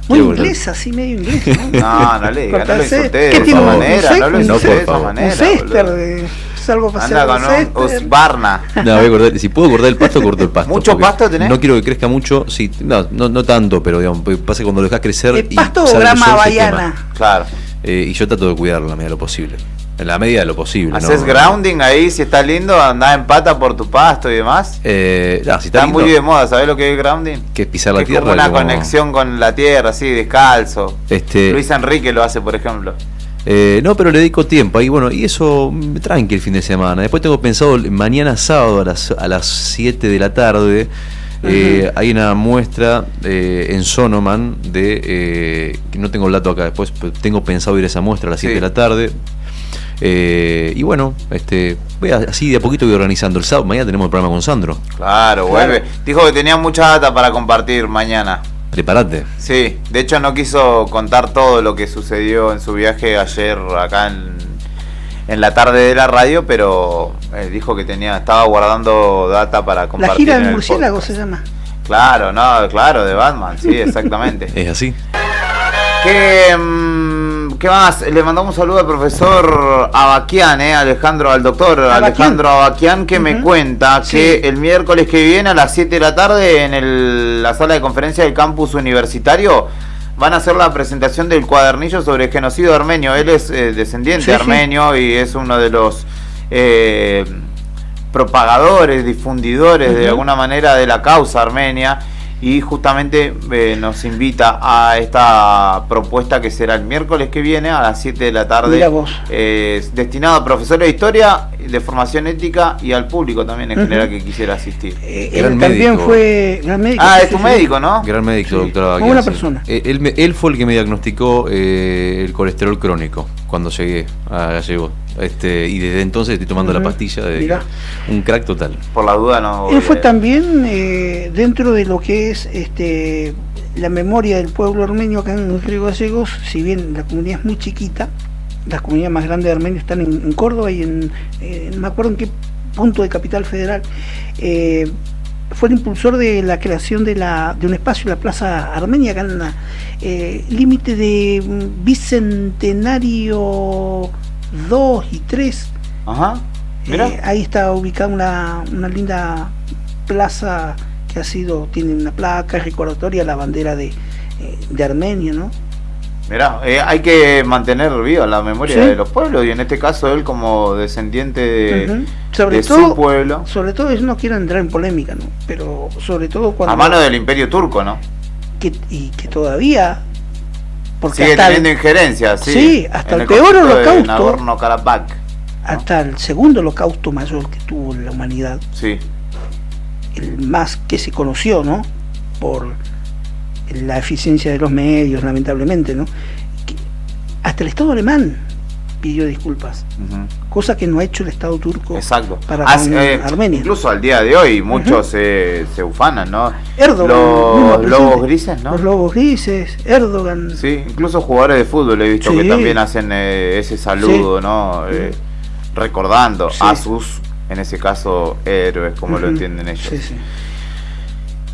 Muy Quiero inglés, así medio inglés, ¿no? No le diga, no lo Cortarse. insulté de ¿Qué esa tiene? manera, no lo Un insulté de esa favor. manera. Un céster, boludo. salgo a pasear Anda con con un céster. Husqvarna. No, voy a cortar, si puedo cortar el pasto, corto el pasto. ¿Mucho porque pasto tenés? No quiero que crezca mucho, sí, no tanto, pero digamos, pasa que cuando lo dejas crecer ¿El y pasto o sale el grama sol, se havaiana? quema. Claro. Y yo trato de cuidarlo en la medida de lo posible. En la medida de lo posible. Haces ¿no? grounding ahí, si está lindo, andás en pata por tu pasto y demás. Si está Está lindo, muy de moda, ¿sabés lo que es grounding? que es pisar la Es tierra. como una como- conexión con la tierra, así, descalzo. Luis Enrique lo hace, por ejemplo. No, pero le dedico tiempo ahí, bueno, y eso tranqui el fin de semana. Después tengo pensado mañana sábado a las 7 de la tarde. Hay una muestra en Sonoman que no tengo el dato acá después, pero tengo pensado ir a esa muestra a las 7 de la tarde. Y bueno, así de a poquito voy organizando. El sábado, mañana tenemos el programa con Sandro. Claro, vuelve. Dijo que tenía mucha data para compartir mañana. Prepárate. Sí, de hecho no quiso contar todo lo que sucedió en su viaje ayer acá en la tarde de la radio, pero dijo que estaba guardando data para La compartir. gira en del el murciélago podcast. se llama. Claro, de Batman, sí, exactamente. Es así. ¿Qué más? Le mandamos un saludo al profesor Abaquian, al doctor Alejandro Abaquian, que me cuenta que el miércoles que viene a las 7 de la tarde en la sala de conferencia del campus universitario van a hacer la presentación del cuadernillo sobre el genocidio armenio. Él es descendiente armenio y es uno de los propagadores, difundidores de alguna manera de la causa armenia. Y justamente nos invita a esta propuesta que será el miércoles que viene a las 7 de la tarde. Mira vos. Destinado a profesores de historia, de formación ética y al público también en general que quisiera asistir. Él también fue gran médico. Es tu médico, ¿no? Gran médico, doctor Abaquian, Buena sí. persona. Él fue el que me diagnosticó el colesterol crónico cuando llegué a Gallegos. Y desde entonces estoy tomando la pastilla de Mirá. un crack total. Por la duda no. Él fue también dentro de lo que es la memoria del pueblo armenio acá en Río Gallegos. Si bien la comunidad es muy chiquita, las comunidades más grandes de armenios están en Córdoba y no me acuerdo en qué punto de Capital Federal. Fue el impulsor de la creación de un espacio, la Plaza Armenia, acá en la límite de Bicentenario 2 y 3. Ajá. Mira. Ahí está ubicada una linda plaza que tiene una placa recordatoria, la bandera de Armenia, ¿no? Mirá, hay que mantener viva la memoria Sí. de los pueblos y en este caso él como descendiente de Sobre su todo, pueblo. Sobre todo, yo no quiero entrar en polémica, ¿no? Pero sobre todo cuando... A mano del Imperio Turco, ¿no? Que todavía... Porque Sigue hasta teniendo injerencia, sí. Sí, hasta en el peor conflicto de holocausto, Nagorno-Karabaj. hasta el segundo holocausto mayor que tuvo la humanidad, Sí. el más que se conoció, ¿no? Por la eficiencia de los medios, lamentablemente, ¿no? Hasta el Estado alemán pidió disculpas, cosa que no ha hecho el Estado turco. Exacto. Para con Armenia. Incluso al día de hoy muchos se ufanan, ¿no? Erdogan, los lobos grises, ¿no? Los lobos grises, Erdogan. Sí, incluso jugadores de fútbol he visto Sí. que también hacen ese saludo, Sí. ¿no? Recordando Sí. a sus, en ese caso, héroes, como lo entienden ellos. Sí, sí.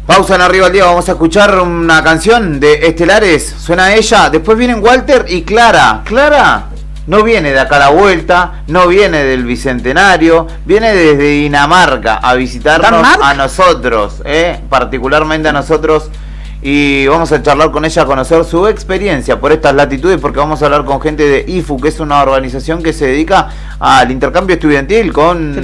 Pausa en Arriba al Día, vamos a escuchar una canción de Estelares, suena ella, después vienen Walter y Clara. Clara no viene de acá a la vuelta, no viene del Bicentenario, viene desde Dinamarca a visitarnos a nosotros, particularmente a nosotros, y vamos a charlar con ella, a conocer su experiencia por estas latitudes, porque vamos a hablar con gente de IFU, que es una organización que se dedica al intercambio estudiantil con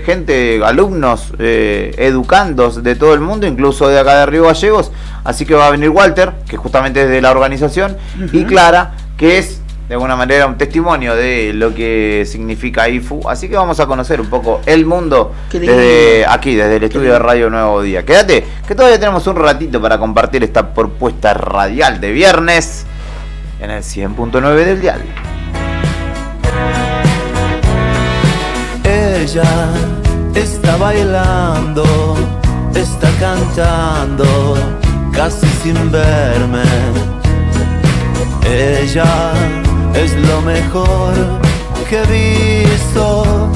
gente, alumnos, educandos de todo el mundo, incluso de acá de Río Gallegos. Así que va a venir Walter, que justamente es de la organización, y Clara, que es de alguna manera un testimonio de lo que significa IFU. Así que vamos a conocer un poco el mundo desde aquí, desde el estudio de Radio Nuevo Día. Quédate, que todavía tenemos un ratito para compartir esta propuesta radial de viernes en el 100.9 del dial. Ella está bailando, está cantando, casi sin verme. Ella es lo mejor que he visto.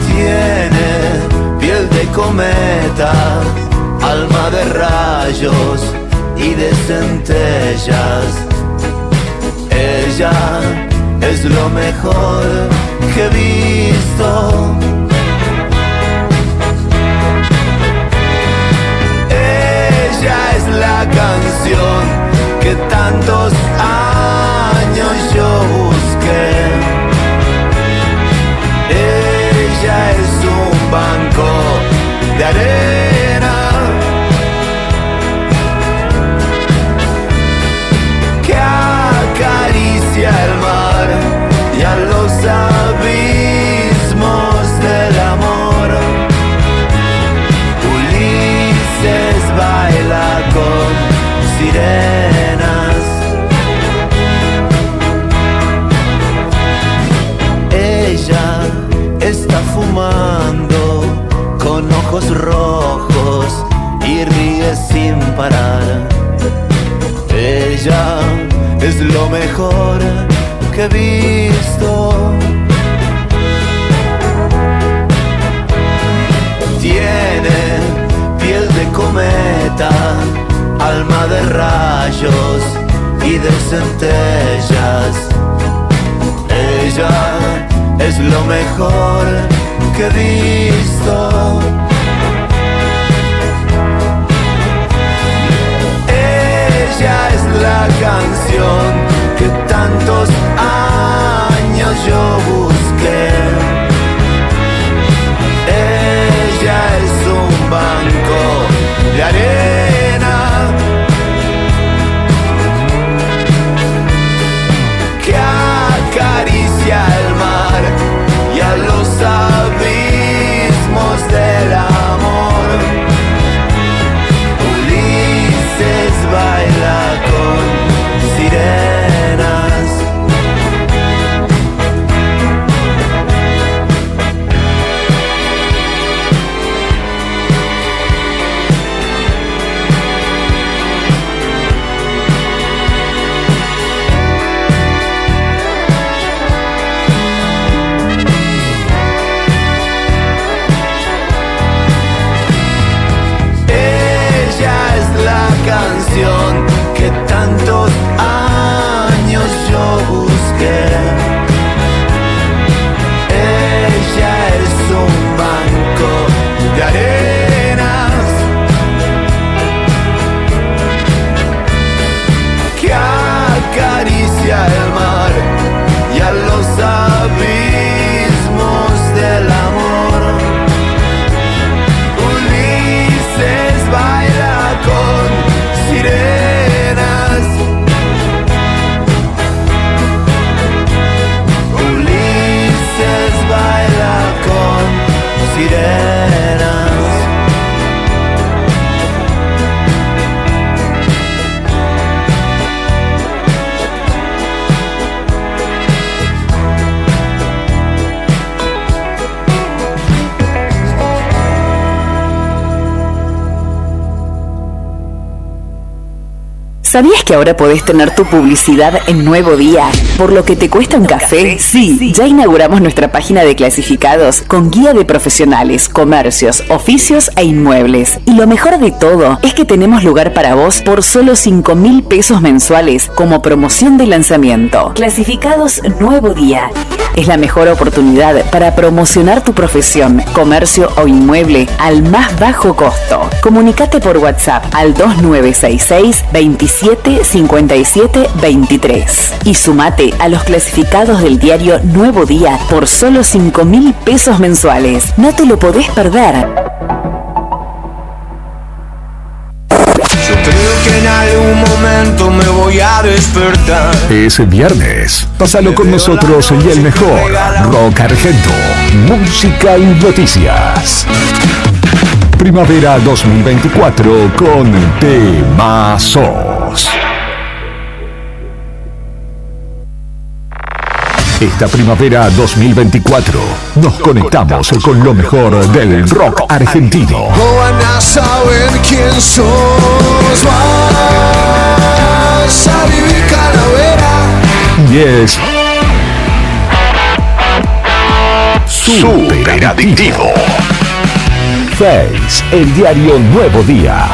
Tiene piel de cometa, alma de rayos y de centellas. Ella es lo mejor que he visto. Ella es la canción que tantos años yo busqué. Ella es un banco de arena que acaricia el mar y a los abismos del amor. Ulises baila con sirenas. Ella está fumando con ojos rojos y ríe sin parar. Ella es lo mejor que he visto. Tiene piel de cometa, alma de rayos y de centellas. Ella es lo mejor que he visto. Ella es la canción que tantos años yo busqué. Ella es un banco de arena que acaricia el mar y a los abismos del amor. Ulises baila con sirenas. Canción que tantos años yo busqué. Ella es un banco de arenas que acaricia el mar y a los abismos del amor. Ulises baila con sirenas. Ulises baila con sirenas. ¿Sabías que ahora podés tener tu publicidad en Nuevo Día? ¿Por lo que te cuesta un café? Sí, ya inauguramos nuestra página de clasificados con guía de profesionales, comercios, oficios e inmuebles. Y lo mejor de todo es que tenemos lugar para vos por solo 5.000 pesos mensuales como promoción de lanzamiento. Clasificados Nuevo Día. Es la mejor oportunidad para promocionar tu profesión, comercio o inmueble al más bajo costo. Comunicate por WhatsApp al 2966 27 57 23 y sumate a los clasificados del diario Nuevo Día por solo 5.000 pesos mensuales. No te lo podés perder. Yo creo que en algún momento me voy a despertar. Es viernes. Pásalo con nosotros y el mejor rock argento, música y noticias. Primavera 2024 con Temazos. Esta primavera 2024 nos conectamos con lo mejor del rock argentino. No van a saber quién sos más. Hoy es Super Adictivo. Face, el diario Nuevo Día.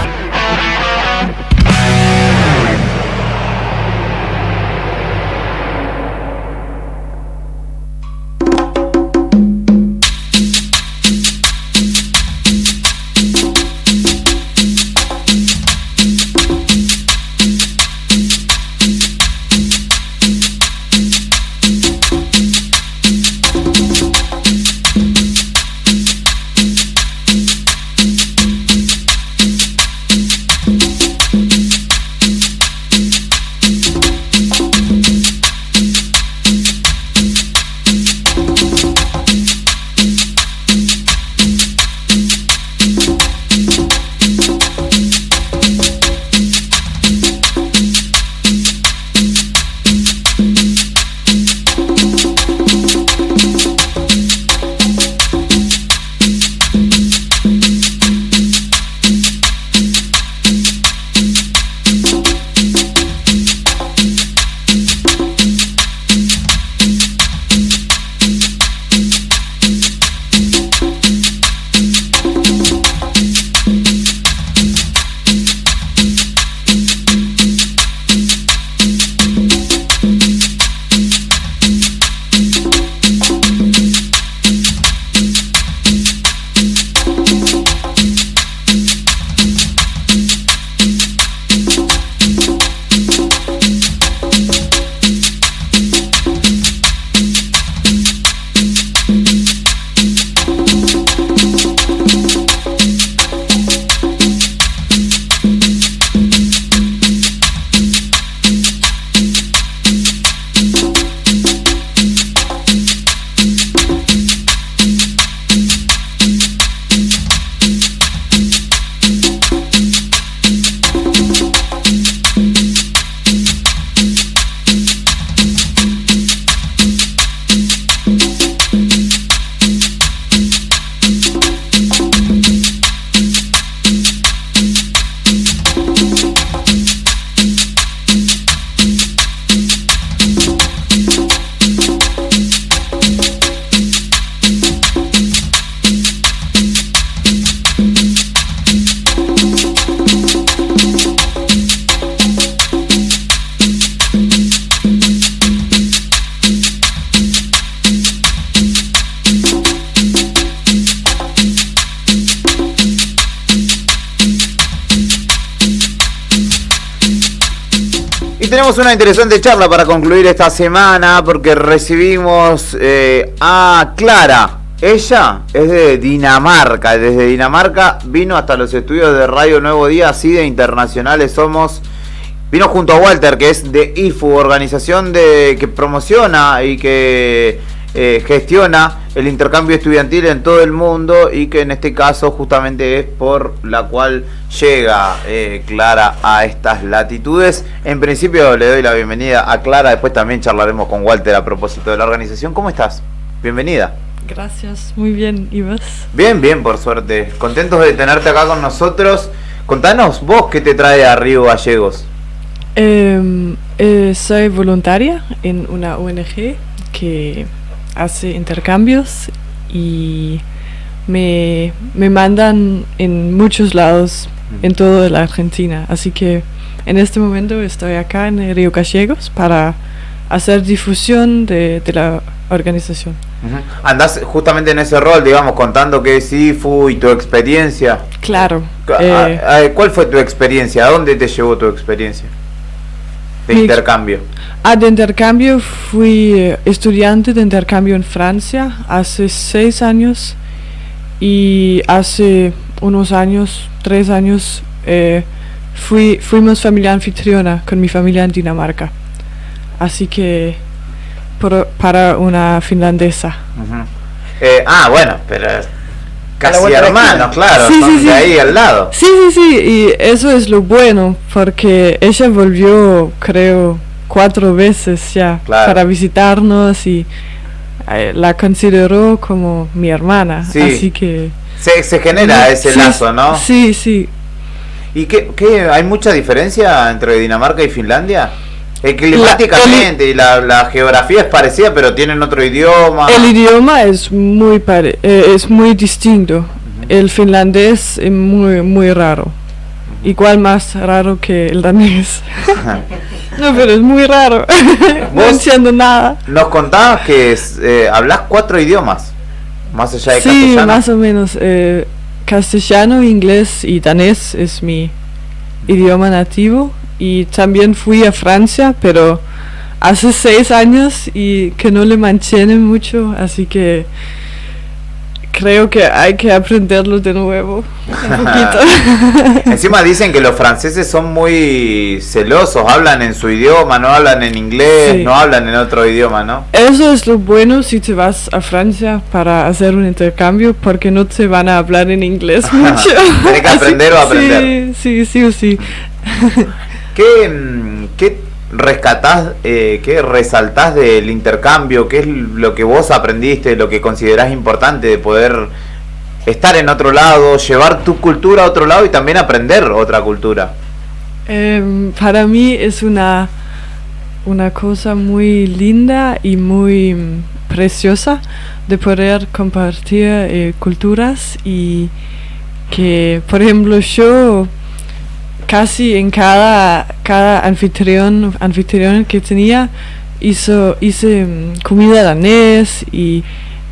Tenemos una interesante charla para concluir esta semana porque recibimos a Clara. Ella es de Dinamarca. Desde Dinamarca vino hasta los estudios de Radio Nuevo Día, así de internacionales somos. Vino junto a Walter, que es de IFU, organización que promociona y que gestiona el intercambio estudiantil en todo el mundo, y que en este caso justamente es por la cual llega Clara a estas latitudes. En principio le doy la bienvenida a Clara, después también charlaremos con Walter a propósito de la organización. ¿Cómo estás? Bienvenida. Gracias, muy bien. ¿Y vos? Bien, bien, por suerte. Contentos de tenerte acá con nosotros. Contanos vos qué te trae a Río Gallegos. Soy voluntaria en una ONG que hace intercambios y me mandan en muchos lados en toda la Argentina, así que en este momento estoy acá en Río Gallegos para hacer difusión de la organización. Andás justamente en ese rol, digamos, contando qué es IFU y tu experiencia. Claro. ¿Cuál fue tu experiencia? ¿A dónde te llevó tu experiencia de intercambio? De intercambio fui estudiante de intercambio en Francia hace 6 años, y hace unos años, 3 años, fuimos familia anfitriona con mi familia en Dinamarca. Así que para una finlandesa. Bueno, pero casi hermanos, claro, sí, de ahí al lado. Sí, y eso es lo bueno, porque ella volvió, creo, 4 veces ya para visitarnos, y la consideró como mi hermana, así que se genera ese lazo, ¿no? Sí. ¿Y qué hay mucha diferencia entre Dinamarca y Finlandia? Climáticamente y la geografía es parecida, pero tienen otro idioma. El idioma es muy distinto. El finlandés es muy raro. Igual más raro que el danés. No, pero es muy raro. No entiendo nada. Nos contabas que hablas 4 idiomas, más allá de castellano. Sí, más o menos. Castellano, inglés y danés es mi idioma nativo. Y también fui a Francia, pero hace 6 años y que no le mantiene mucho, así que creo que hay que aprenderlo de nuevo un poquito. Encima dicen que los franceses son muy celosos, hablan en su idioma, no hablan en inglés, Sí. no hablan en otro idioma, ¿no? Eso es lo bueno si te vas a Francia para hacer un intercambio, porque no te van a hablar en inglés mucho. Tienes que aprender o aprender. Sí o sí. ¿Qué rescatás, qué resaltás del intercambio? ¿Qué es lo que vos aprendiste, lo que considerás importante de poder estar en otro lado, llevar tu cultura a otro lado y también aprender otra cultura? Para mí es una cosa muy linda y muy preciosa de poder compartir culturas, y que, por ejemplo, yo casi en cada anfitrión que tenía hice comida danés, y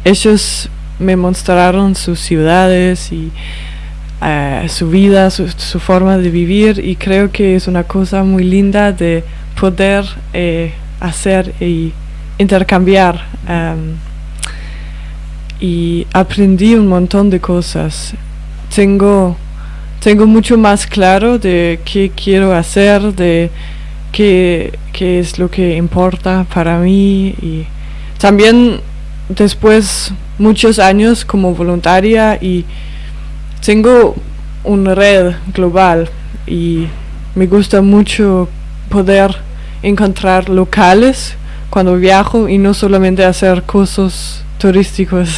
ellos me mostraron sus ciudades y su vida, su forma de vivir, y creo que es una cosa muy linda de poder hacer y intercambiar, y aprendí un montón de cosas. Tengo mucho más claro de qué quiero hacer, de qué es lo que importa para mí, y también después muchos años como voluntaria, y tengo una red global y me gusta mucho poder encontrar locales cuando viajo y no solamente hacer cosas turísticos.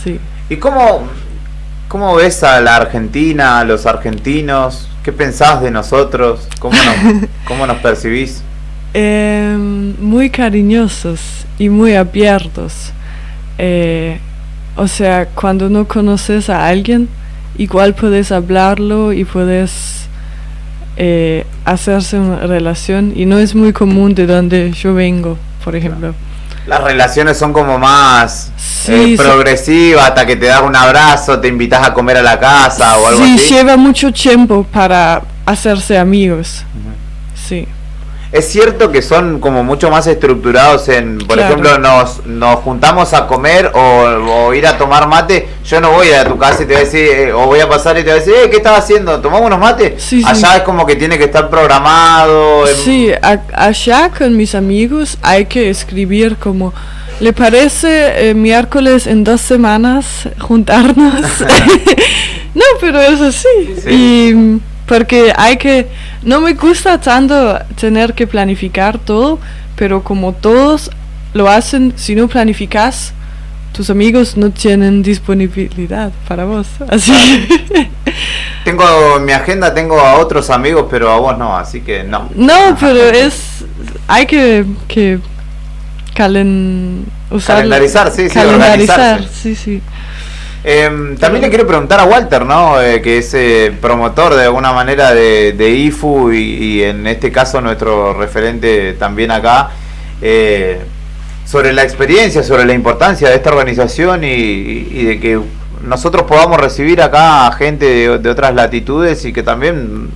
Sí. ¿Y cómo ves a la Argentina, a los argentinos? ¿Qué pensás de nosotros? ¿Cómo nos percibís? Muy cariñosos y muy abiertos. O sea, cuando no conoces a alguien, igual puedes hablarlo y puedes hacerse una relación, y no es muy común de donde yo vengo, por ejemplo. Las relaciones son como más Sí, progresivas, hasta que te das un abrazo, te invitas a comer a la casa o algo Sí, así. lleva mucho tiempo para hacerse amigos. Sí. Es cierto que son como mucho más estructurados en, por Claro. ejemplo, nos juntamos a comer o ir a tomar mate. Yo no voy a tu casa y te voy a decir, o voy a pasar y te voy a decir, ¿qué estás haciendo? ¿Tomamos unos mates? Sí, sí. Allá es como que tiene que estar programado. Sí, allá con mis amigos hay que escribir como, ¿le parece miércoles en 2 semanas juntarnos? No, pero es así. Y porque no me gusta tanto tener que planificar todo, pero como todos lo hacen, si no planificas, tus amigos no tienen disponibilidad para vos. Así. En mi agenda tengo a otros amigos, pero a vos no, así que no. No, pero hay que Calendarizar, sí, calendarizar, organizarse. sí. También le quiero preguntar a Walter, ¿no? Que es promotor de alguna manera de IFU y en este caso nuestro referente también acá, sobre la experiencia, sobre la importancia de esta organización y de que nosotros podamos recibir acá a gente de otras latitudes y que también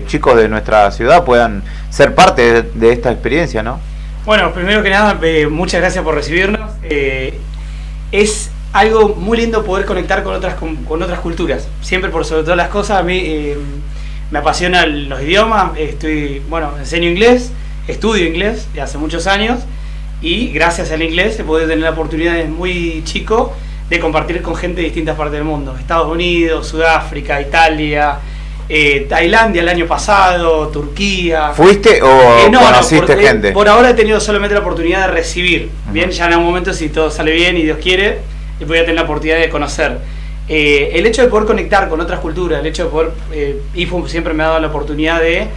chicos de nuestra ciudad puedan ser parte de esta experiencia, ¿no? Bueno, primero que nada, muchas gracias por recibirnos. Es algo muy lindo poder conectar con otras culturas. Siempre, por sobre todas las cosas, a mí me apasionan los idiomas. Enseño inglés, estudio inglés de hace muchos años, y gracias al inglés he podido tener la oportunidad desde muy chico de compartir con gente de distintas partes del mundo. Estados Unidos, Sudáfrica, Italia, Tailandia el año pasado, Turquía. ¿Fuiste o conociste porque gente? Por ahora he tenido solamente la oportunidad de recibir. Bien, ya en algún momento, si todo sale bien y Dios quiere, voy a tener la oportunidad de conocer. El hecho de poder conectar con otras culturas, el hecho de poder, IFU siempre me ha dado la oportunidad de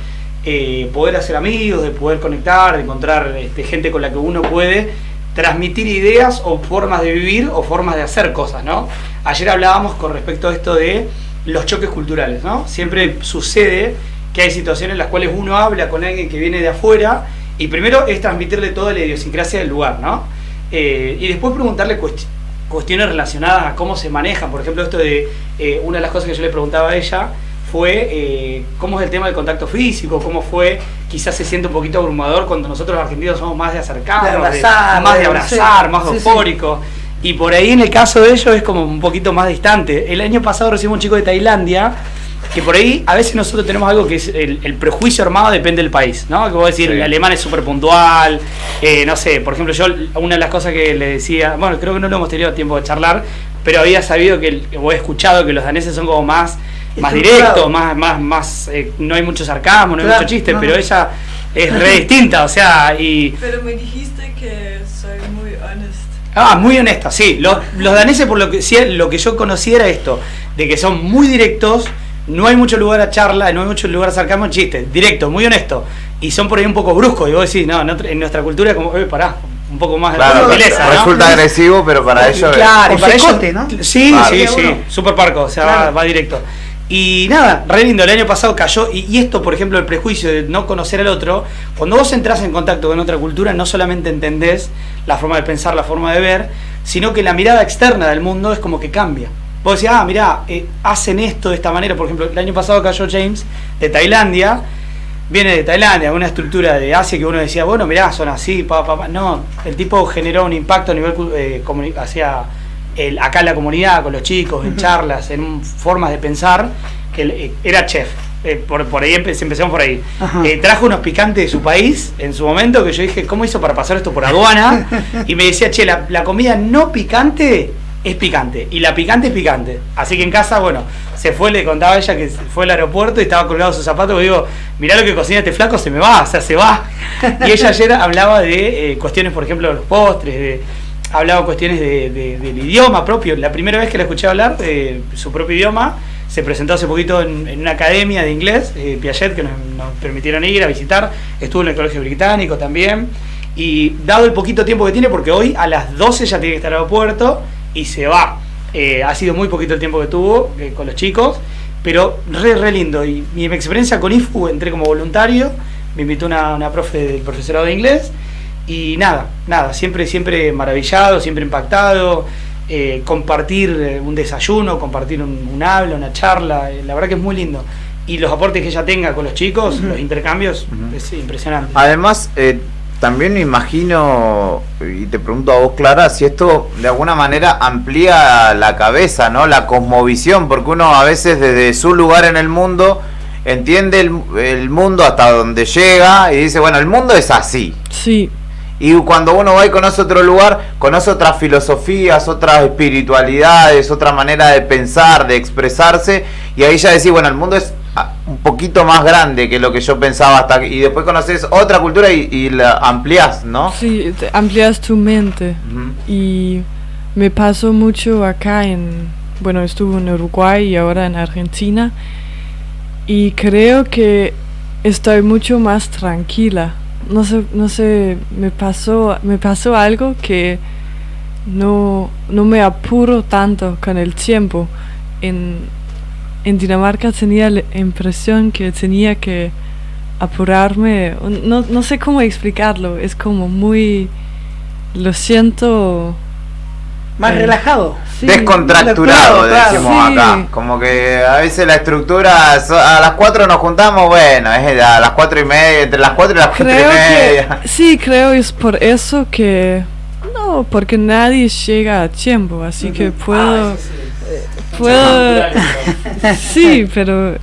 poder hacer amigos, de poder conectar, de encontrar gente con la que uno puede transmitir ideas o formas de vivir o formas de hacer cosas, ¿no? Ayer hablábamos con respecto a esto de los choques culturales, ¿no? Siempre sucede que hay situaciones en las cuales uno habla con alguien que viene de afuera y primero es transmitirle toda la idiosincrasia del lugar, ¿no? Y después preguntarle cuestiones relacionadas a cómo se manejan. Por ejemplo, esto de una de las cosas que yo le preguntaba a ella fue cómo es el tema del contacto físico, cómo fue, quizás se siente un poquito abrumador cuando nosotros los argentinos somos más de acercarnos, más de abrazar, más eufóricos. Y por ahí en el caso de ellos es como un poquito más distante. El año pasado recibimos un chico de Tailandia, que por ahí a veces nosotros tenemos algo que es el prejuicio armado, depende del país, ¿no? Que vos decís, el alemán es súper puntual, no sé, por ejemplo, yo una de las cosas que le decía, bueno, creo que no lo hemos tenido tiempo de charlar, pero había sabido o he escuchado que los daneses son como más directos, más no hay mucho sarcasmo, no hay mucho chiste, pero ella es re distinta, o sea, Pero me dijiste que soy muy honesta. Muy honesta, sí. Los daneses, por lo que yo conocí era esto, de que son muy directos, no hay mucho lugar a charla, no hay mucho lugar a sarcasmo, chiste, directo, muy honesto, y son por ahí un poco bruscos, y vos decís, no, en nuestra cultura es como, pará, un poco más de sutileza, ¿no? Resulta agresivo, pero para ellos claro, para ellos, ¿no? Sí, claro. sí, súper parco, o sea, va directo. Y nada, re lindo, el año pasado cayó, y esto, por ejemplo, el prejuicio de no conocer al otro, cuando vos entras en contacto con otra cultura, no solamente entendés la forma de pensar, la forma de ver, sino que la mirada externa del mundo es como que cambia. Vos decís, mirá, hacen esto de esta manera. Por ejemplo, el año pasado cayó James de Tailandia, viene de Tailandia, una estructura de Asia que uno decía, bueno, mirá, son así, no, el tipo generó un impacto a nivel hacia acá en la comunidad, con los chicos, en charlas, en formas de pensar, que era chef. Por ahí empezamos por ahí. Trajo unos picantes de su país en su momento, que yo dije, ¿cómo hizo para pasar esto por aduana? Y me decía, che, la comida no picante es picante, y la picante es picante. Así que en casa, bueno, se fue, le contaba a ella que fue al aeropuerto y estaba colgado sus zapatos, y digo, mirá lo que cocina este flaco, se me va, o sea, se va. Y ella ayer hablaba de cuestiones, por ejemplo, de los postres, hablaba cuestiones del idioma propio. La primera vez que la escuché hablar de su propio idioma, se presentó hace poquito en una academia de inglés, Piaget, que nos permitieron ir a visitar, estuvo en el Colegio Británico también, y dado el poquito tiempo que tiene, porque hoy a las 12 ya tiene que estar al aeropuerto, y se va. Ha sido muy poquito el tiempo que tuvo con los chicos, pero re lindo. Y mi experiencia con IFU, entré como voluntario, me invitó una profe del profesorado de inglés, y nada, siempre maravillado, siempre impactado. Compartir un desayuno, compartir un habla, una charla, la verdad que es muy lindo. Y los aportes que ella tenga con los chicos, los intercambios, es impresionante. Además, también me imagino, y te pregunto a vos, Clara, si esto de alguna manera amplía la cabeza, ¿no? La cosmovisión, porque uno a veces desde su lugar en el mundo entiende el mundo hasta donde llega y dice, bueno, el mundo es así. Sí. Y cuando uno va y conoce otro lugar, conoce otras filosofías, otras espiritualidades, otra manera de pensar, de expresarse, y ahí ya decís, bueno, el mundo es un poquito más grande que lo que yo pensaba hasta aquí, y después conoces otra cultura y la ampliás, ¿no? Sí, amplias tu mente. Y me pasó mucho acá bueno, estuve en Uruguay y ahora en Argentina, y creo que estoy mucho más tranquila. No sé, me pasó algo que no me apuro tanto con el tiempo. En Dinamarca tenía la impresión que tenía que apurarme, no sé cómo explicarlo, es como muy, lo siento... Más relajado. Sí, descontracturado, decimos acá. Como que a veces la estructura, a las 4 nos juntamos, bueno, es a las 4:30, entre las 4 y las 4:30. Sí, creo es por eso que... No, porque nadie llega a tiempo, así que puedo... Sí, pero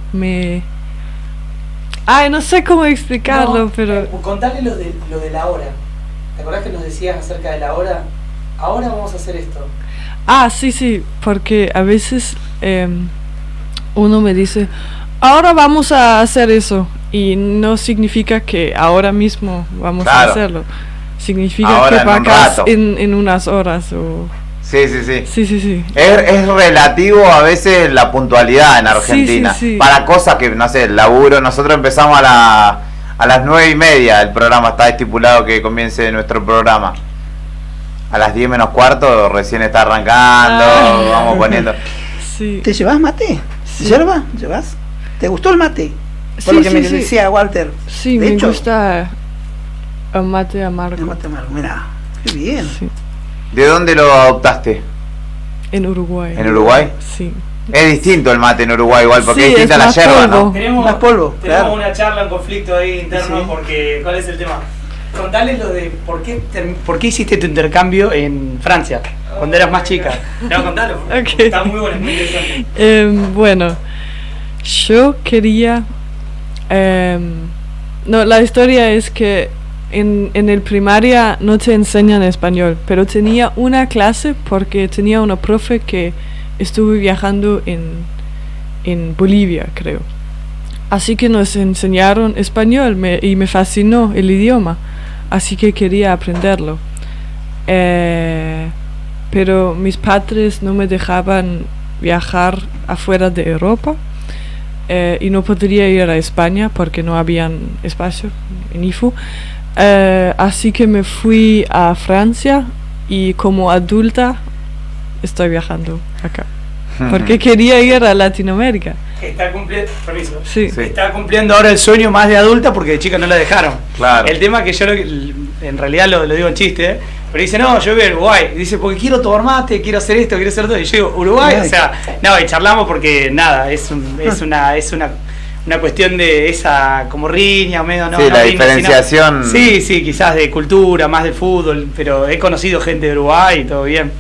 no sé cómo explicarlo, pero... Contale lo de la hora. ¿Te acordás que nos decías acerca de la hora? Ahora vamos a hacer esto. Sí, porque a veces uno me dice, ahora vamos a hacer eso, y no significa que ahora mismo vamos a hacerlo. Significa ahora, que vacas en unas horas o... Sí. Sí. Es relativo a veces la puntualidad en Argentina. Sí. Para cosas que, no sé, el laburo, nosotros empezamos a A las 9:30 el programa está estipulado que comience nuestro programa. A las 10 menos cuarto recién está arrancando, vamos poniendo. Sí. ¿Te llevas mate? Sí. ¿Yerba? ¿Llevas? ¿Te gustó el mate? Por Sí, lo que sí, me sí. decía Walter. Sí, De me hecho, gusta el mate amargo. el mate amargo, mira, qué bien. Sí. ¿De dónde lo adoptaste? En Uruguay. ¿En Uruguay? Sí. Es distinto el mate en Uruguay igual, porque Sí, es distinta es la más yerba, polvo. ¿no? Tenemos Más polvo, tenemos claro. una charla, un conflicto ahí interno, Sí. porque ¿cuál es el tema? Contales lo de por qué hiciste tu intercambio en Francia, cuando eras más chica. No, contalo, Ok. está muy bueno, es muy interesante. Bueno, yo quería... no, la historia es que en el primaria no te enseñan español, pero tenía una clase porque tenía una profe que estuve viajando en Bolivia, creo. Así que nos enseñaron español y me fascinó el idioma, así que quería aprenderlo. Pero mis padres no me dejaban viajar afuera de Europa y no podría ir a España porque no habían espacio en IFU. Así que me fui a Francia y como adulta estoy viajando acá. Porque quería ir a Latinoamérica. Está cumpliendo, permiso. Sí. Está cumpliendo ahora el sueño más de adulta porque de chica no la dejaron. Claro. El tema que yo en realidad lo digo en chiste, pero dice, no, yo voy a Uruguay. Dice, porque quiero tomar mate, quiero hacer esto, quiero hacer todo. Y yo digo, Uruguay, o sea, no, y charlamos porque nada, es una cuestión de esa como riña, medio no. Sí, no la riña, diferenciación. Sí, quizás de cultura, más del fútbol, pero he conocido gente de Uruguay y todo bien.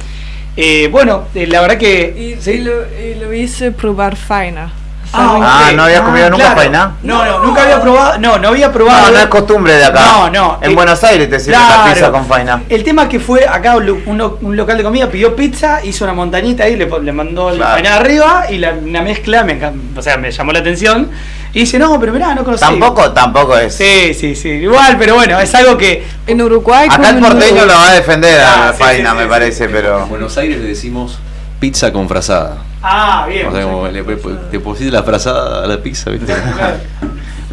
Bueno, la verdad que Y lo hice probar faina. ¿no habías comido nunca faina? No, nunca había probado. No había probado. No es costumbre de acá. No. En Buenos Aires te sirven la pizza con faina. El tema que fue acá un local de comida, pidió pizza, hizo una montañita ahí, le mandó la faina arriba y una mezcla, me llamó la atención. Y dice, no, pero mirá, no conocí. Tampoco es. Sí, igual, pero bueno, es algo que en Uruguay. Acá el porteño lo va a defender a la sí, faina, sí, me sí, parece, pero. En Buenos Aires le decimos pizza con frazada. Ah, bien. O sea, como te pusiste la frazada a la pizza, ¿viste?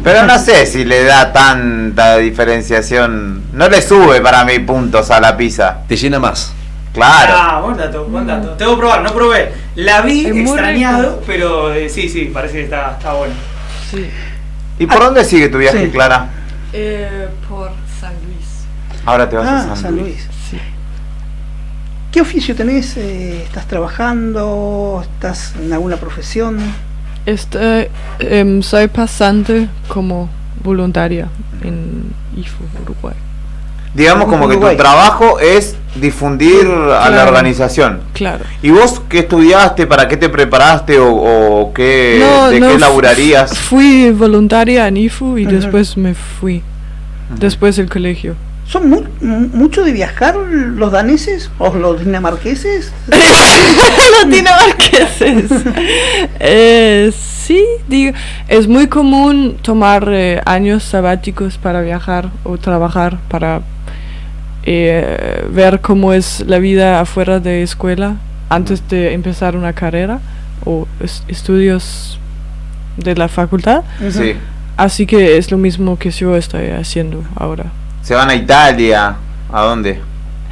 Pero no sé si le da tanta diferenciación. No le sube para mí puntos a la pizza. Te llena más. Claro. Buen dato. Tengo que probar, no probé. La vi Es muy extrañado, rico. pero sí, parece que está bueno. Sí. ¿Y por dónde sigue tu viaje, Sí. Clara? Por San Luis. Ahora te vas a San Luis. Sí. ¿Qué oficio tenés? ¿Estás trabajando? ¿Estás en alguna profesión? Soy pasante como voluntaria en IFU, Uruguay. Digamos como que tu Uruguay. trabajo es difundir a la Claro. organización. Claro. ¿Y vos qué estudiaste? ¿Para qué te preparaste? ¿O qué, de qué laburarías? Fui voluntaria en IFU y Ajá. después me fui. Después del colegio. ¿Son mucho de viajar los daneses o los dinamarqueses? Los dinamarqueses. Sí, digo, es muy común tomar años sabáticos para viajar o trabajar para ver cómo es la vida afuera de escuela antes de empezar una carrera o estudios de la facultad. Sí. Así que es lo mismo que yo estoy haciendo ahora. ¿Se van a Italia? ¿A dónde?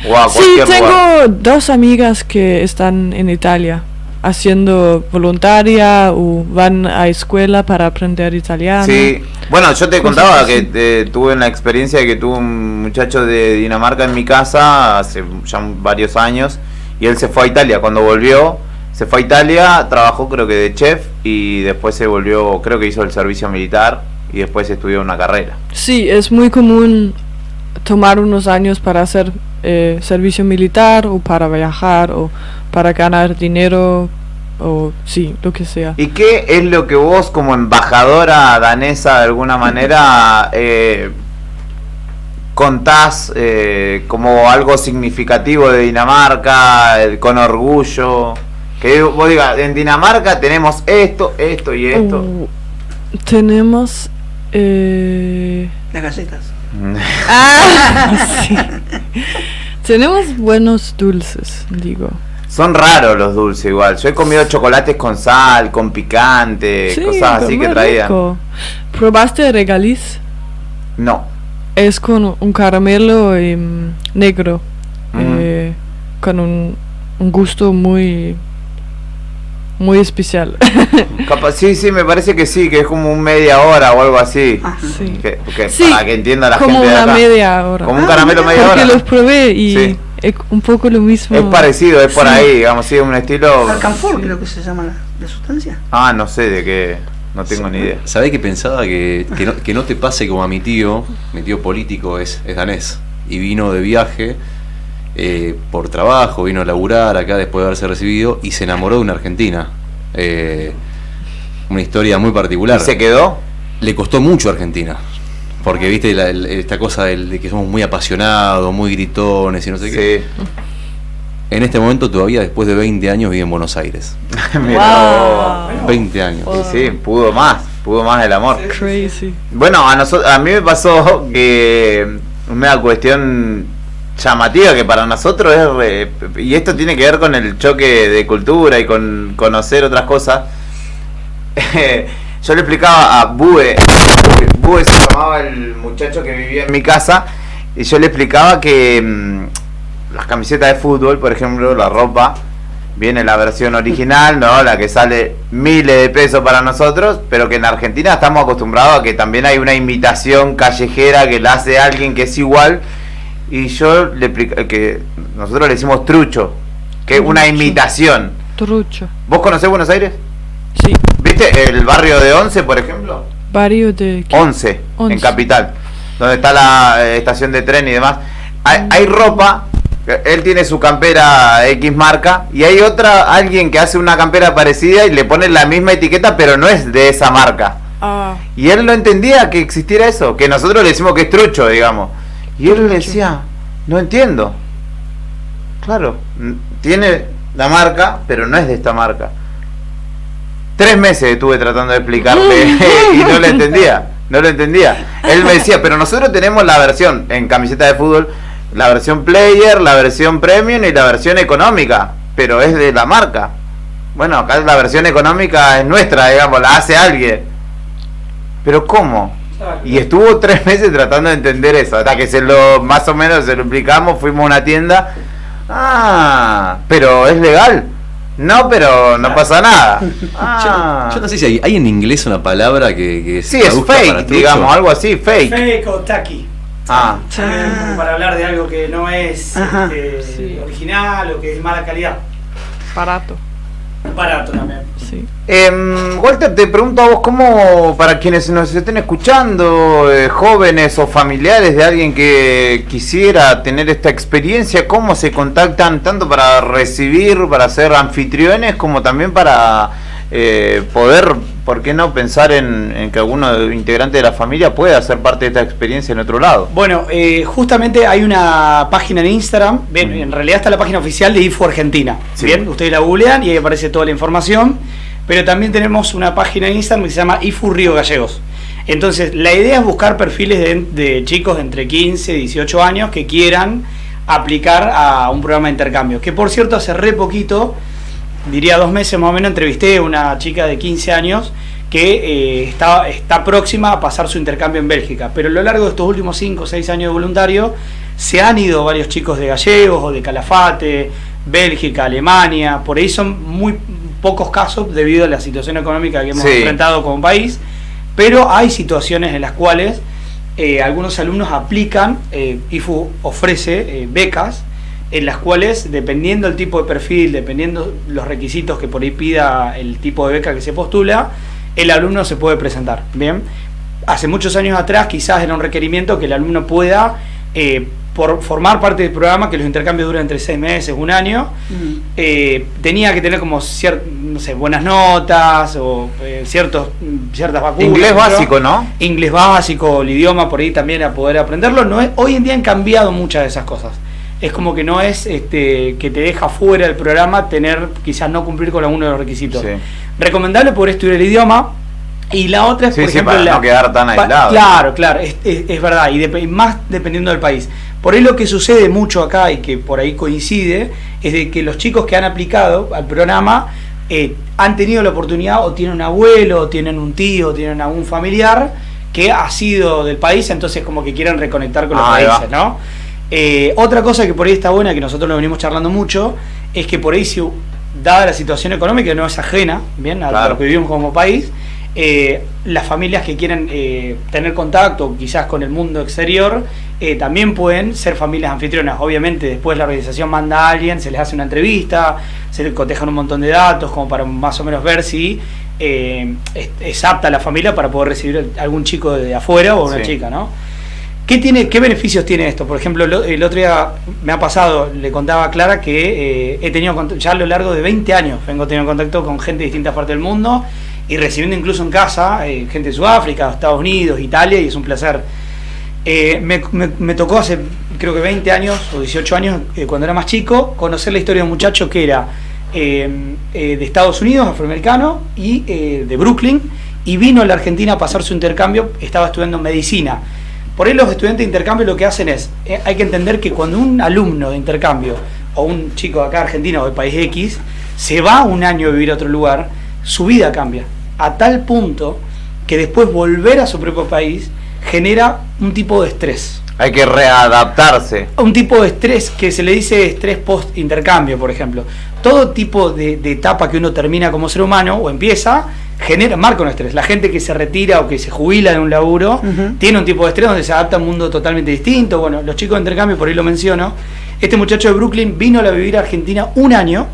¿O a Sí, cualquier tengo lugar? 2 amigas que están en Italia haciendo voluntaria o van a escuela para aprender italiano. Sí, bueno, yo te Cosas contaba así. que tuve la experiencia de que tuve un muchacho de Dinamarca en mi casa hace ya varios años y él se fue a Italia. Cuando volvió, se fue a Italia, trabajó creo que de chef y después se volvió, creo que hizo el servicio militar y después estudió una carrera. Sí, es muy común tomar unos años para hacer servicio militar o para viajar o para ganar dinero o sí, lo que sea. ¿Y qué es lo que vos como embajadora danesa de alguna manera contás como algo significativo de Dinamarca, con orgullo? Que vos digas, en Dinamarca tenemos esto y esto. Tenemos Las galletas. sí. Tenemos buenos dulces, digo. Son raros los dulces igual. Yo he comido chocolates con sal, con picante, Sí, cosas así muy que traían. rico. ¿Probaste regaliz? No. Es con un caramelo negro, con un gusto muy especial. Capaz, sí, me parece que sí, que es como un media hora o algo así. Sí. Sí, para que entienda la gente como de una acá. media hora. Como un caramelo media hora. Porque los probé y Sí. es un poco lo mismo. Es parecido, es por Sí. ahí, digamos, sí, un estilo... Alcanfor creo que se llama la sustancia. Ah, no sé de qué, no tengo ni idea. ¿Sabés que pensaba que no te pase como a mi tío político es danés, y vino de viaje por trabajo, vino a laburar acá después de haberse recibido, y se enamoró de una argentina. Una historia muy particular. ¿Y se quedó? Le costó mucho a Argentina, porque viste esta cosa de que somos muy apasionados, muy gritones y no sé qué. En este momento todavía, después de 20 años, vive en Buenos Aires. Mirá, 20 años. Sí, pudo más el amor. Crazy. Bueno, a mí me pasó que una cuestión llamativa que para nosotros es y esto tiene que ver con el choque de cultura y con conocer otras cosas. Yo le explicaba a Bue se llamaba el muchacho que vivía en mi casa, y yo le explicaba que las camisetas de fútbol, por ejemplo, la ropa, viene la versión original, ¿no? La que sale miles de pesos para nosotros, pero que en Argentina estamos acostumbrados a que también hay una imitación callejera que la hace alguien que es igual, y yo le expliqué que nosotros le decimos trucho, que es una imitación. Trucho. ¿Vos conocés Buenos Aires? Sí. ¿Viste el barrio de Once, por ejemplo? Barrio de... Once, en Capital, donde está la estación de tren y demás. Hay ropa, él tiene su campera X marca, y hay alguien que hace una campera parecida y le pone la misma etiqueta, pero no es de esa marca. Y él no entendía que existiera eso, que nosotros le decimos que es trucho, digamos. Y él le decía, no entiendo. Claro, tiene la marca, pero no es de esta marca. 3 meses estuve tratando de explicarle y no lo entendía. Él me decía, pero nosotros tenemos la versión en camiseta de fútbol, la versión player, la versión premium y la versión económica, pero es de la marca. Bueno, acá la versión económica es nuestra, digamos, la hace alguien. Pero ¿cómo? Y estuvo 3 meses tratando de entender eso, hasta que más o menos se lo explicamos, fuimos a una tienda. Pero es legal. No, pero no pasa nada. Yo no sé si hay en inglés una palabra que sí, es fake, digamos, algo así, fake. Fake o tacky. Para hablar de algo que no es original o que es mala calidad. Barato. Barato también. Sí. Walter, te pregunto a vos, ¿cómo, para quienes nos estén escuchando, jóvenes o familiares de alguien que quisiera tener esta experiencia, cómo se contactan tanto para recibir, para ser anfitriones, como también para poder, ¿por qué no pensar en que alguno integrante de la familia pueda ser parte de esta experiencia en otro lado? Bueno, justamente hay una página en Instagram, bien, en realidad está la página oficial de IFU Argentina, bien, ustedes la googlean y ahí aparece toda la información, pero también tenemos una página en Instagram que se llama IFU Río Gallegos. Entonces, la idea es buscar perfiles de chicos de entre 15 y 18 años que quieran aplicar a un programa de intercambio, que por cierto hace re poquito, diría 2 meses más o menos, entrevisté a una chica de 15 años que está próxima a pasar su intercambio en Bélgica, pero a lo largo de estos últimos 5 o 6 años de voluntario se han ido varios chicos de Gallegos o de Calafate, Bélgica, Alemania, por ahí son muy pocos casos debido a la situación económica que hemos enfrentado como país, pero hay situaciones en las cuales algunos alumnos aplican, IFU ofrece becas en las cuales, dependiendo el tipo de perfil, dependiendo los requisitos que por ahí pida el tipo de beca que se postula, el alumno se puede presentar. Bien, hace muchos años atrás quizás era un requerimiento que el alumno pueda por formar parte del programa, que los intercambios duran entre 6 meses, 1 año, tenía que tener como no sé, buenas notas o ciertas vacunas. Inglés básico, ¿no? Inglés básico, el idioma por ahí también a poder aprenderlo. No es, hoy en día han cambiado muchas de esas cosas. Es como que no es que te deja fuera del programa quizás no cumplir con alguno de los requisitos. Recomendable poder estudiar el idioma. Y la otra es, por ejemplo, para no quedar tan aislado. Claro, es verdad, y más dependiendo del país. Por ahí lo que sucede mucho acá y que por ahí coincide es de que los chicos que han aplicado al programa han tenido la oportunidad o tienen un abuelo, o tienen un tío, o tienen algún familiar que ha sido del país, entonces como que quieren reconectar con los Ahí va. países, ¿no? Otra cosa que por ahí está buena, que nosotros lo venimos charlando mucho, es que por ahí, si, dada la situación económica, que no es ajena, bien, a Claro. lo que vivimos como país, las familias que quieren tener contacto quizás con el mundo exterior, también pueden ser familias anfitrionas. Obviamente después la organización manda a alguien, se les hace una entrevista, se les cotejan un montón de datos como para más o menos ver si es apta la familia para poder recibir algún chico de afuera o una Sí. chica, ¿no? ¿Qué beneficios tiene esto? Por ejemplo, el otro día me ha pasado, le contaba a Clara que he tenido ya a lo largo de 20 años, vengo teniendo contacto con gente de distintas partes del mundo y recibiendo incluso en casa gente de Sudáfrica, Estados Unidos, Italia, y es un placer. Me tocó hace creo que 20 años o 18 años, cuando era más chico, conocer la historia de un muchacho que era de Estados Unidos, afroamericano, y de Brooklyn, y vino a la Argentina a pasar su intercambio, estaba estudiando medicina. Por ahí los estudiantes de intercambio lo que hacen es, hay que entender que cuando un alumno de intercambio, o un chico de acá argentino o de país X, se va un año a vivir a otro lugar, su vida cambia, a tal punto que después volver a su propio país genera un tipo de estrés. Hay que readaptarse. Un tipo de estrés que se le dice estrés post-intercambio, por ejemplo. Todo tipo de etapa que uno termina como ser humano o empieza, marca un estrés. La gente que se retira o que se jubila de un laburo tiene un tipo de estrés donde se adapta a un mundo totalmente distinto. Bueno, los chicos de intercambio, por ahí lo menciono. Este muchacho de Brooklyn vino a vivir a Argentina un año,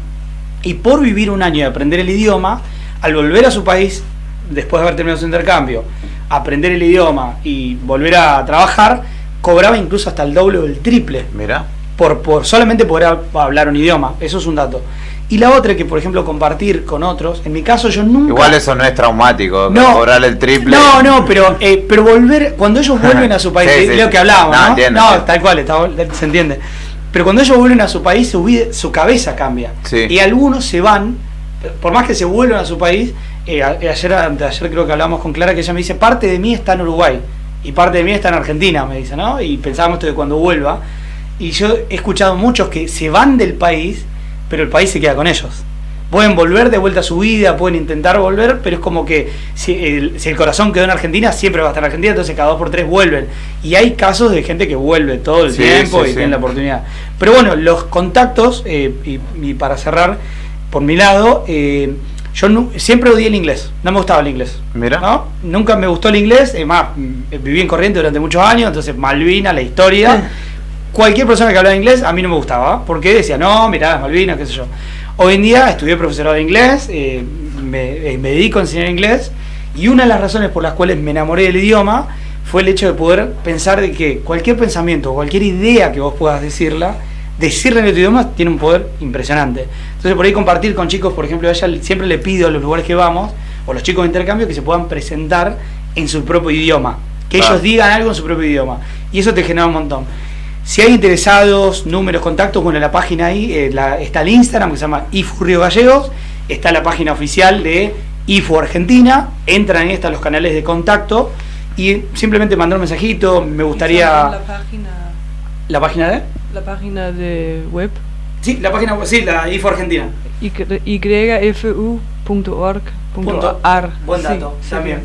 y por vivir un año y aprender el idioma, al volver a su país, después de haber terminado su intercambio, aprender el idioma y volver a trabajar, cobraba incluso hasta el doble o el triple. Mirá. Por solamente poder hablar un idioma. Eso es un dato. Y la otra, que por ejemplo compartir con otros, en mi caso yo nunca... Igual eso no es traumático, No. cobrar el triple. No, pero volver, cuando ellos vuelven a su país, Sí, es sí, lo sí. que hablábamos, ¿no? Entiendo, No, entiendo. tal cual, se entiende. Pero cuando ellos vuelven a su país, su cabeza cambia. Sí. Y algunos se van, por más que se vuelvan a su ayer creo que hablamos con Clara, que ella me dice, parte de mí está en Uruguay y parte de mí está en Argentina, me dice, ¿no? Y pensábamos esto de cuando vuelva. Y yo he escuchado muchos que se van del país, pero el país se queda con ellos. Pueden volver de vuelta a su vida, pueden intentar volver, pero es como que si el corazón quedó en Argentina, siempre va a estar en Argentina, entonces cada 2 por 3 vuelven. Y hay casos de gente que vuelve todo el Sí, tiempo sí, y sí. tiene la oportunidad. Pero bueno, los contactos, y para cerrar, por mi lado, yo siempre odié el inglés, no me gustaba el inglés. Mira. ¿No? Nunca me gustó el inglés, es más, viví en Corrientes durante muchos años, entonces Malvinas, la historia. Cualquier persona que hablaba inglés a mí no me gustaba, porque decía, no, mirá, Malvinas, qué sé yo. Hoy en día estudié profesorado de inglés, me dedico a enseñar inglés, y una de las razones por las cuales me enamoré del idioma fue el hecho de poder pensar de que cualquier pensamiento, cualquier idea que vos puedas decirla en otro idioma tiene un poder impresionante. Entonces por ahí compartir con chicos, por ejemplo, a ella siempre le pido a los lugares que vamos, o los chicos de intercambio, que se puedan presentar en su propio idioma, que ellos digan algo en su propio idioma, y eso te genera un montón. Si hay interesados, números, contactos, bueno, la página ahí, está el Instagram que se llama IFU Río Gallegos, está la página oficial de IFU Argentina, entran en los canales de contacto y simplemente mandar un mensajito, me gustaría... ¿La página de? La página de web. Sí, la página web, sí, la IFU Argentina. yfu.org.ar. Buen dato, Sí, también.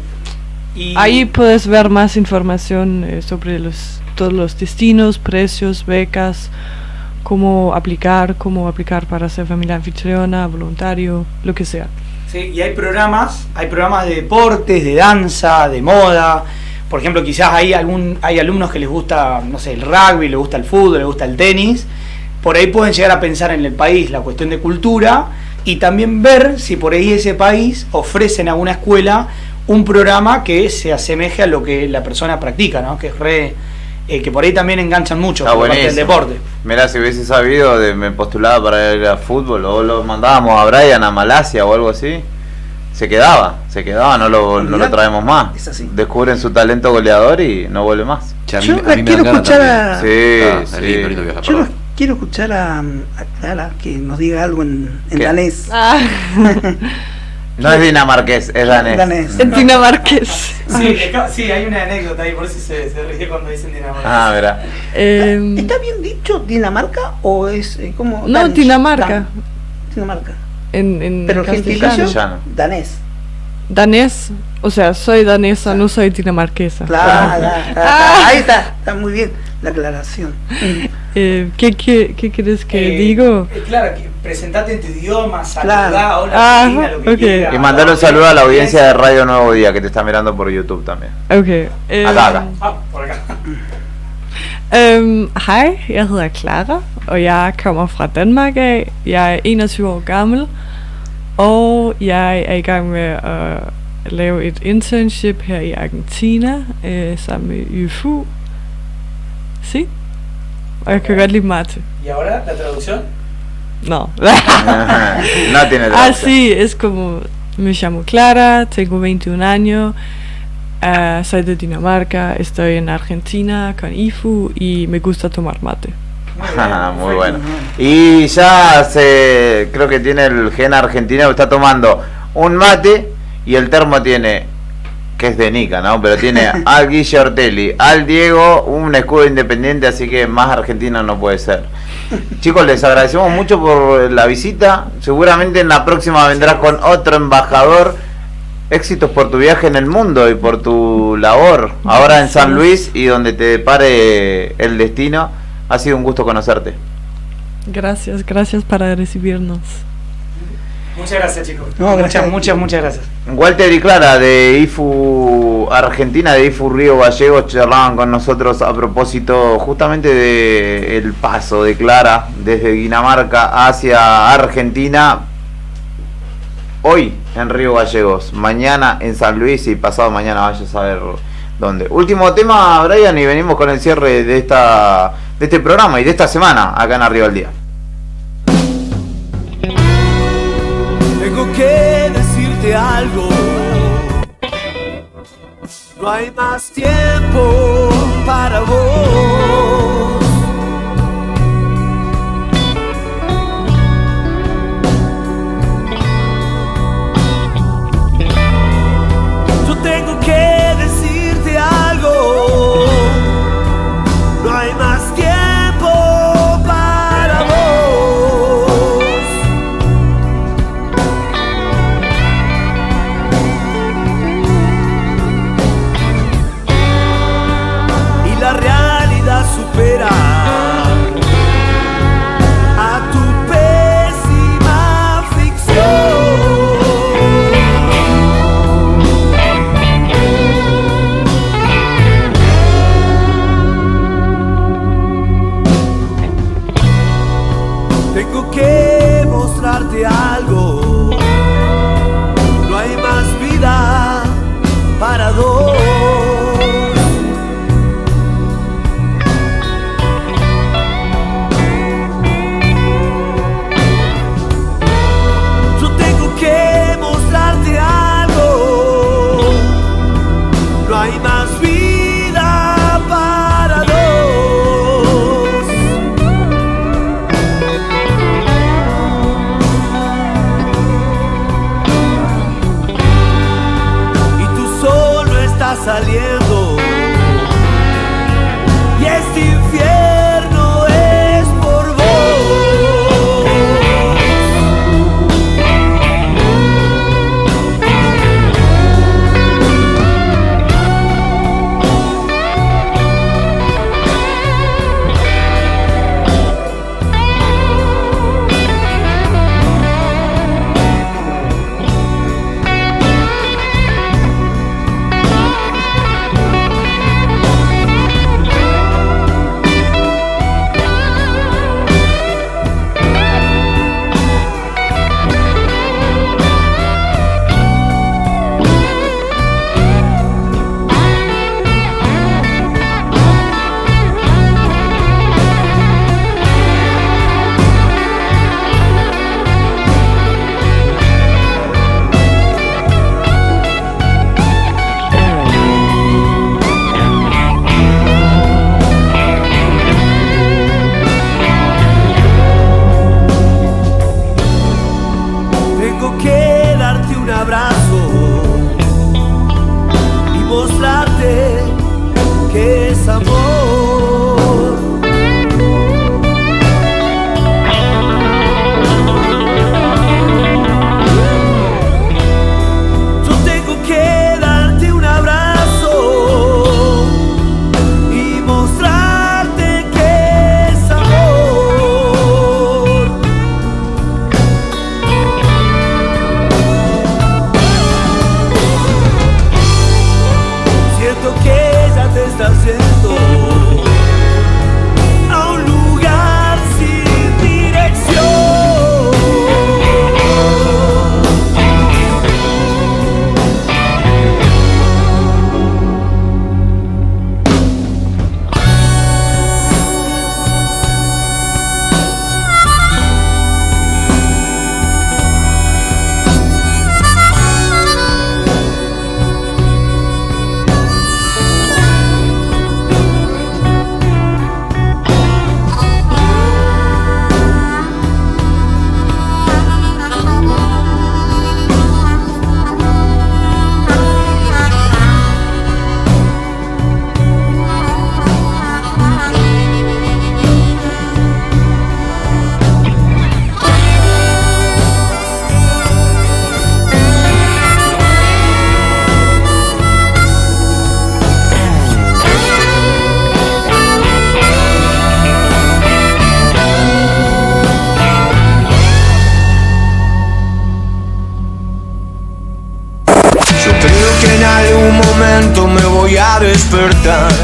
Y ahí puedes ver más información sobre todos los destinos, precios, becas, cómo aplicar para ser familia anfitriona, voluntario, lo que sea. Sí, y hay programas de deportes, de danza, de moda. Por ejemplo, quizás hay alumnos que les gusta, no sé, el rugby, les gusta el fútbol, les gusta el tenis. Por ahí pueden llegar a pensar en el país la cuestión de cultura y también ver si por ahí ese país ofrece en alguna escuela un programa que se asemeje a lo que la persona practica, ¿no? Que es que por ahí también enganchan mucho Está por parte del buenísimo. deporte. Mirá, si hubiese sabido, me postulaba para ir a fútbol, o lo mandábamos a Brian a Malasia o algo así, se quedaba, no lo traemos más. Es así. Descubren su talento goleador y no vuelve más. Yo quiero escuchar a... Sí. Quiero escuchar a Clara que nos diga algo en ¿Qué? danés. No es dinamarqués, es danés. En dinamarqués. Sí, hay una anécdota ahí, por eso se ríe cuando dicen Dinamarca. Ah, verá. ¿Está bien dicho Dinamarca o es como No, Danish? Dinamarca. Dinamarca. En Pero el castellano. gentilicio danés. danés, o sea, soy danesa, no soy dinamarquesa. Claro, ahí está muy bien la aclaración. ¿Qué quieres que digo? Claro, que presentate en tu idioma, Claro. saludá, hola, Argentina, lo que quieras. Y mandar un saludo a la audiencia de Radio Nuevo Día que te está mirando por YouTube también. Okay. Acá. Por acá. Hej, jeg hedder Clara, og jeg kommer fra Danmark af. Jeg er 21 år gammel, og jeg er i gang med at lave et internship her i Argentina, sammen med YFU. Sí. Og jeg kan godt lide mate. ¿Y ahora la traducción? No. No tiene traducción. Así es como me llamo Clara, tengo 21 años, soy de Dinamarca, estoy en Argentina con IFU y me gusta tomar mate. Muy bueno. Y ya creo que tiene el gen argentino, está tomando un mate y el termo tiene, que es de Nica, ¿no? Pero tiene al Guille Ortelli, al Diego, un escudo independiente, así que más argentino no puede ser. Chicos, les agradecemos mucho por la visita. Seguramente en la próxima vendrás con otro embajador. Éxitos por tu viaje en el mundo y por tu labor ahora en San Luis y donde te depare el destino. Ha sido un gusto conocerte. Gracias para recibirnos. Muchas gracias, chicos. No, gracias. Muchas gracias. Walter y Clara de IFU Argentina, de IFU Río Gallegos, charlaban con nosotros a propósito justamente de el paso de Clara desde Dinamarca hacia Argentina. Hoy en Río Gallegos, mañana en San Luis y pasado mañana vaya a saber dónde. Último tema, Brian, y venimos con el cierre de este programa y de esta semana acá en Arriba al Día. Tengo que decirte algo. No hay más tiempo para vos. Yo tengo que decirte algo. No hay más tiempo para vos.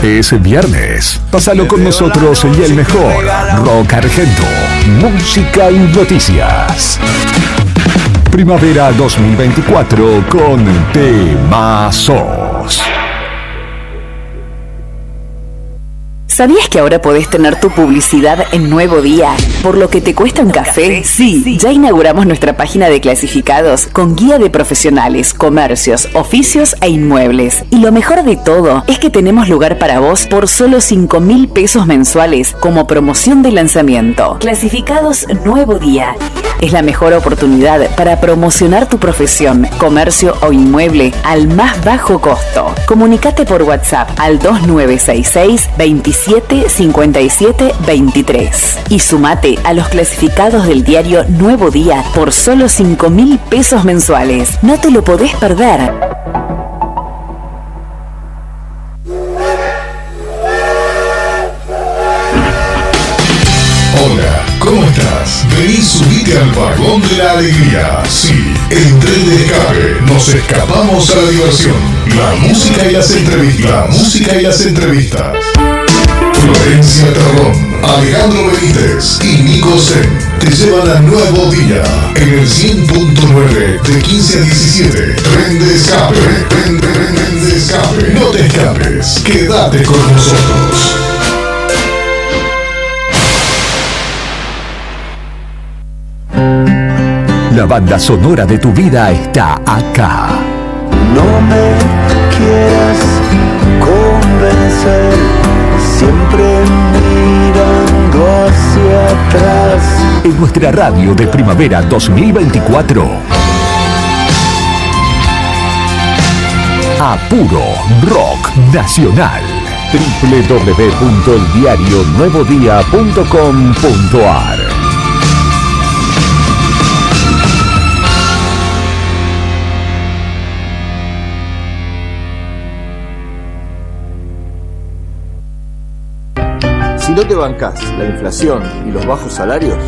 Es viernes. Pásalo con nosotros y el mejor rock argento, música y noticias. Primavera 2024 con Temazos. ¿Sabías que ahora podés tener tu publicidad en Nuevo Día? ¿Por lo que te cuesta un café? Sí, ya inauguramos nuestra página de clasificados con guía de profesionales, comercios, oficios e inmuebles. Y lo mejor de todo es que tenemos lugar para vos por solo 5.000 pesos mensuales como promoción de lanzamiento. Clasificados Nuevo Día. Es la mejor oportunidad para promocionar tu profesión, comercio o inmueble al más bajo costo. Comunicate por WhatsApp al 2966 27 57 23 y sumate a los clasificados del diario Nuevo Día por solo 5.000 pesos mensuales. No te lo podés perder. Hola, ¿cómo estás? Vení, subite al vagón de la alegría. Sí, en Tren de Escape nos escapamos a la diversión. La música y las entrevistas. Florencia Terrón, Alejandro Benítez y Nico Zen te llevan a Nuevo Día en el 100.9 de 15 a 17. Tren de Escape, Tren de Escape. No te escapes, quédate con nosotros. La banda sonora de tu vida está acá. No me quieras convencer, siempre mirando hacia atrás. En nuestra radio de primavera 2024. A puro rock nacional. www.eldiarionuevodía.com.ar. Si no te bancás la inflación y los bajos salarios,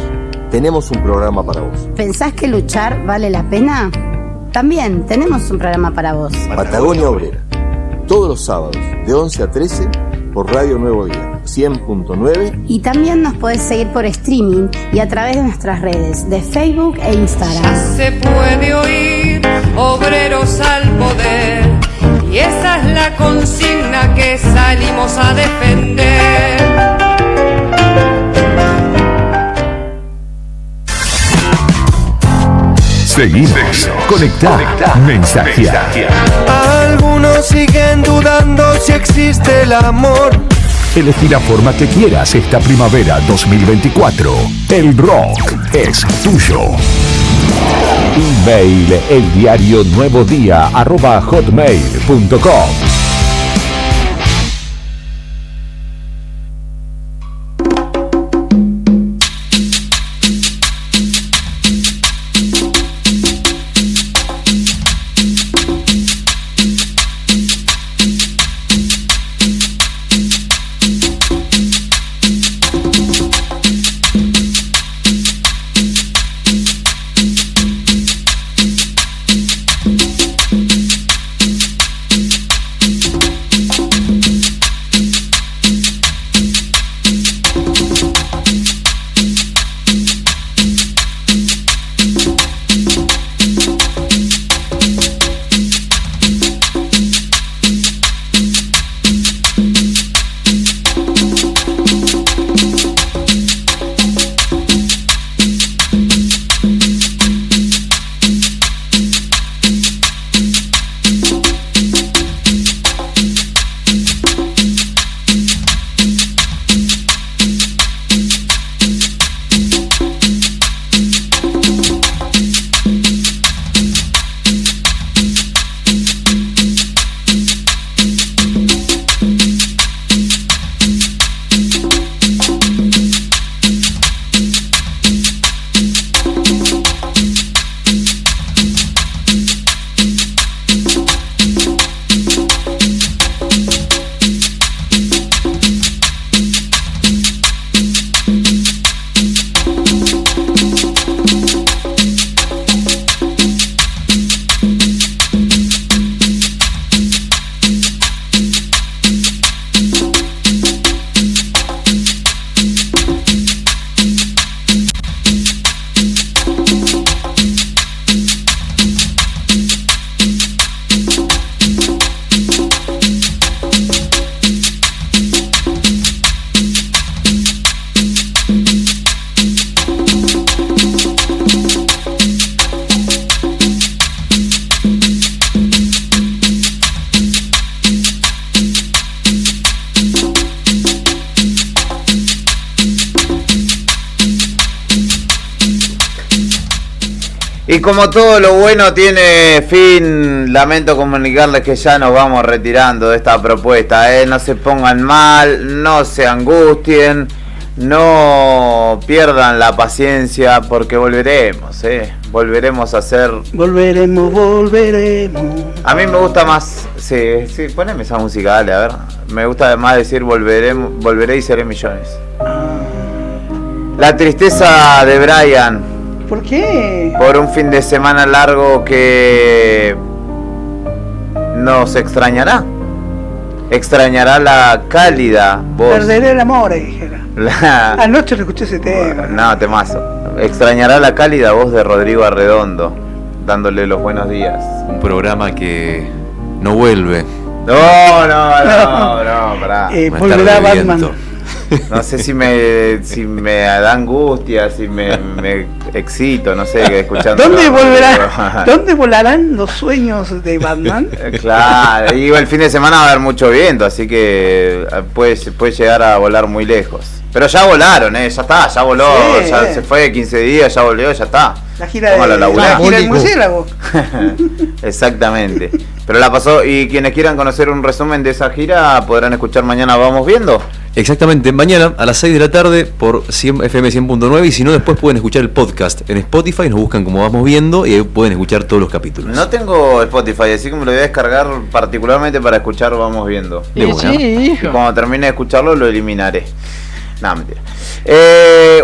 tenemos un programa para vos. ¿Pensás que luchar vale la pena? También tenemos un programa para vos. Patagonia Obrera. Todos los sábados, de 11 a 13, por Radio Nuevo Día, 100.9. Y también nos podés seguir por streaming y a través de nuestras redes de Facebook e Instagram. Ya se puede oír, obreros al poder, y esa es la consigna que salimos a defender. Seguimos, conectá, mensajeá. Algunos siguen dudando si existe el amor. Elegí la forma que quieras esta primavera 2024. El rock es tuyo. Email eldiarionuevodía@hotmail.com. Y como todo lo bueno tiene fin, lamento comunicarles que ya nos vamos retirando de esta propuesta. No se pongan mal, no se angustien, no pierdan la paciencia, porque volveremos, volveremos a hacer... Volveremos. A mí me gusta más... Sí, poneme esa música, dale, a ver. Me gusta más decir volveré y seré millones. La tristeza de Brian. ¿Por qué? Por un fin de semana largo que nos extrañará. Extrañará la cálida voz. Perderé el amor, dijera. Anoche lo escuché ese tema. No, temazo. Extrañará la cálida voz de Rodrigo Arredondo, dándole los buenos días. Un programa que no vuelve. No, pará. Volverá Batman. No sé si me da angustia, si me excito, no sé, escuchando. ¿Dónde volarán los sueños de Batman? Claro, y el fin de semana va a haber mucho viento, así que puede llegar a volar muy lejos. Pero ya volaron, ya está, ya voló, sí, ya se fue 15 días, ya volvió, ya está. La gira del murciélago. Exactamente. Pero la pasó, y quienes quieran conocer un resumen de esa gira podrán escuchar mañana Vamos Viendo. Exactamente, mañana a las 6 de la tarde por FM 100.9, y si no, después pueden escuchar el podcast en Spotify, nos buscan como Vamos Viendo y ahí pueden escuchar todos los capítulos. No tengo Spotify, así que me lo voy a descargar particularmente para escuchar Vamos Viendo. Sí, y cuando termine de escucharlo lo eliminaré. No, mentira.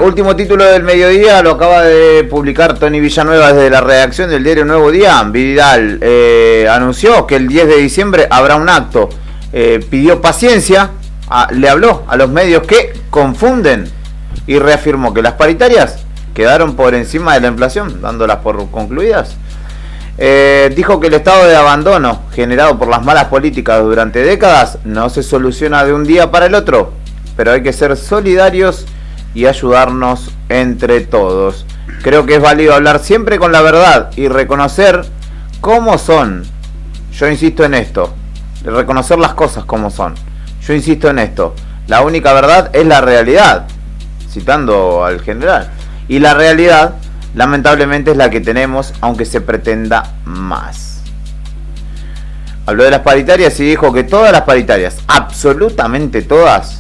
Último título del mediodía, lo acaba de publicar Tony Villanueva desde la redacción del diario Nuevo Día. Vidal anunció que el 10 de diciembre habrá un acto. Pidió paciencia, le habló a los medios que confunden y reafirmó que las paritarias quedaron por encima de la inflación, dándolas por concluidas. Dijo que el estado de abandono generado por las malas políticas durante décadas no se soluciona de un día para el otro, pero hay que ser solidarios y ayudarnos entre todos. Creo que es válido hablar siempre con la verdad y reconocer cómo son. Yo insisto en esto, reconocer las cosas como son. Yo insisto en esto, la única verdad es la realidad, citando al general. Y la realidad, lamentablemente, es la que tenemos, aunque se pretenda más. Habló de las paritarias y dijo que todas las paritarias, absolutamente todas,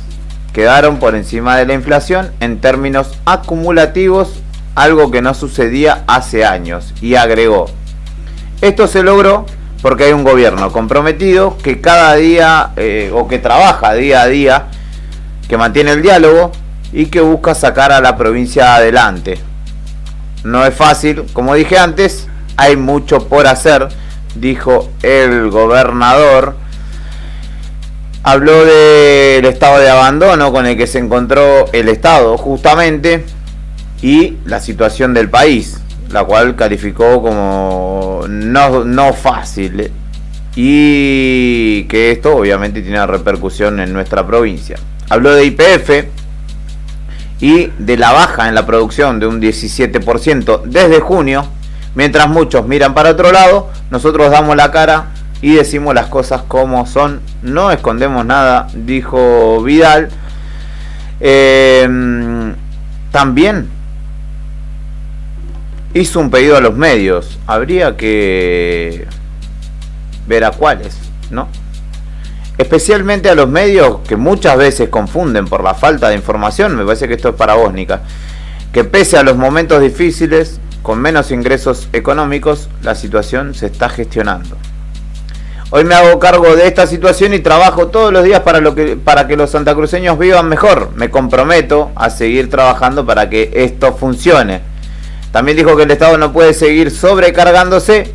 quedaron por encima de la inflación en términos acumulativos, algo que no sucedía hace años, y agregó: esto se logró porque hay un gobierno comprometido que cada día, o que trabaja día a día, que mantiene el diálogo y que busca sacar a la provincia adelante. No es fácil, como dije antes, hay mucho por hacer, dijo el gobernador. Habló del estado de abandono con el que se encontró el Estado justamente y la situación del país, la cual calificó como no fácil, y que esto obviamente tiene repercusión en nuestra provincia. Habló de YPF y de la baja en la producción de un 17% desde junio. Mientras muchos miran para otro lado, nosotros damos la cara y decimos las cosas como son, no escondemos nada, dijo Vidal. También hizo un pedido a los medios, habría que ver a cuáles, ¿no? Especialmente a los medios que muchas veces confunden por la falta de información. Me parece que esto es para vos, Nica, que pese a los momentos difíciles, con menos ingresos económicos, la situación se está gestionando. Hoy me hago cargo de esta situación y trabajo todos los días para que los santacruceños vivan mejor. Me comprometo a seguir trabajando para que esto funcione. También dijo que el Estado no puede seguir sobrecargándose,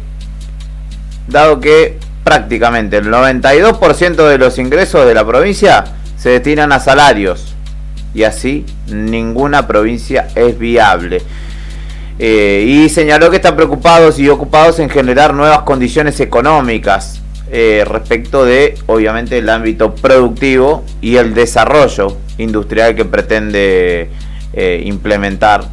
dado que prácticamente el 92% de los ingresos de la provincia se destinan a salarios, y así ninguna provincia es viable. Y señaló que están preocupados y ocupados en generar nuevas condiciones económicas respecto de, obviamente, el ámbito productivo y el desarrollo industrial que pretende implementar.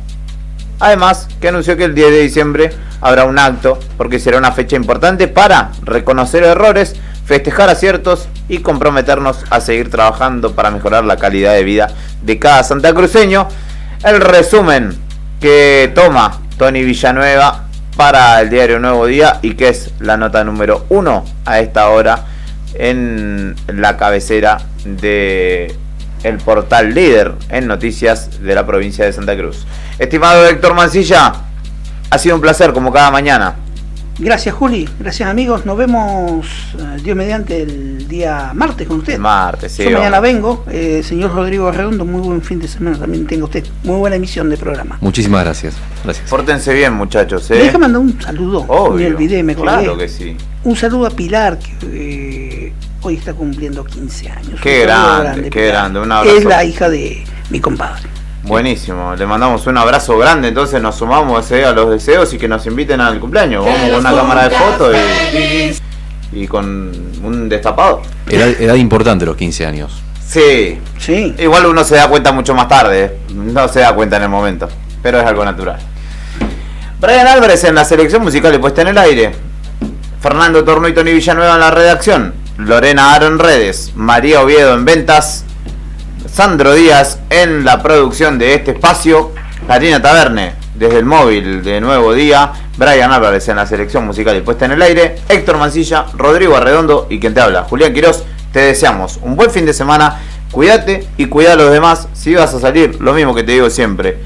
Además, que anunció que el 10 de diciembre habrá un acto, porque será una fecha importante para reconocer errores, festejar aciertos y comprometernos a seguir trabajando para mejorar la calidad de vida de cada santacruceño. El resumen que toma Tony Villanueva para el diario Nuevo Día y que es la nota número 1 a esta hora en la cabecera de el portal líder en noticias de la provincia de Santa Cruz. Estimado Héctor Mancilla, ha sido un placer como cada mañana. Gracias, Juli. Gracias, amigos. Nos vemos, Dios mediante, el día martes con usted. Martes, sí. Yo mañana vengo. Señor Rodrigo Arredondo, muy buen fin de semana también tenga usted. Muy buena emisión de programa. Muchísimas gracias. Gracias. Pórtense bien, muchachos. Déjame mandar un saludo. Obvio. Me olvidé, me colgué. Claro que sí. Un saludo a Pilar, que hoy está cumpliendo 15 años. Qué grande, qué grande. Un abrazo. Es la hija de mi compadre. Buenísimo, le mandamos un abrazo grande, entonces nos sumamos a los deseos y que nos inviten al cumpleaños. Vamos con una cámara de fotos y con un destapado. Edad importante los 15 años. Sí, sí. Igual uno se da cuenta mucho más tarde, no se da cuenta en el momento, pero es algo natural. Brian Álvarez en la selección musical y puesta en el aire. Fernando Torno y Tony Villanueva en la redacción. Lorena Aro en redes. María Oviedo en ventas. Sandro Díaz en la producción de este espacio, Karina Taverne desde el móvil de Nuevo Día, Brian Álvarez en la selección musical y puesta en el aire, Héctor Mancilla, Rodrigo Arredondo y quien te habla, Julián Quirós. Te deseamos un buen fin de semana, cuídate y cuida a los demás. Si vas a salir, lo mismo que te digo siempre,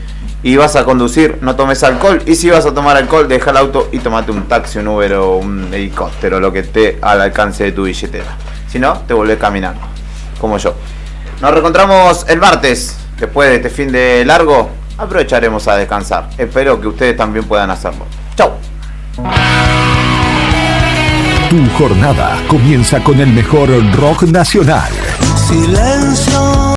y vas a conducir, no tomes alcohol, y si vas a tomar alcohol, deja el auto y tomate un taxi, un Uber o un helicóptero, lo que esté al alcance de tu billetera. Si no, te volvés caminando, como yo. Nos reencontramos el martes, después de este fin de largo, aprovecharemos a descansar. Espero que ustedes también puedan hacerlo. ¡Chau! Tu jornada comienza con el mejor rock nacional. Silencio.